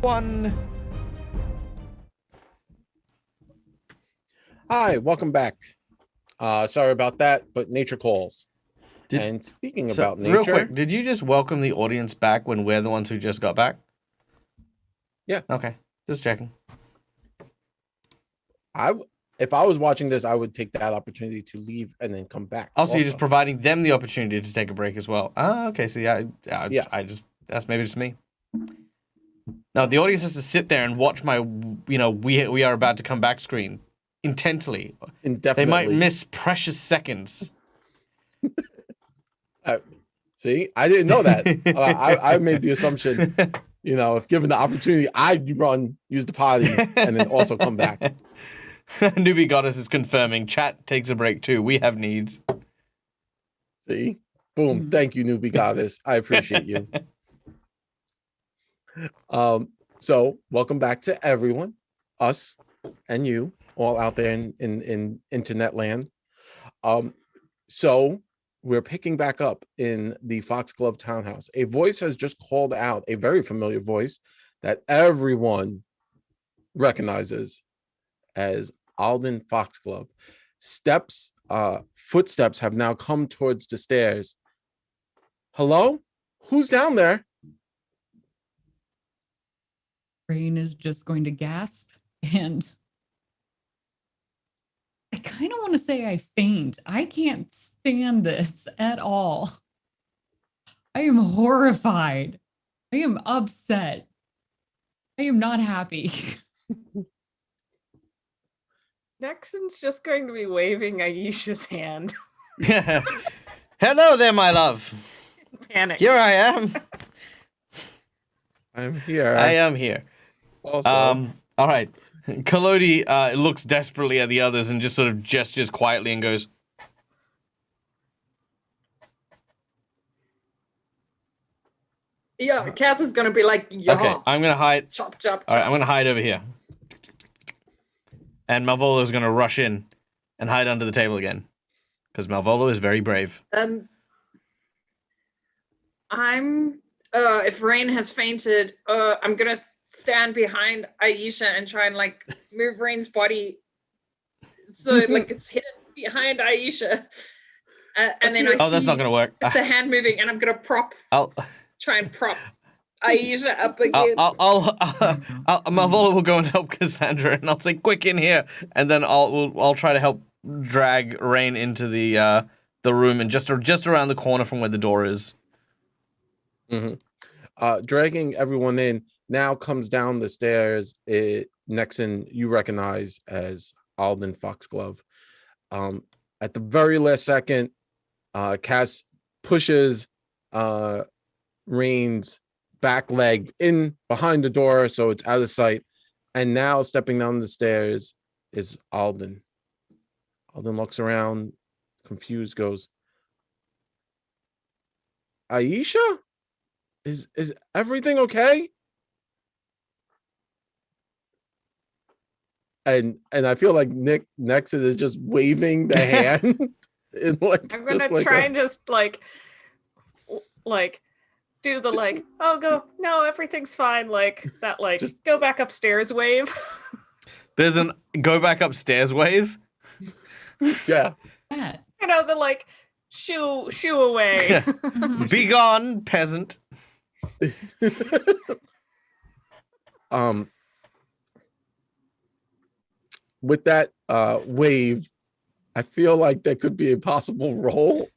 1. Hi, welcome back. Sorry about that, but nature calls. Did- And speaking So, about nature, real quick, did you just welcome the audience back when we're the ones who just got back? Yeah. Okay, just checking. if I was watching this, I would take that opportunity to leave and then come back. Also, you're just providing them the opportunity to take a break as well. Ah, okay. So yeah. I just that's maybe just me. No, the audience has to sit there and watch my, we are about to come back screen intently. Indefinitely. They might miss precious seconds. See, I didn't know that. I made the assumption, if given the opportunity, I'd use the potty, and then also come back. Newbie Goddess is confirming. Chat takes a break too. We have needs. See? Boom. Thank you, Newbie Goddess. I appreciate you. So welcome back to everyone, us and you, all out there in internet land. So we're picking back up in the Foxglove Townhouse. A voice has just called out, a very familiar voice that everyone recognizes as Alden Foxglove. Footsteps have now come towards the stairs. Hello? Who's down there? Rain is just going to gasp, and I kind of want to say I faint. I can't stand this at all. I am horrified. I am upset. I am not happy. Nexon's just going to be waving Aisha's hand. Hello there, my love. Panic. Here I am. I'm here. I am here. Also, All right. Kalodi looks desperately at the others and just sort of gestures quietly and goes, Yeah, Kaz is gonna be like, yeah. okay, I'm going to hide. Chop, chop, chop. All right, I'm going to hide over here. And Malvolo is going to rush in and hide under the table again. Because Malvolo is very brave. If Rain has fainted, I'm gonna stand behind Aisha and try and move Rain's body so it's hidden behind Aisha. And then that's not going to work. the hand moving, and I'm gonna try and prop Aisha up again. Malvolo will go and help Cassandra, and I'll say, "Quick in here!" And then I'll try to help drag Rain into the room and just around the corner from where the door is. Mm-hmm. Dragging everyone in now comes down the stairs. Nexon, you recognize as Alden Foxglove. At the very last second, Cass pushes Rain's back leg in behind the door so it's out of sight, and now stepping down the stairs is Alden. Alden looks around, confused, goes, Aisha? Is everything okay? And I feel like Nexon is just waving the hand. I'm gonna try and just do the no, everything's fine, just go back upstairs wave. There's an go back upstairs wave. Yeah. The shoo away. Be gone, peasant. With that wave, I feel like that could be a possible roll.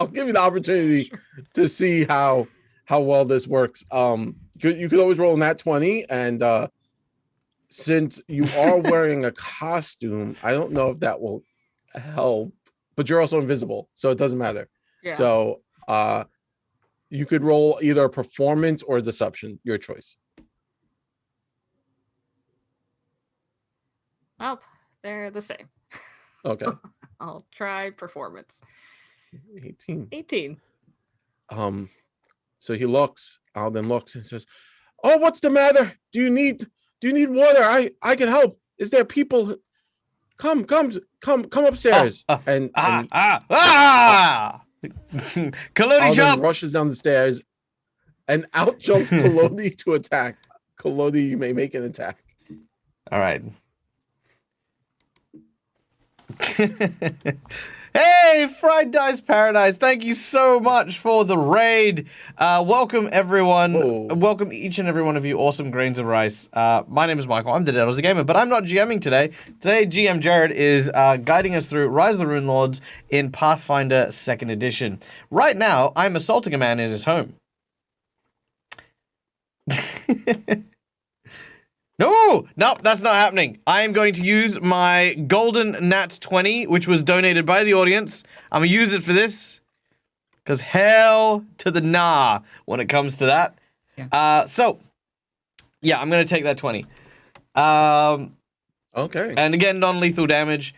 I'll give you the opportunity to see how well this works. You could always roll in that 20, and since you are wearing a costume, I don't know if that will help, but you're also invisible, so it doesn't matter. Yeah. So you could roll either a performance or a deception, your choice. Oh, they're the same. Okay. I'll try performance. 18. So Alden looks and says, "Oh, what's the matter? Do you need water? I can help. Is there people? Come upstairs." Kalodi Alden jump! rushes down the stairs, and out jumps Kalodi to attack. Kalodi, you may make an attack. All right. Hey, Fried Dice Paradise, thank you so much for the raid. Welcome, everyone. Whoa. Welcome each and every one of you awesome grains of rice. My name is Michael. I'm the Deadles Gamer, but I'm not GMing today. Today, GM Jared is guiding us through Rise of the Runelords in Pathfinder 2nd Edition. Right now, I'm assaulting a man in his home. No, that's not happening. I am going to use my golden nat 20, which was donated by the audience. I'm going to use it for this. Because hell to the nah when it comes to that. Yeah. Yeah, I'm going to take that 20. Okay. And again, non-lethal damage.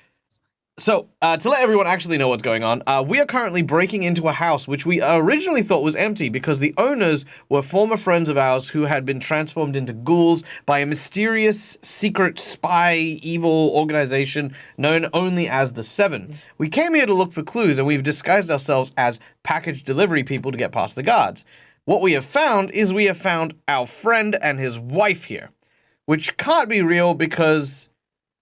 So, to let everyone actually know what's going on, we are currently breaking into a house which we originally thought was empty because the owners were former friends of ours who had been transformed into ghouls by a mysterious, secret, spy, evil organization known only as the Seven. We came here to look for clues, and we've disguised ourselves as package delivery people to get past the guards. What we have found is we have found our friend and his wife here, which can't be real because,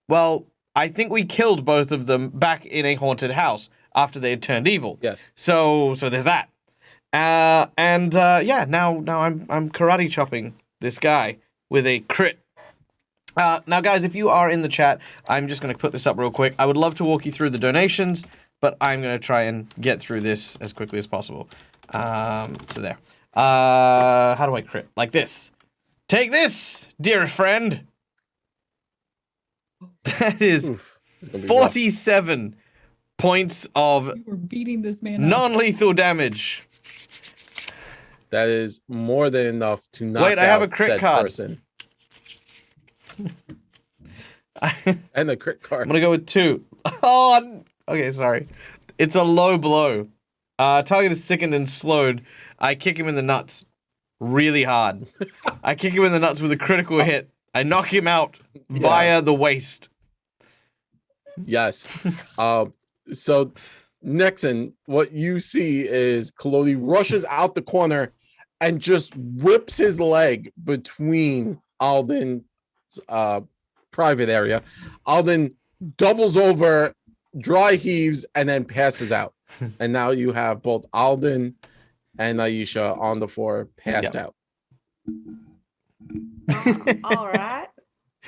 well, I think we killed both of them back in a haunted house after they had turned evil. Yes. So there's that. Yeah, now I'm karate chopping this guy with a crit. Now, guys, if you are in the chat, I'm just going to put this up real quick. I would love to walk you through the donations, but I'm going to try and get through this as quickly as possible. So there. How do I crit? Like this. Take this, dear friend. That is 47 points of We're beating this man up. non-lethal damage. That is more than enough to knock Wait, I have out a crit said card. person. And a crit I'm card. gonna go with 2. Oh, okay, sorry. It's a low blow. Target is sickened and slowed. I kick him in the nuts really hard. I kick him in the nuts with a critical hit. I knock him out via the waist. Yes. So Nexon, what you see is Kalodi rushes out the corner and just whips his leg between Alden's private area. Alden doubles over, dry heaves, and then passes out. And now you have both Alden and Aisha on the floor, passed out. All right.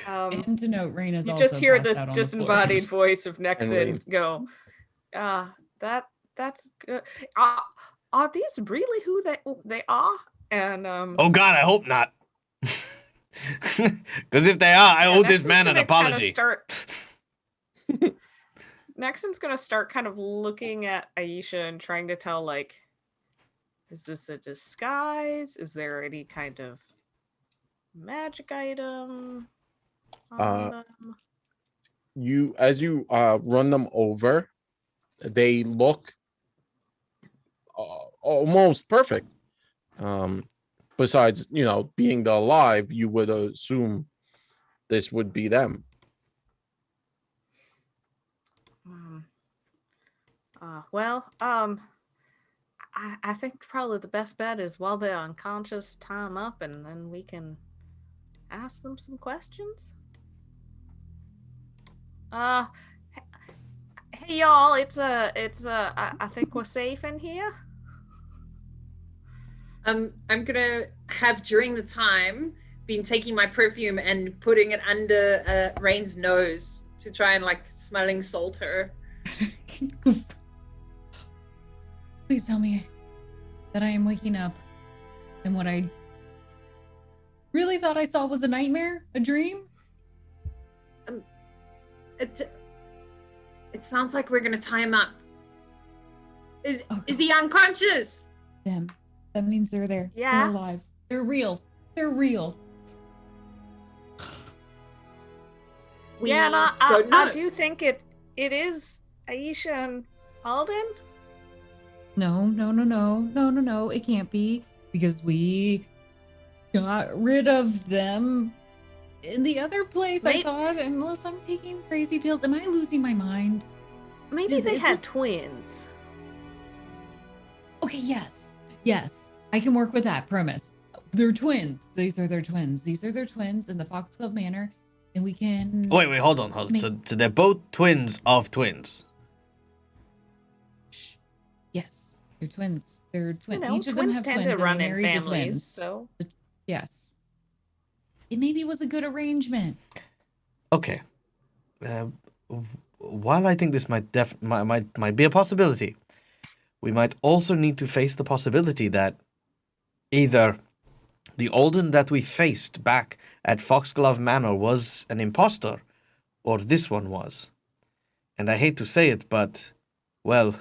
And to note, Rain is You also just hear passed this out on the floor. disembodied voice of Rain. Nexon go, that's good. Are these really who they are? And Oh God, I hope not. Because if they are, I owe this man an apology. Nexon's gonna start kind of looking at Aisha and trying to tell, like, is this a disguise? Is there any kind of magic item on them? As you run them over, they look almost perfect. Besides, being the alive, you would assume this would be them. I think probably the best bet is while they're unconscious, tie them up, and then we can ask them some questions. Hey y'all, I think we're safe in here. I'm gonna have during the time been taking my perfume and putting it under Rain's nose to try and smelling salt her. Please tell me that I am waking up and what I really thought I saw was a nightmare, a dream. It sounds like we're gonna tie him up. Is he unconscious? Them. That means they're there. Yeah. They're alive. They're real. They're real. We Yeah, and don't know. I do think it is Aisha and Alden. No. It can't be because we got rid of them in the other place. I Wait. thought, unless I'm taking crazy pills, am I losing my mind? Maybe they Is had this- twins. Okay, yes, I can work with that premise. they're twins. These are their twins. These are their twins in the Foxglove Manor, and we can. Wait, hold on. So they're both twins of twins. Shh. Yes, they're twins. They're twins. You know, Each of them twins have tend twins, to run and they in married the families, twins. so Yes. It maybe was a good arrangement. Okay. While I think this might be a possibility, we might also need to face the possibility that either the Alden that we faced back at Foxglove Manor was an imposter, or this one was. And I hate to say it, but, well,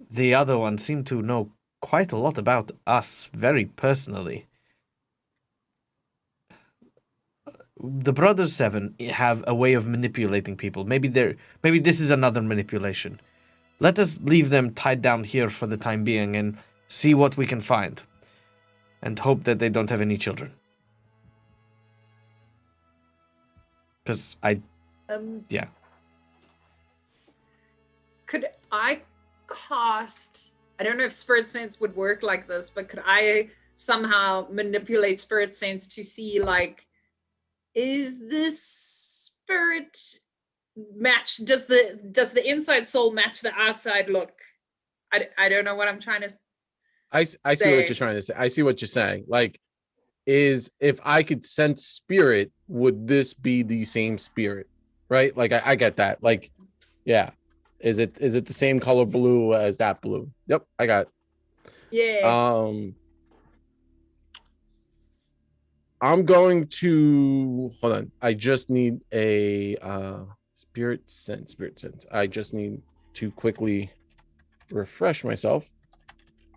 the other one seemed to know quite a lot about us very personally. The Brothers Seven have a way of manipulating people. Maybe this is another manipulation. Let us leave them tied down here for the time being and see what we can find. And hope that they don't have any children. Because yeah. Could I cast? I don't know if Spirit Sense would work like this, but could I somehow manipulate Spirit Sense to see, like, is this spirit match? Does the inside soul match the outside look? I don't know what I'm trying to. I see what you're trying to say. I see what you're saying. Like, is if I could sense spirit, would this be the same spirit? Right? Like, I get that. Like, yeah. Is it the same color blue as that blue? Yep, I got it. Yeah. I'm going to hold on. I just need a spirit sense. I just need to quickly refresh myself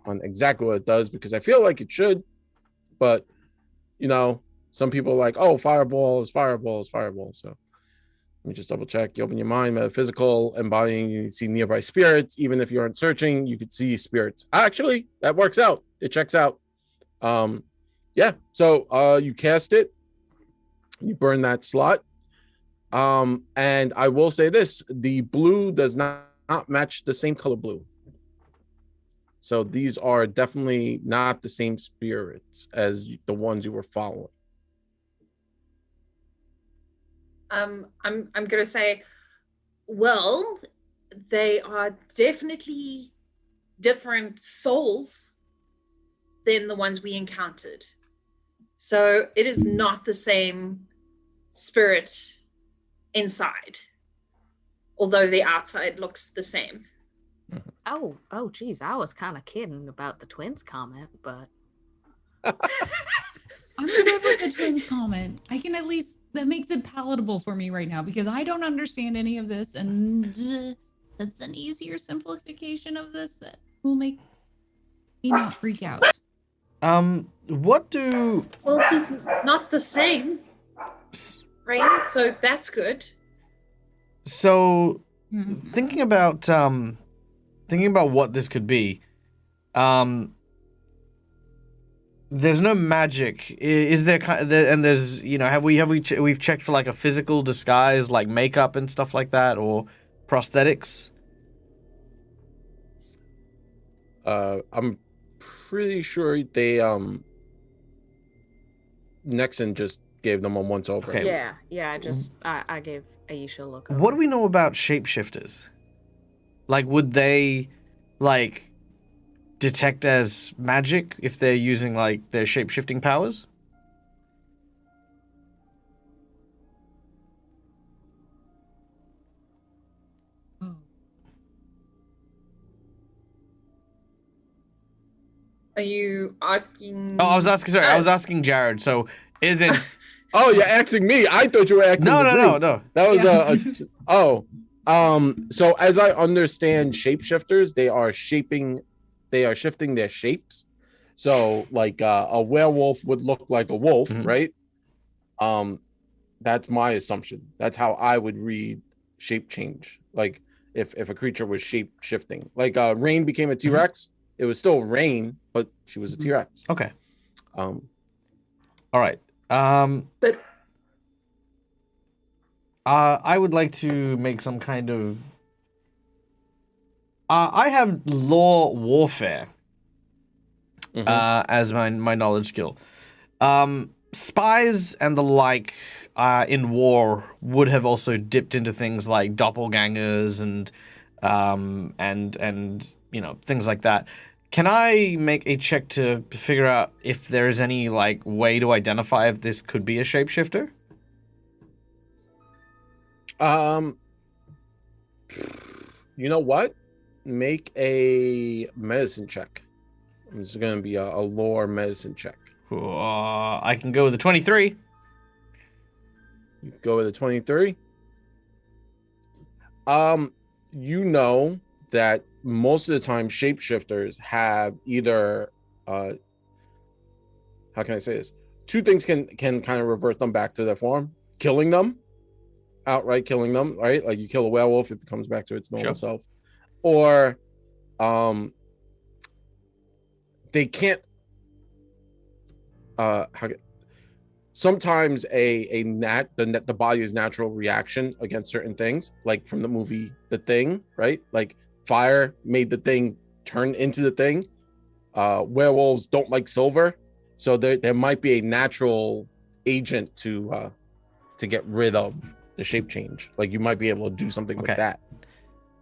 on exactly what it does, because I feel like it should, but you know, some people are like, oh, fireball is fireball. So let me just double check. You open your mind, metaphysical, embodying, you see nearby spirits. Even if you aren't searching, you could see spirits. Actually, that works out. It checks out. Yeah, so you cast it, you burn that slot. And I will say this, the blue does not match the same color blue. So these are definitely not the same spirits as the ones you were following. I'm gonna say, well, they are definitely different souls than the ones we encountered. So it is not the same spirit inside, although the outside looks the same. oh geez, I was kind of kidding about the twins comment, but I'm good with the twins comment. I can at least, that makes it palatable for me right now, because I don't understand any of this, and that's an easier simplification of this that will make me not freak out. What do... Well, he's not the same, right? So that's good. So, thinking about what this could be, there's no magic. Is there? And there's, you know, we've checked for like a physical disguise, like makeup and stuff like that, or prosthetics. I'm pretty sure they Nexon just gave them a once over. Okay. yeah. I gave Aisha a look. What do we know about shapeshifters? Like, would they, like, detect as magic if they're using, like, their shape-shifting powers? Oh. Are you asking? Oh, I was us? asking Jared. So, isn't... Oh, you're asking me. I thought you were asking No. That was so as I understand shapeshifters, they are shifting their shapes. So like a werewolf would look like a wolf, right? That's my assumption. That's how I would read shape change. Like if a creature was shape shifting, like Rain became a T-Rex, it was still Rain, but she was a T-Rex. Okay. All right. But I would like to make some kind of... I have law warfare. as my knowledge skill. Spies and the like in war would have also dipped into things like doppelgangers and things like that. Can I make a check to figure out if there is any like way to identify if this could be a shapeshifter? You know what? Make a medicine check. This is going to be a lore medicine check. I can go with a 23. You go with a 23. You know that most of the time shapeshifters have either how can I say this? Two things can kind of revert them back to their form. Killing them, outright killing them, right? Like you kill a werewolf, it becomes back to its normal self. Or they can't sometimes the body's natural reaction against certain things, like from the movie The Thing, right? Like fire made the thing turn into the thing. Werewolves don't like silver, so there might be a natural agent to get rid of the shape change. Like you might be able to do something with that,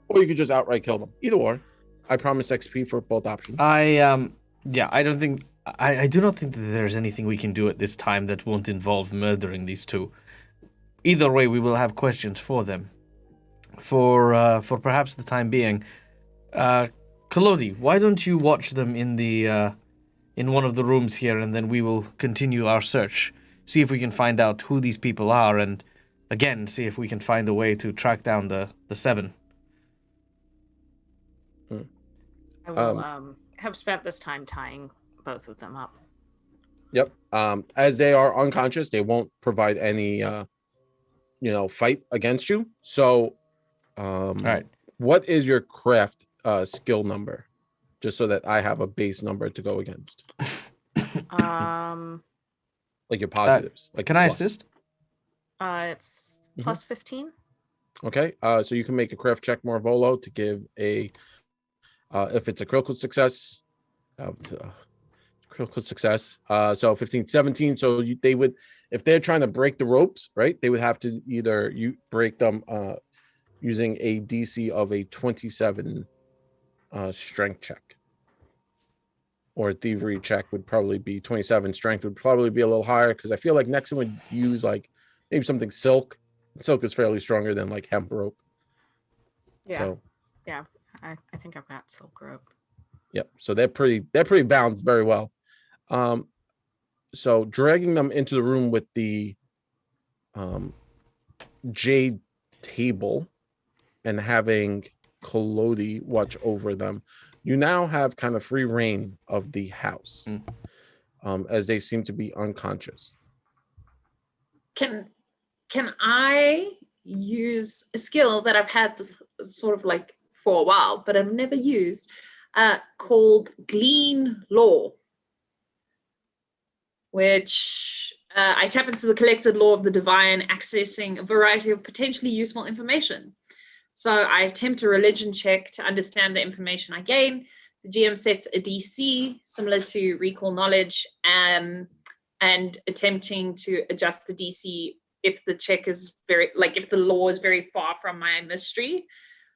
or you could just outright kill them. Either or. I promise XP for both options. I do not think that there's anything we can do at this time that won't involve murdering these two. Either way, we will have questions for them. For perhaps the time being, Kalodi, why don't you watch them in one of the rooms here, and then we will continue our search, see if we can find out who these people are, and again see if we can find a way to track down the seven. I will have spent this time tying both of them up. Yep. As they are unconscious, they won't provide any fight against you. So all right. What is your craft skill number? Just so that I have a base number to go against. Like your positives. Can I assist? It's plus 15. Okay. So you can make a craft check, Marvolo, to give a if it's a critical success. So 15, 17. So they would, if they're trying to break the ropes, right? They would have to either you break them using a DC of a 27 strength check, or a thievery check would probably be 27. Strength would probably be a little higher because I feel like Nexon would use like maybe something silk. Silk is fairly stronger than like hemp rope. Yeah. So, yeah. I think I've got silk rope. Yep. So they're pretty balanced very well. So dragging them into the room with the jade table and having Kolodi watch over them, you now have kind of free reign of the house, as they seem to be unconscious. Can I use a skill that I've had this sort of like for a while, but I've never used, called Glean Law, which I tap into the collected law of the divine, accessing a variety of potentially useful information. So I attempt a religion check to understand the information I gain. The GM sets a DC similar to recall knowledge, and attempting to adjust the DC if the check is if the law is very far from my mystery.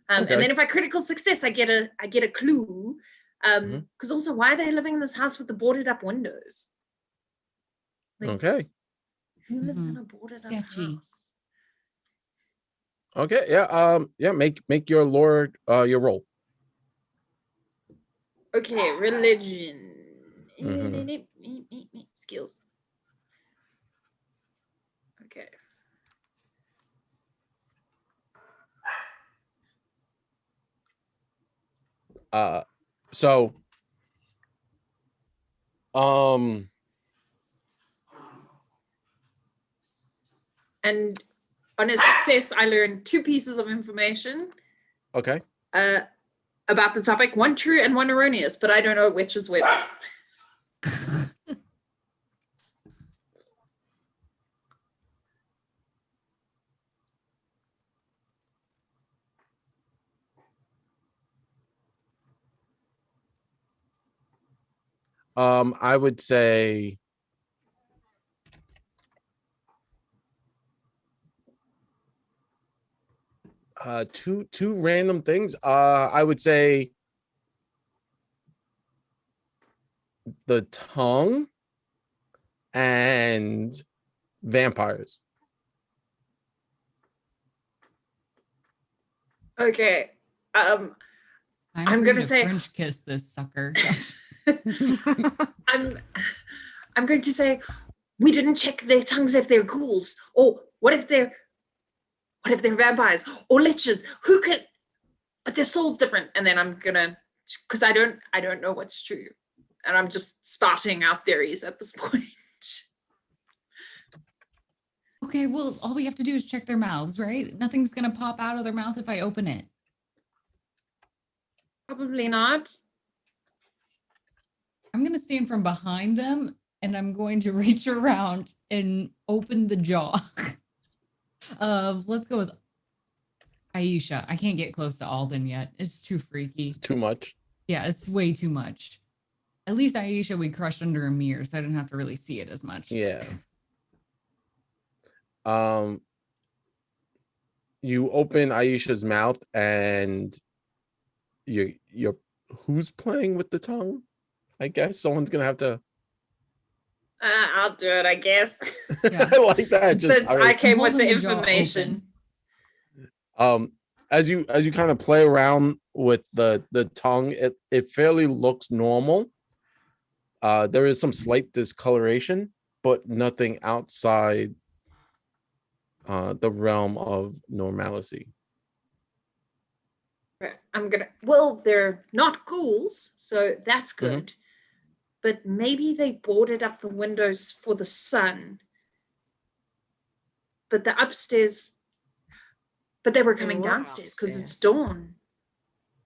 And then if I critical success, I get a clue. Because also, why are they living in this house with the boarded up windows? Okay. Who lives in a boarded up house? Okay. Yeah. Make your lore your roll. Okay. Religion. Skills. Okay. So and on a success, I learned 2 pieces of information. Okay. About the topic, 1 true and 1 erroneous, but I don't know which is which. I would say two random things. I would say the tongue and vampires. Okay. Time I'm for gonna you to say- French kiss this sucker. I'm going to say we didn't check their tongues if they're ghouls. Or what if they're vampires or liches? Who could, but their soul's different. And then I'm gonna, because I don't know what's true. And I'm just starting out theories at this point. Okay, well, all we have to do is check their mouths, right? Nothing's gonna pop out of their mouth if I open it. Probably not. I'm gonna stand from behind them and I'm going to reach around and open the jaw of, let's go with Aisha. I can't get close to Alden yet. It's too freaky. It's too much. Yeah, it's way too much. At least Aisha we crushed under a mirror, so I didn't have to really see it as much. Yeah. You open Aisha's mouth and you're who's playing with the tongue? I guess someone's gonna have to. I'll do it, I guess. Yeah. I like that. Since I came with the holding the jaw information. As you kind of play around with the tongue, it fairly looks normal. There is some slight discoloration, but nothing outside the realm of normalcy. Well, they're not ghouls, so that's good. But maybe they boarded up the windows for the sun. But the upstairs, but they were coming were downstairs because it's upstairs. dawn.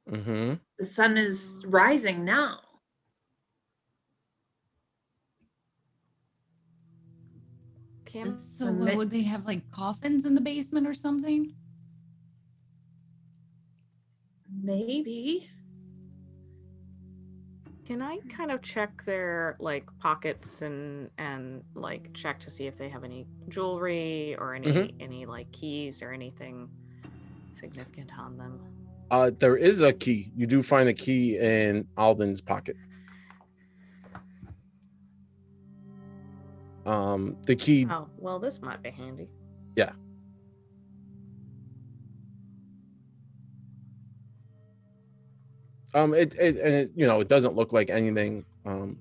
Mm-hmm. The sun is rising now. Kim, So The what, mi- would they have like coffins in the basement or something? Maybe. can I kind of check their like pockets and like check to see if they have any jewelry or any like keys or anything significant on them? There is a key. You do find a key in Alden's pocket. The key. Oh, well, this might be handy. Yeah. It you know, it doesn't look like anything. You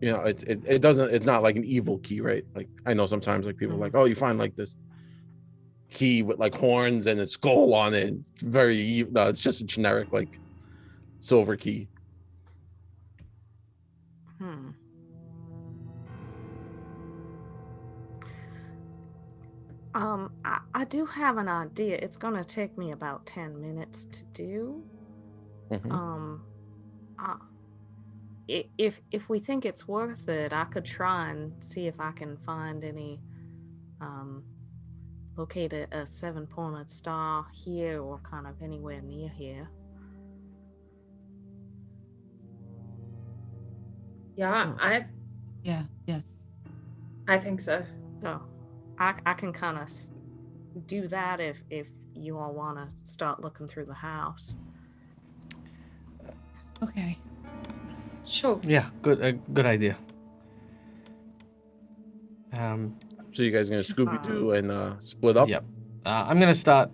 know, it doesn't. It's not like an evil key, right? Like I know sometimes like people are like, oh, you find like this key with like horns and a skull on it. Very evil. No, it's just a generic like silver key. I do have an idea. It's gonna take me about 10 minutes to do. Mhm. If we think it's worth it, I could try and see if I can find any locate a seven-pointed star here or kind of anywhere near here. Yeah, Yeah, yes. I think so. So I can kind of do that if you all want to start looking through the house. Okay. Sure. Yeah, good idea. So you guys are gonna Scooby Doo and split up? Yep. I'm gonna start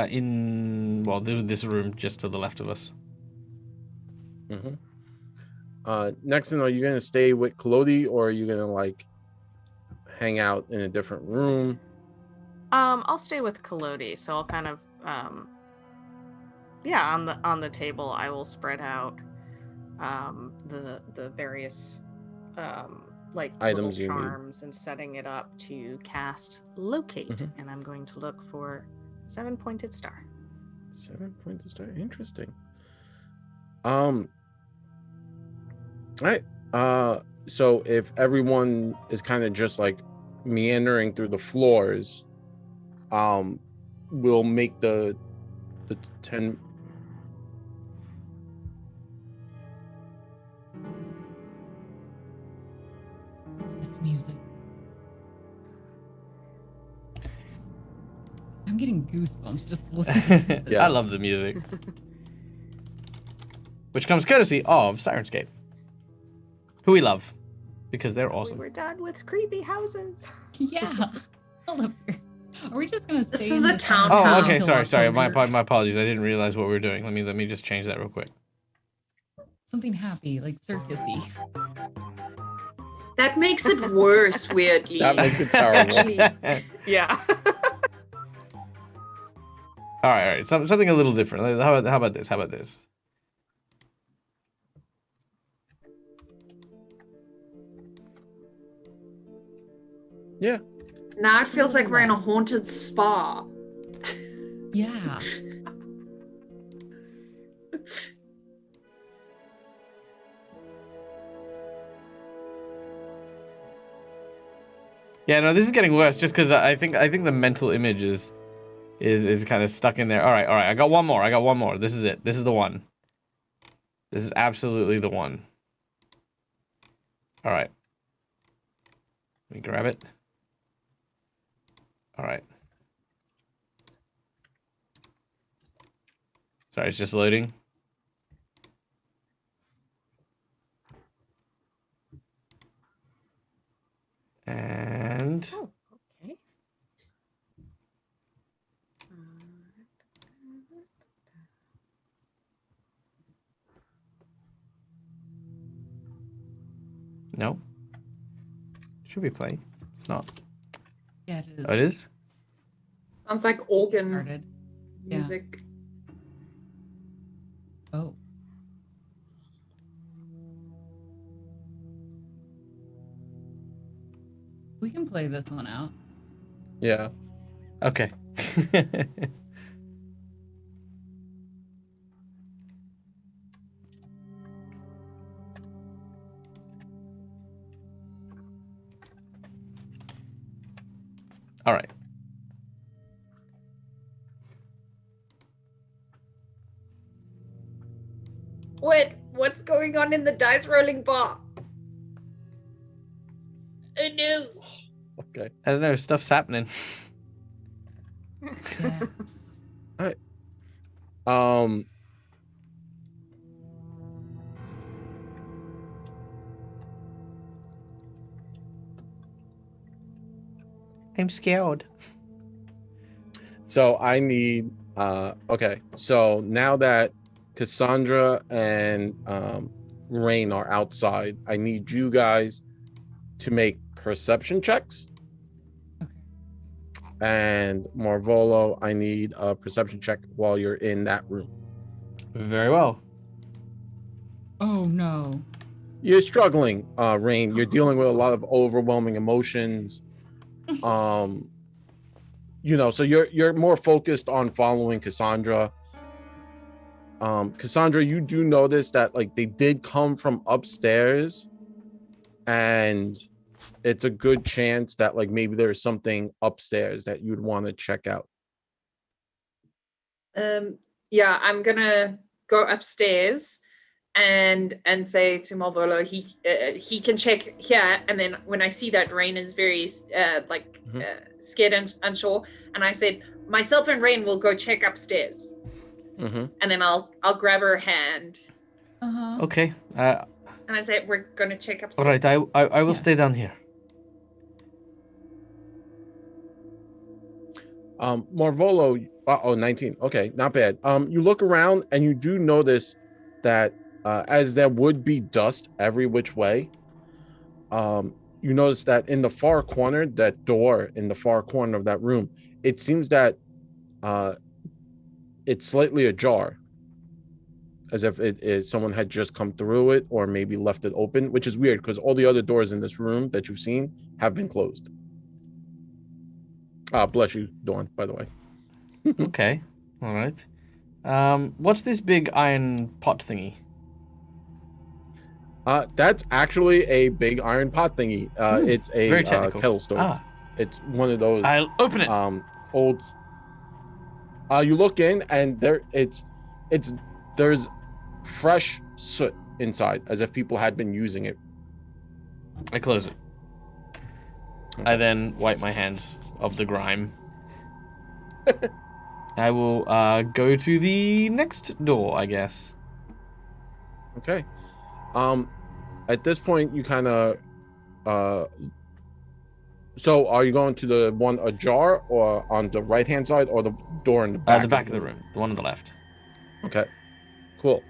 in this room just to the left of us. Mm-hmm. Next, are you gonna stay with Kalodi or are you gonna like hang out in a different room? I'll stay with Kalodi, so I'll kind of on the table I will spread out the various like Items little you need. charms and setting it up to cast locate, and I'm going to look for 7-pointed star. 7-pointed star. Interesting. All right. So if everyone is kind of just like meandering through the floors, we'll make the 10. I'm getting goosebumps just listening to this. I love the music. Which comes courtesy of Sirenscape, who we love because they're awesome. We were done with creepy houses. Yeah. Hold up here. Are we just gonna stay This in is a this town house Oh, house. okay. until Sorry. My something- apologies. I didn't realize what we were doing. Let me just change that real quick. Something happy, like circusy. That makes it worse, weirdly. That makes it terrible. Actually. Yeah. All right. Something a little different. How about this? How about this? Yeah. Now it feels like we're in a haunted spa. Yeah. Yeah, no, this is getting worse just because I think the mental image is kind of stuck in there. All right. I got one more. This is it. This is the one. This is absolutely the one. All right. Let me grab it. All right. Sorry, it's just loading. And Oh, okay. no. Should be playing. It's not. Yeah, it is. Oh, it is? Sounds like organ Started. Yeah. music. Oh. We can play this one out. Yeah. Okay. All right. What's going on in the dice rolling bar? Oh no. Okay. I don't know. Stuff's happening. Yes. Um. I'm scared. So I need. Okay. So now that Cassandra and Rain are outside, I need you guys to make perception checks. Okay. And Marvolo, I need a perception check while you're in that room. Very well. Oh no. You're struggling, Rain. You're dealing with a lot of overwhelming emotions. So you're more focused on following Cassandra. Cassandra, you do notice that like they did come from upstairs, and it's a good chance that like maybe there's something upstairs that you'd want to check out. Yeah, I'm gonna go upstairs and say to Malvolo he can check here, and then when I see that Rain is very scared and unsure, and I said myself and Rain will go check upstairs, and then I'll grab her hand Uh-huh. Okay. and I said we're gonna check All upstairs. right. I will Yes. stay down here. Marvolo, 19. Okay, not bad. You look around and you do notice that as there would be dust every which way, you notice that in the far corner, that door in the far corner of that room, it seems that it's slightly ajar, as if someone had just come through it or maybe left it open, which is weird because all the other doors in this room that you've seen have been closed. Bless you, Dawn, by the way. Okay. All right. What's this big iron pot thingy? That's actually a big iron pot thingy. It's a Very technical. kettle stove. It's one of those I'll open it. old. You look in and there's fresh soot inside, as if people had been using it. I close it. I then wipe my hands of the grime. I will go to the next door, I guess. Okay. At this point, you kind of so are you going to the one ajar or on the right hand side or the door in the back? The back of the room, the one on the left. Okay, cool.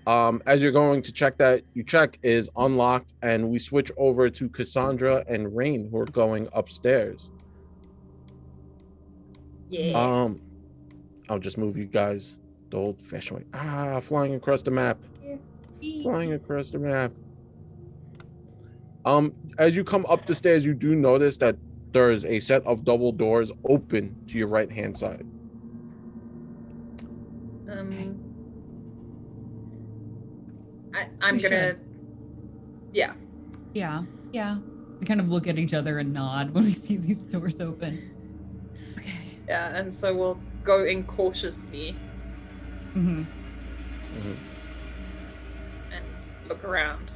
As you're going to check that, you check is unlocked, and we switch over to Cassandra and Rain, who are going upstairs. Yeah. I'll just move you guys the old-fashioned way. Flying across the map. Flying across the map. As you come up the stairs, you do notice that there's a set of double doors open to your right-hand side. I'm gonna. Yeah. Yeah. We kind of look at each other and nod when we see these doors open. Okay. Yeah, and so we'll go in cautiously Mm-hmm. and look around.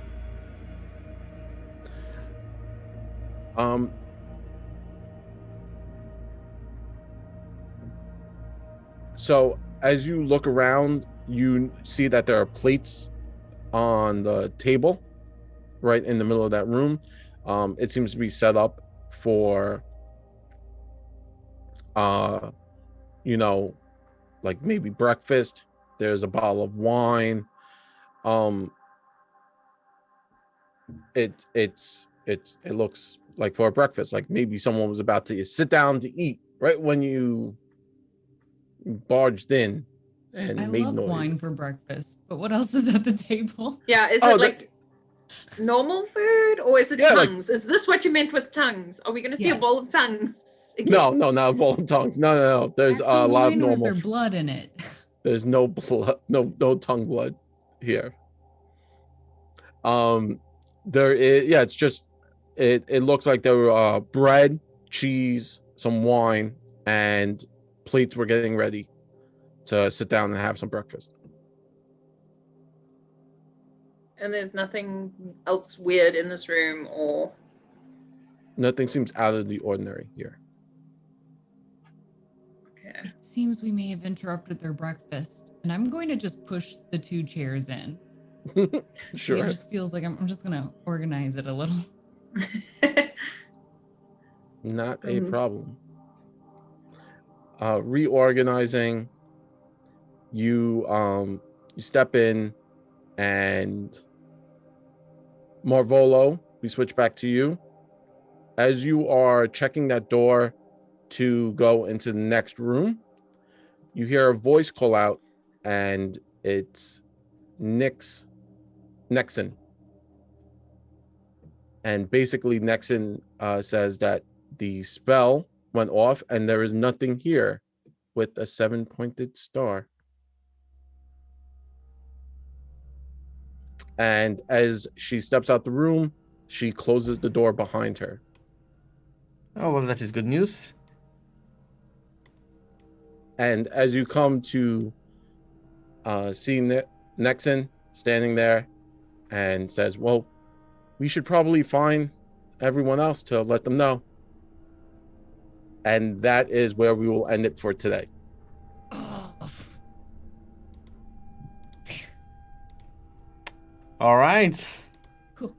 So as you look around, you see that there are plates on the table right in the middle of that room. It seems to be set up for like maybe breakfast. There's a bottle of wine. It looks like for a breakfast, like maybe someone was about to sit down to eat right when you barged in and I made love noise. wine for breakfast, but what else is at the table? Yeah, is Oh, it like normal food or is it Yeah, like- tongues? Is this what you meant with tongues? Are we going to see a Yes. bowl of tongues? again? No, not a bowl of tongues. No. There's Actual a lot of wine, or is normal. there blood in it? There's no blood, no tongue blood here. There is, yeah, it's just it looks like there were bread, cheese, some wine, and plates were getting ready to sit down and have some breakfast. And there's nothing else weird in this room or Nothing seems out of the ordinary here. okay. It seems we may have interrupted their breakfast, and I'm going to just push the 2 chairs in. Sure. It just feels like I'm just gonna organize it a little. Not a problem. Reorganizing, you step in, and Marvolo, we switch back to you. As you are checking that door to go into the next room, you hear a voice call out, and it's Nexon. And basically Nexon says that the spell went off and there is nothing here with a 7-pointed star. And as she steps out the room, she closes the door behind her. Oh, well, that is good news. And as you come to see Nexon standing there and says, well, we should probably find everyone else to let them know. And that is where we will end it for today. All right. Cool.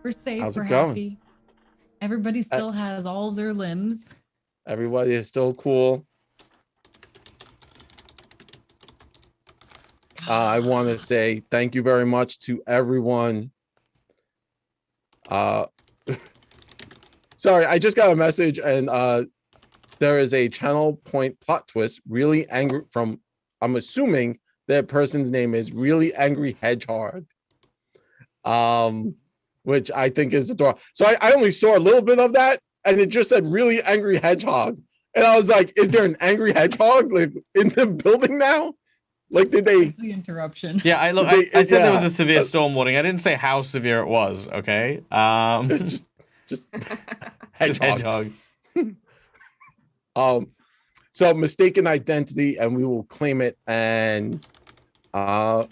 We're safe. How's it we're going? happy. Everybody still has all their limbs. Everybody is still cool. I want to say thank you very much to everyone. Sorry, I just got a message, and there is a channel point plot twist. Really angry from, I'm assuming that person's name is Really Angry Hedgehog. Which I think is adorable. So I only saw a little bit of that, and it just said Really Angry Hedgehog. And I was like, is there an angry hedgehog like in the building now? Like, did they? That's the interruption. Yeah, I said there was a severe storm warning. I didn't say how severe it was. Okay. It's just Just hedgehogs. hedgehogs. So mistaken identity, and we will claim it. And I'm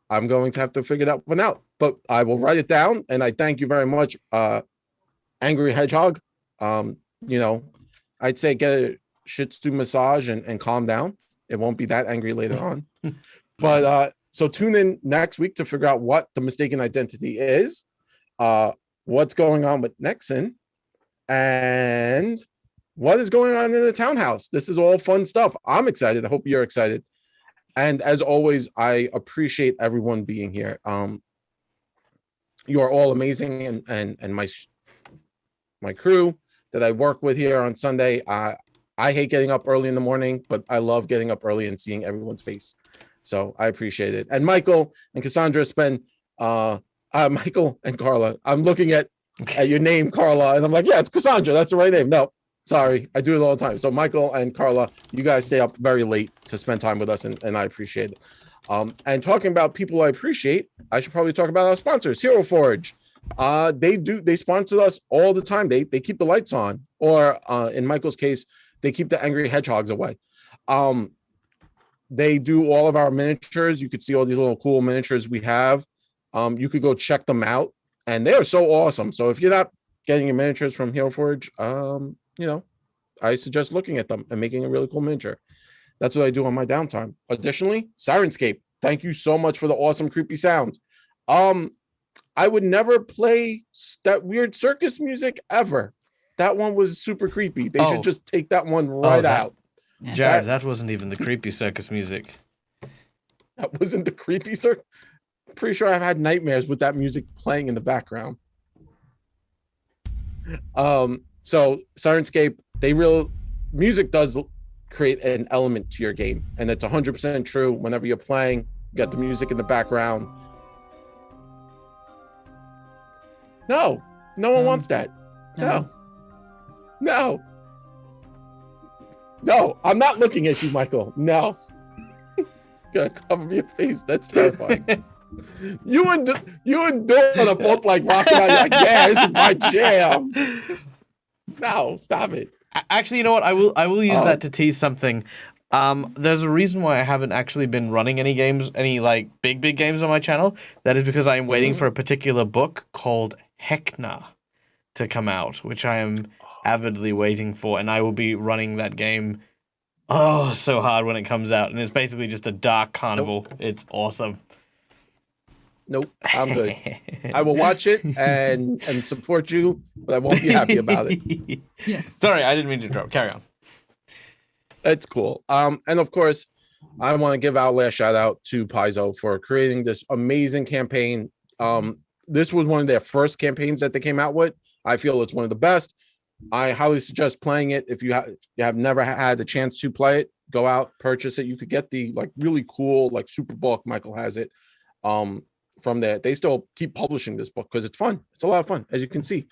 going to have to figure that one out. But I will write it down. And I thank you very much, Angry Hedgehog. I'd say get a Shih Tzu massage and calm down. It won't be that angry later on. But so tune in next week to figure out what the mistaken identity is, what's going on with Nexon, and what is going on in the townhouse. This is all fun stuff. I'm excited. I hope you're excited. And as always, I appreciate everyone being here. You are all amazing, and my crew that I work with here on Sunday. I hate getting up early in the morning, but I love getting up early and seeing everyone's face. So I appreciate it. And Michael and Cassandra spend Michael and Carla. I'm looking at your name, Carla, and I'm like, yeah, it's Cassandra. That's the right name. No, sorry, I do it all the time. So Michael and Carla, you guys stay up very late to spend time with us, and I appreciate it. And talking about people I appreciate, I should probably talk about our sponsors, Hero Forge. They sponsor us all the time. They keep the lights on, or in Michael's case, they keep the angry hedgehogs away. They do all of our miniatures. You could see all these little cool miniatures we have. You could go check them out, and they are so awesome. So if you're not getting your miniatures from Hero Forge, I suggest looking at them and making a really cool miniature. That's what I do on my downtime. Additionally, Sirenscape. Thank you so much for the awesome creepy sounds. I would never play that weird circus music ever. That one was super creepy. They should just take that one right out. Jared, that wasn't even the creepy circus music. That wasn't the creepy circus. I'm pretty sure I've had nightmares with that music playing in the background. So Sirenscape, music does create an element to your game, and it's 100% true. Whenever you're playing, you got the music in the background. No one wants that. No, I'm not looking at you, Michael. No. Gonna cover your face. That's terrifying. You and Dawn are both like rocking out. You're like, yeah, this is my jam. No, stop it. Actually, you know what? I will use that to tease something. There's a reason why I haven't actually been running any games, any like big games on my channel. That is because I am waiting for a particular book called Heckna to come out, which I am avidly waiting for, and I will be running that game so hard when it comes out. And it's basically just a dark carnival. Nope. It's awesome. Nope, I'm good. I will watch it and support you, but I won't be happy about it. Yes. Sorry, I didn't mean to interrupt. Carry on. It's cool. And of course, I want to give our last shout out to Paizo for creating this amazing campaign. This was one of their first campaigns that they came out with. I feel it's one of the best. I highly suggest playing it. If you have never had the chance to play it, go out, purchase it. You could get the like really cool like super book. Michael has it. From there, they still keep publishing this book because it's fun. It's a lot of fun, as you can see.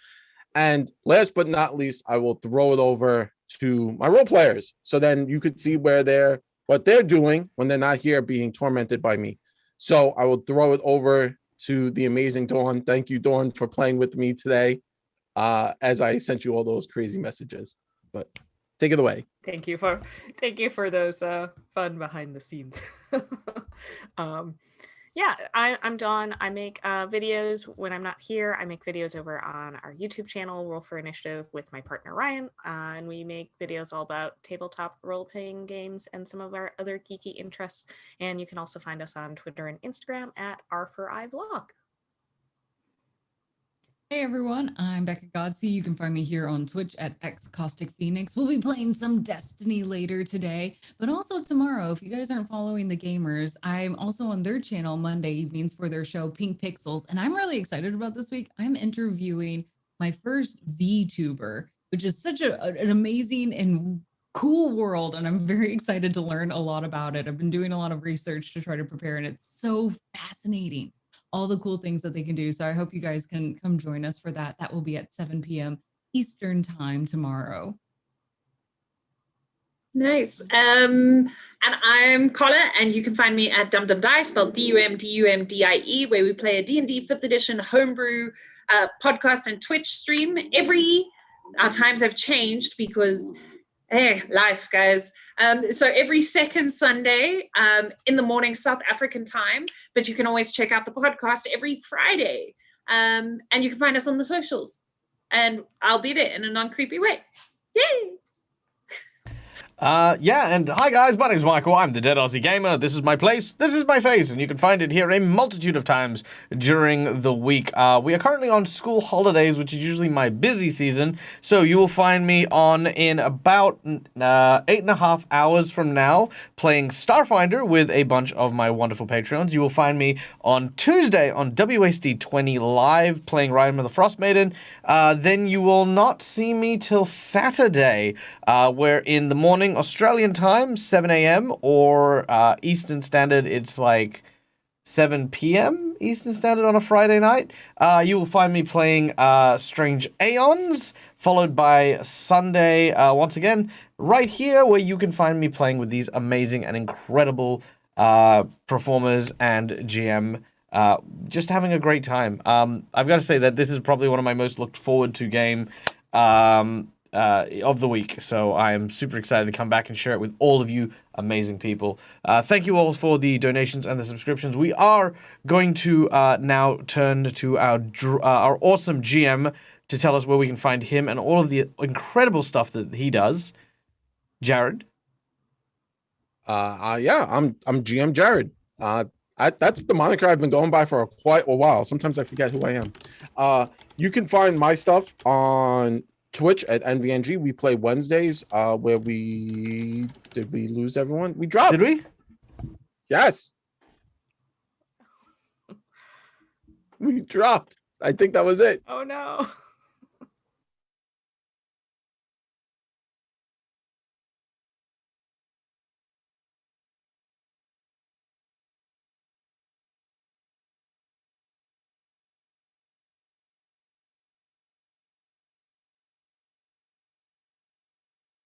And last but not least, I will throw it over to my role players, so then you could see what they're doing when they're not here being tormented by me. So I will throw it over to the amazing Dawn. Thank you, Dawn, for playing with me today. As I sent you all those crazy messages, but take it away. Thank you for those fun behind the scenes. Yeah, I'm Dawn. I make videos when I'm not here. I make videos over on our YouTube channel, Roll for Initiative, with my partner Ryan, and we make videos all about tabletop role-playing games and some of our other geeky interests. And you can also find us on Twitter and Instagram at R4iVlog. Hey everyone, I'm Becca Godsey. You can find me here on Twitch at XCausticPhoenix. We'll be playing some Destiny later today, but also tomorrow. If you guys aren't following the gamers, I'm also on their channel Monday evenings for their show Pink Pixels, and I'm really excited about this week. I'm interviewing my first VTuber, which is such an amazing and cool world, and I'm very excited to learn a lot about it. I've been doing a lot of research to try to prepare, and it's so fascinating, all the cool things that they can do. So I hope you guys can come join us for that. That will be at 7 p.m. Eastern time tomorrow. Nice. And I'm Carla, and you can find me at DumDumDie, spelled DUMDUMDIE, where we play a D&D 5th edition homebrew podcast and Twitch stream. Our times have changed because life, guys. So every second Sunday in the morning, South African time, but you can always check out the podcast every Friday. And you can find us on the socials, and I'll be there in a non-creepy way. Yay! Yeah, and hi guys, my name's Michael. I'm the Dead Aussie Gamer. This is my place. This is my face, and you can find it here a multitude of times during the week. We are currently on school holidays, which is usually my busy season, so you will find me on in about 8.5 hours from now playing Starfinder with a bunch of my wonderful Patreons. You will find me on Tuesday on WSD 20 live playing Ryan with the Frost Maiden. Then you will not see me till Saturday, where in the morning Australian time, 7 a.m. or Eastern Standard, it's like 7 p.m. Eastern Standard on a Friday night. You will find me playing Strange Aeons, followed by Sunday, once again, right here, where you can find me playing with these amazing and incredible performers and GM. Just having a great time. I've got to say that this is probably one of my most looked forward to game of the week, so I am super excited to come back and share it with all of you amazing people. Thank you all for the donations and the subscriptions. We are going to now turn to our awesome GM to tell us where we can find him and all of the incredible stuff that he does. Jared. Yeah, I'm GM Jared. That's the moniker I've been going by for quite a while. Sometimes I forget who I am. You can find my stuff on Twitch at NVNG. We play Wednesdays, where did we lose everyone? We dropped. Did we? Yes. We dropped. I think that was it. Oh no.